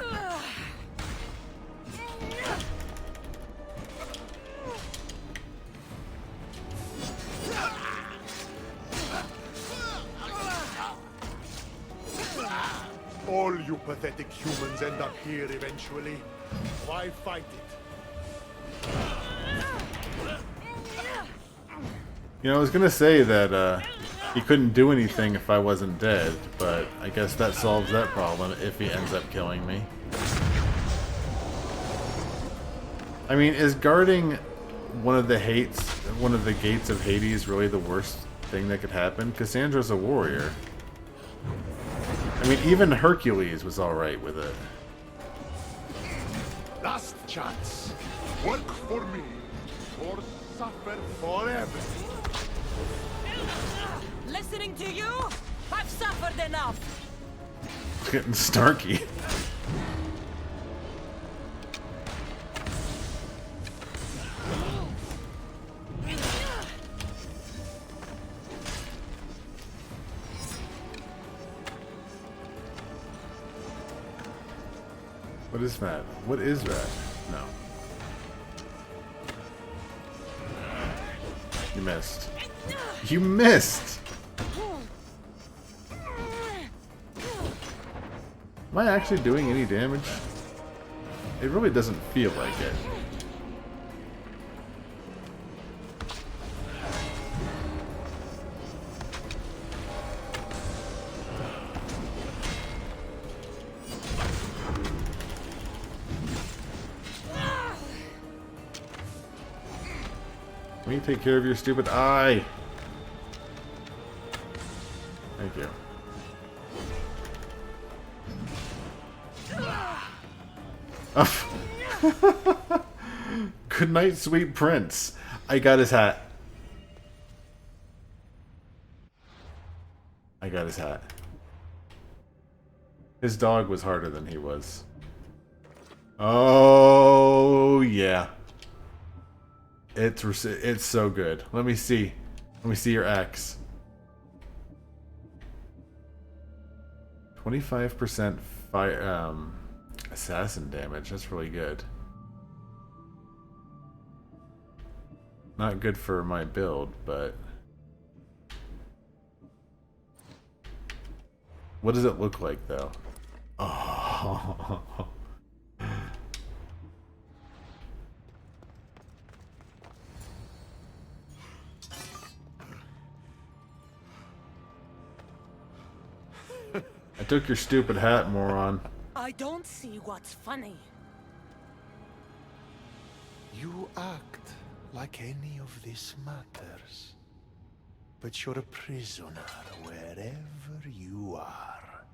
All you pathetic humans end up here eventually. Why fight it? You know, I was gonna say that he couldn't do anything if I wasn't dead, but I guess that solves that problem if he ends up killing me. I mean, is guarding one of the gates of Hades really the worst thing that could happen? Cassandra's a warrior. I mean, even Hercules was alright with it. Last chance. Work for me, or suffer forever. Listening to you? I've suffered enough. It's getting snarky. What is that? What is that? No. You missed. You missed! Am I actually doing any damage? It really doesn't feel like it. Can you take care of your stupid eye? Thank you. Oh. Good night, sweet prince. I got his hat. I got his hat. His dog was harder than he was. Oh, yeah. It's so good. Let me see. Let me see your axe. 25% fire assassin damage. That's really good. Not good for my build, but what does it look like though? Oh. I took your stupid hat, moron. I don't see what's funny. You act like any of this matters. But you're a prisoner wherever you are.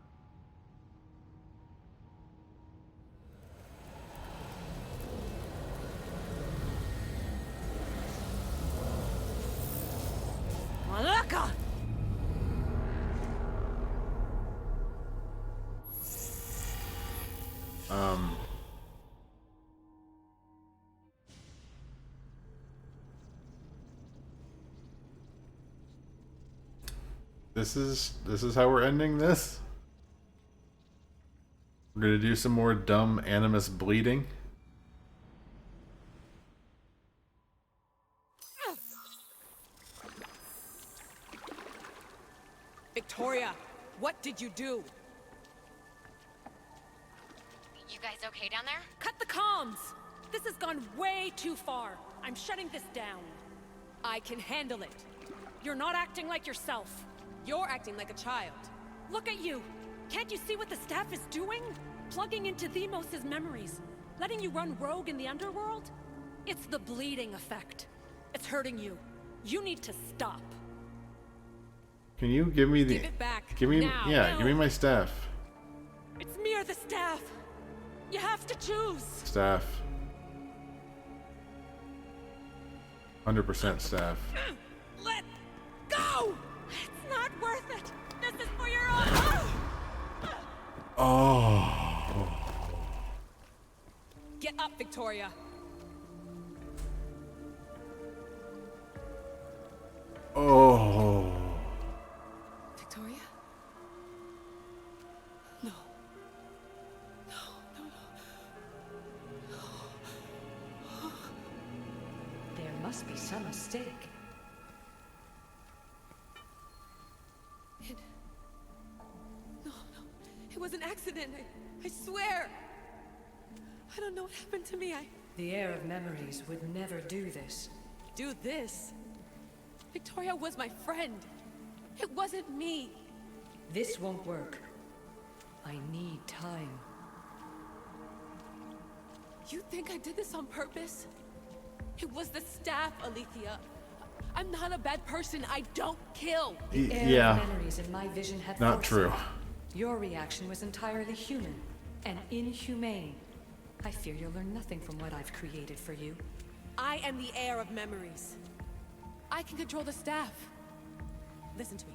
Malaka! This is how we're ending this? We're gonna do some more dumb animus bleeding. Victoria, what did you do? You guys okay down there? Cut the comms! This has gone way too far. I'm shutting this down. I can handle it. You're not acting like yourself. You're acting like a child. Look at you! Can't you see what the staff is doing? Plugging into Themos' memories. Letting you run rogue in the underworld? It's the bleeding effect. It's hurting you. You need to stop. Can you give me the... Give it back. Give me... Now. Yeah, No. give me my staff. It's me or the staff. You have to choose. Staff. 100% staff. Let go! It's not worth it. This is for your own... Oh. Get up, Victoria. Oh. Victoria? No. There must be some mistake. It was an accident. accident. I swear. I don't know what happened to me. The heir of memories would never do this. Do this? Victoria was my friend. It wasn't me. This won't work. I need time. You think I did this on purpose? It was the staff, Alethea. I'm not a bad person. I don't kill. The heir Yeah. of memories in my vision had Not foresight. true. Your reaction was entirely human and inhumane. I fear you'll learn nothing from what I've created for you. I am the heir of memories. I can control the staff. Listen to me.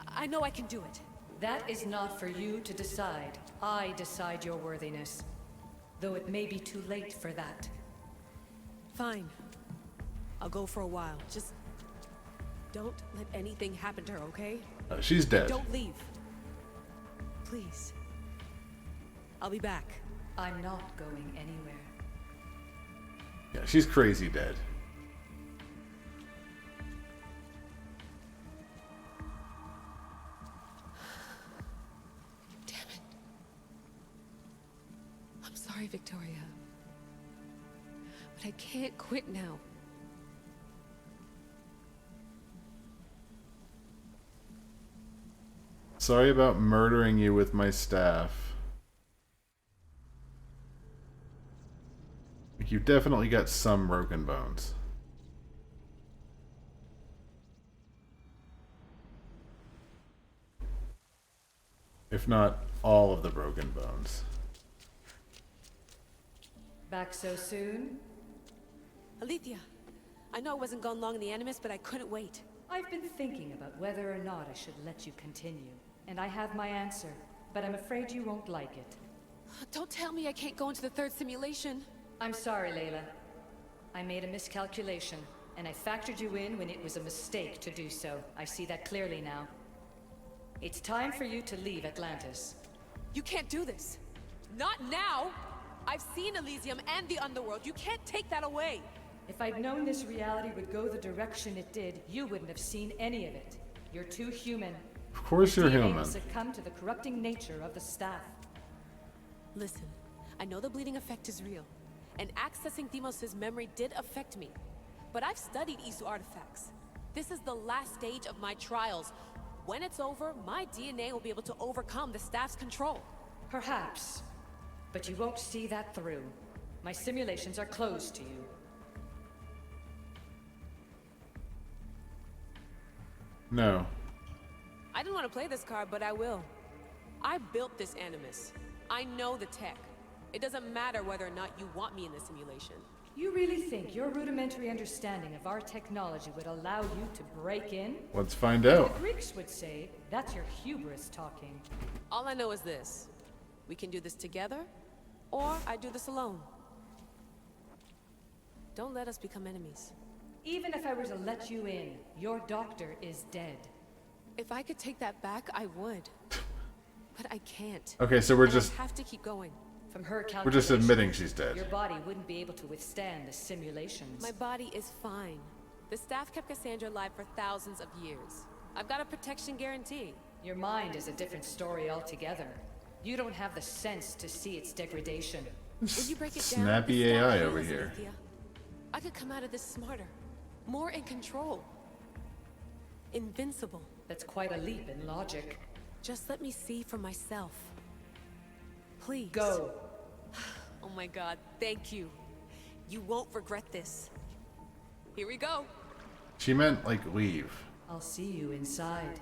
I know I can do it. That is not for you to decide. I decide your worthiness. Though it may be too late for that. Fine. I'll go for a while. Just don't let anything happen to her, okay? She's dead. Don't leave. Please. I'll be back. I'm not going anywhere. Yeah, she's crazy dead. Damn it. I'm sorry, Victoria. But I can't quit now. Sorry about murdering you with my staff. You've definitely got some broken bones. If not all of the broken bones. Back so soon? Alethea, I know I wasn't gone long in the Animus, but I couldn't wait. I've been thinking about whether or not I should let you continue. And I have my answer, but I'm afraid you won't like it. Don't tell me I can't go into the third simulation. I'm sorry, Layla. I made a miscalculation, and I factored you in when it was a mistake to do so. I see that clearly now. It's time for you to leave Atlantis. You can't do this. Not now! I've seen Elysium and the Underworld. You can't take that away! If I'd known this reality would go the direction it did, you wouldn't have seen any of it. You're too human. Of course you're DNA will human. succumb to the corrupting nature of the staff. Listen, I know the bleeding effect is real, and accessing Deimos' memory did affect me. But I've studied Isu artifacts. This is the last stage of my trials. When it's over, my DNA will be able to overcome the staff's control. Perhaps. But you won't see that through. My simulations are closed to you. No. I didn't want to play this card, but I will. I built this Animus. I know the tech. It doesn't matter whether or not you want me in the simulation. You really think your rudimentary understanding of our technology would allow you to break in? Let's find The out. Greeks would say, that's your hubris talking. All I know is this. We can do this together, or I do this alone. Don't let us become enemies. Even if I were to let you in, your doctor is dead. If I could take that back, I would. But I can't. Okay, so we're And just I have to keep going. From her we're just calculations, admitting she's dead. your body wouldn't be able to withstand the simulations. My body is fine. The staff kept Cassandra alive for thousands of years. I've got a protection guarantee. Your mind is a different story altogether. You don't have the sense to see its degradation. When you break it down, Snappy the staff AI heals, over here. Alethea. I could come out of this smarter, more in control. Invincible. That's quite a leap in logic. Just let me see for myself. Please. Go. Oh my god, thank you. You won't regret this. Here we go. She meant like leave. I'll see you inside.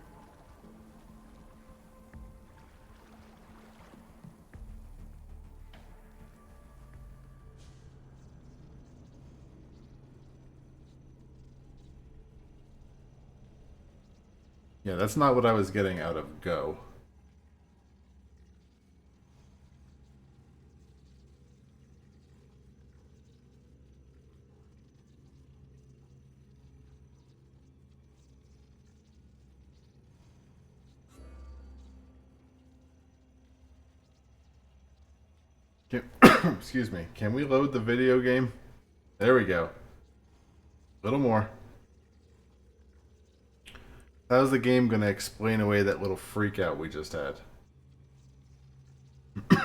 Yeah, that's not what I was getting out of go. Excuse me. Can we load the video game? There we go. A little more. How's the game going to explain away that little freak out we just had?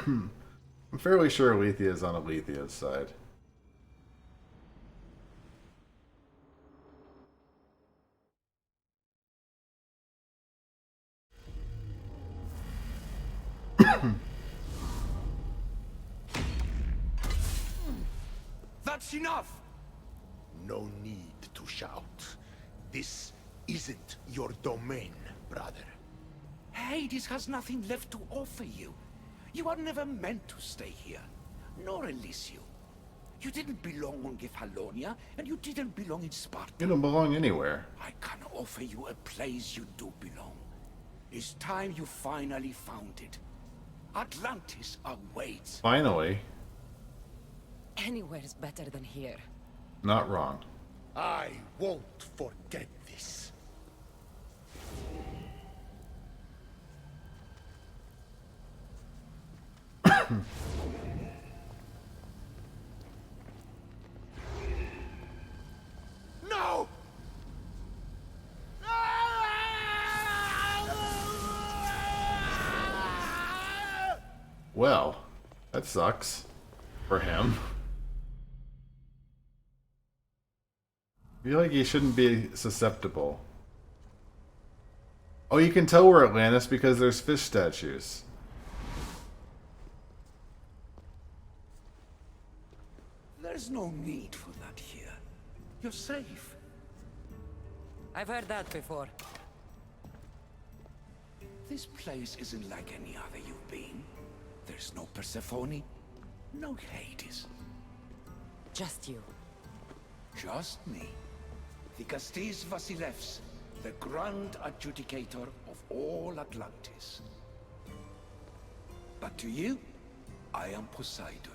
I'm fairly sure Alethea is on Alethea's side. That's enough! No need to shout. This isn't your domain, brother. Hades has nothing left to offer you. You are never meant to stay here, nor Elysium. You didn't belong on Kefalonia, and you didn't belong in Sparta. You don't belong anywhere. I can offer you a place you do belong. It's time you finally found it. Atlantis awaits. Finally. Anywhere's better than here. Not wrong. I won't forget this. No! Well, that sucks. For him. I feel like he shouldn't be susceptible. Oh, you can tell we're Atlantis because there's fish statues. There's no need for that here. You're safe. I've heard that before. This place isn't like any other you've been. There's no Persephone, no Hades. Just you. Just me. Vikastis Vasilevs, the Grand Adjudicator of all Atlantis. But to you, I am Poseidon.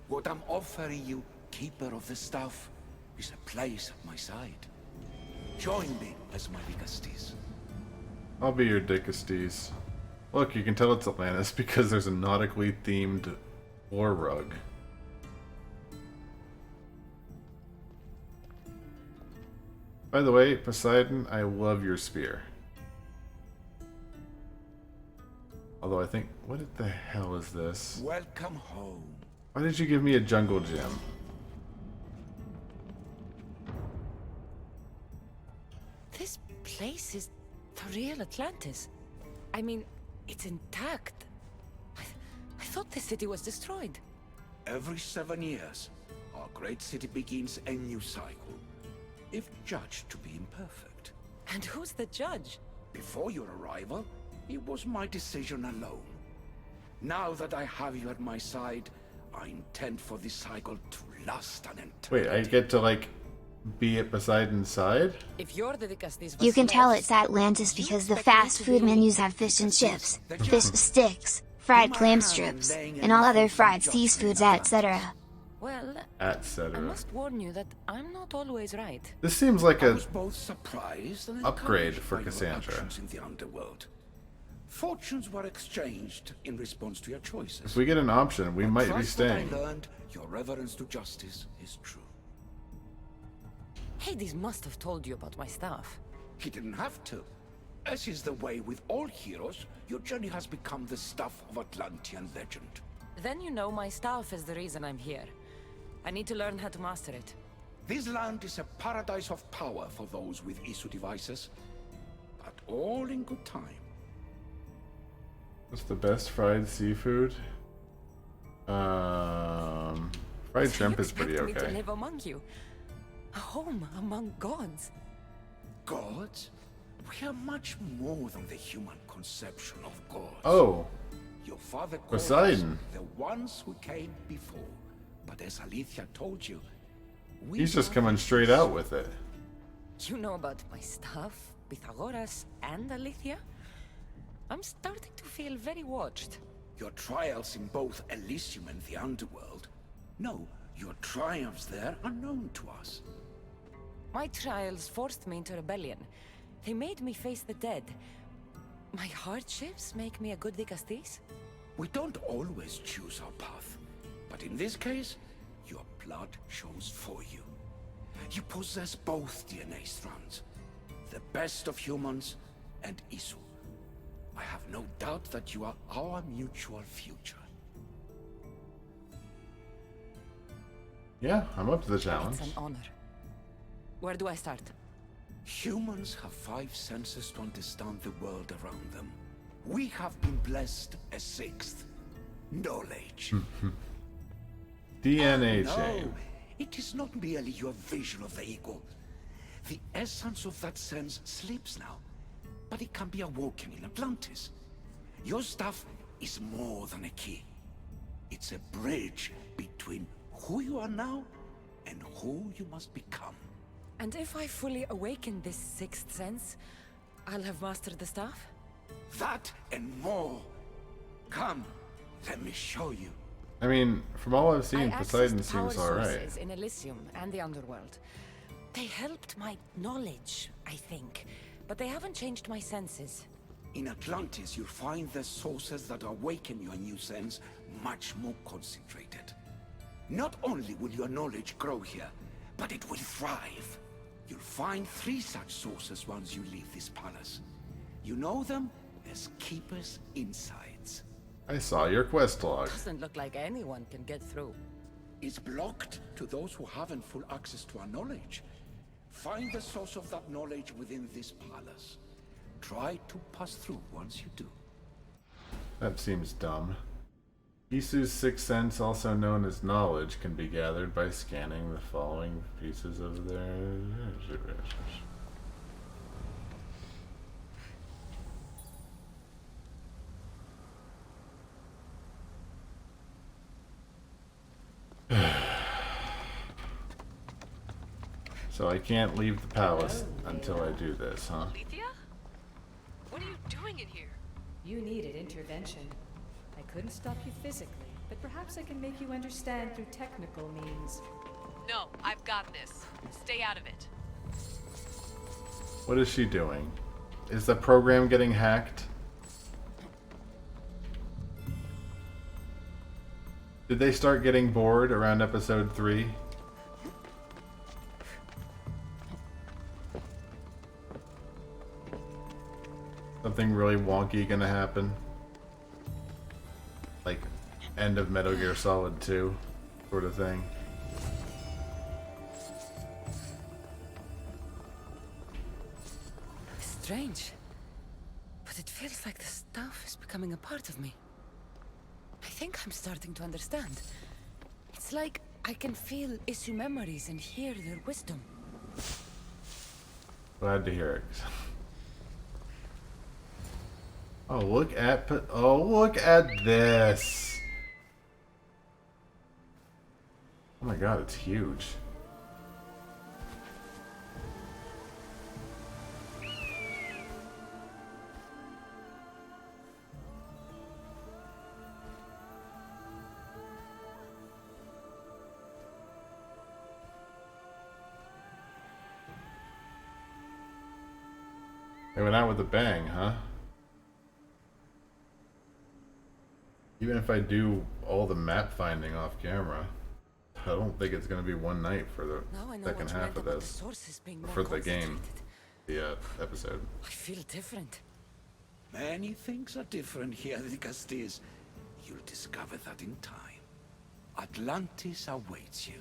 What I'm offering you, Keeper of the Staff, is a place at my side. Join me as my Vikastis. I'll be your Dicastes. Look, you can tell it's Atlantis because there's a nautically themed war rug. By the way, Poseidon, I love your spear. Although I think, what the hell is this? Welcome home. Why did you give me a jungle gem? This place is the real Atlantis. I mean, it's intact. I thought the city was destroyed. Every 7 years, our great city begins a new cycle, if judged to be imperfect. And who's the judge? Before your arrival, it was my decision alone. Now that I have you at my side, I intend for this cycle to last an eternity. Wait, I get to, like, be at Poseidon's side? If you're the Dicastes You can tell it's Atlantis because the fast food menus have fish and chips, fish sticks, fried clam strips, and all other fried seafoods, etc. Well, etc. I must warn you that I'm not always right. This seems like I a was both surprised and upgrade encouraged for by your Cassandra. actions in the underworld. Fortunes were exchanged in response to your choices. If we get an option, we might be Trust that staying. I learned your reverence to justice is true. Hades must have told you about my staff. He didn't have to. As is the way with all heroes, your journey has become the stuff of Atlantean legend. Then you know my staff is the reason I'm here. I need to learn how to master it. This land is a paradise of power for those with issue devices, but all in good time. What's the best fried seafood? Fried shrimp is pretty Me to okay. live among you, a home among gods. Gods? We are much more than the human conception of gods. Oh, Your father called Poseidon. us the ones who came before. But as Alethea told you, we He's just are coming straight out with it. You know about my staff, Pythagoras, and Alethea? I'm starting to feel very watched. Your trials in both Elysium and the underworld. No, your triumphs there are known to us. My trials forced me into rebellion. They made me face the dead. My hardships make me a good Dicastes? We don't always choose our path, but in this case, your blood shows for you. You possess both DNA strands, the best of humans and Isu. I have no doubt that you are our mutual future. Yeah, I'm up to the challenge. It's an honor. Where do I start? Humans have 5 senses to understand the world around them. We have been blessed a 6th. Knowledge. DNA No, chain. it is not merely your visual vehicle. The essence of that sense sleeps now, but it can be awoken in Atlantis. Your stuff is more than a key. It's a bridge between who you are now and who you must become. And if I fully awaken this 6th sense, I'll have mastered the staff? That and more. Come, let me show you. I mean, from all I've seen, I Poseidon accessed power seems alright. sources in Elysium and the underworld. They helped my knowledge, I think, but they haven't changed my senses. In Atlantis, you'll find the sources that awaken your new sense much more concentrated. Not only will your knowledge grow here, but it will thrive. You'll find 3 such sources once you leave this palace. You know them as Keeper's Insides. I saw your quest log. Doesn't look like anyone can get through. It's blocked to those who haven't full access to our knowledge. Find the source of that knowledge within this palace. Try to pass through once you do. That seems dumb. Isu's 6th sense, also known as knowledge, can be gathered by scanning the following pieces of their... So I can't leave the palace until I do this, huh? Alethea? What are you doing in here? You needed intervention. I couldn't stop you physically, but perhaps I can make you understand through technical means. No, I've got this. Stay out of it. What is she doing? Is the program getting hacked? Did they start getting bored around episode 3? Something really wonky gonna happen? Like, end of Metal Gear Solid 2 sort of thing. Strange. But it feels like the stuff is becoming a part of me. I think I'm starting to understand. It's like I can feel Isu memories and hear their wisdom. Glad to hear it. Oh, look at this. Oh my god, it's huge. They went out with a bang, huh? Even if I do all the map finding off camera, I don't think it's going to be one night for the second half of this. For the game. The episode. I feel different. Many things are different here in Castis. You'll discover that in time. Atlantis awaits you.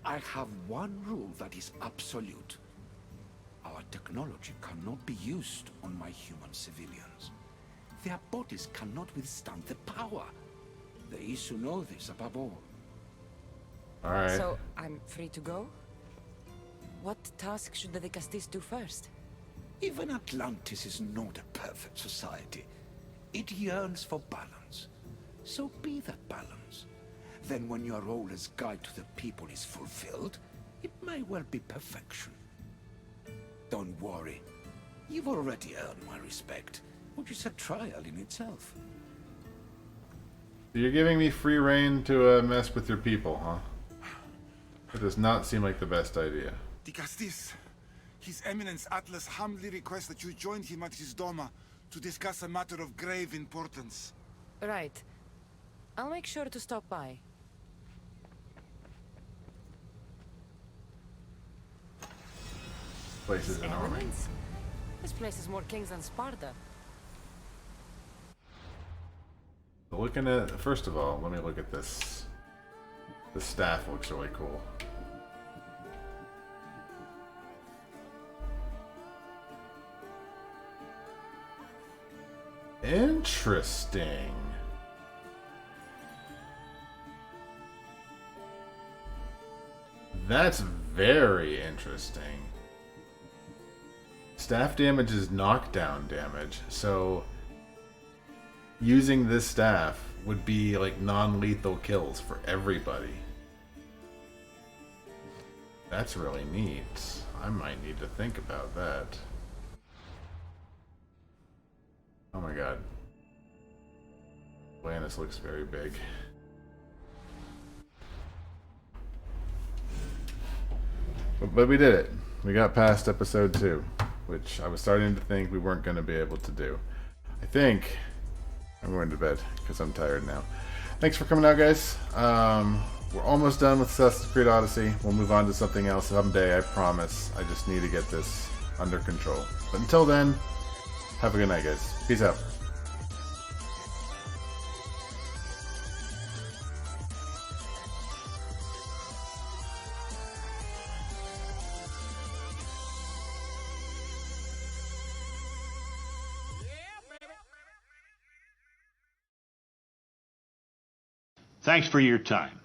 I have one rule that is absolute. Our technology cannot be used on my human civilians. Their bodies cannot withstand the power. The Isu know this above all. Alright. So, I'm free to go? What task should the Castis do first? Even Atlantis is not a perfect society. It yearns for balance. So be that balance. Then when your role as guide to the people is fulfilled, it may well be perfection. Don't worry. You've already earned my respect, which is a trial in itself. You're giving me free reign to mess with your people, huh? It does not seem like the best idea. The Castis. His Eminence Atlas humbly requests that you join him at his Doma to discuss a matter of grave importance. Right. I'll make sure to stop by. This place is enormous. This place is more kings than Sparta. Looking at, first of all, let me look at this The staff looks really cool. Interesting. That's very interesting. Staff damage is knockdown damage, so using this staff would be like non-lethal kills for everybody. That's really neat. I might need to think about that. Oh my god. Atlantis looks very big. But we did it. We got past episode 2, which I was starting to think we weren't going to be able to do. I think I'm going to bed because I'm tired now. Thanks for coming out, guys. We're almost done with Assassin's Creed Odyssey. We'll move on to something else someday, I promise. I just need to get this under control. But until then, have a good night, guys. Peace out. Thanks for your time.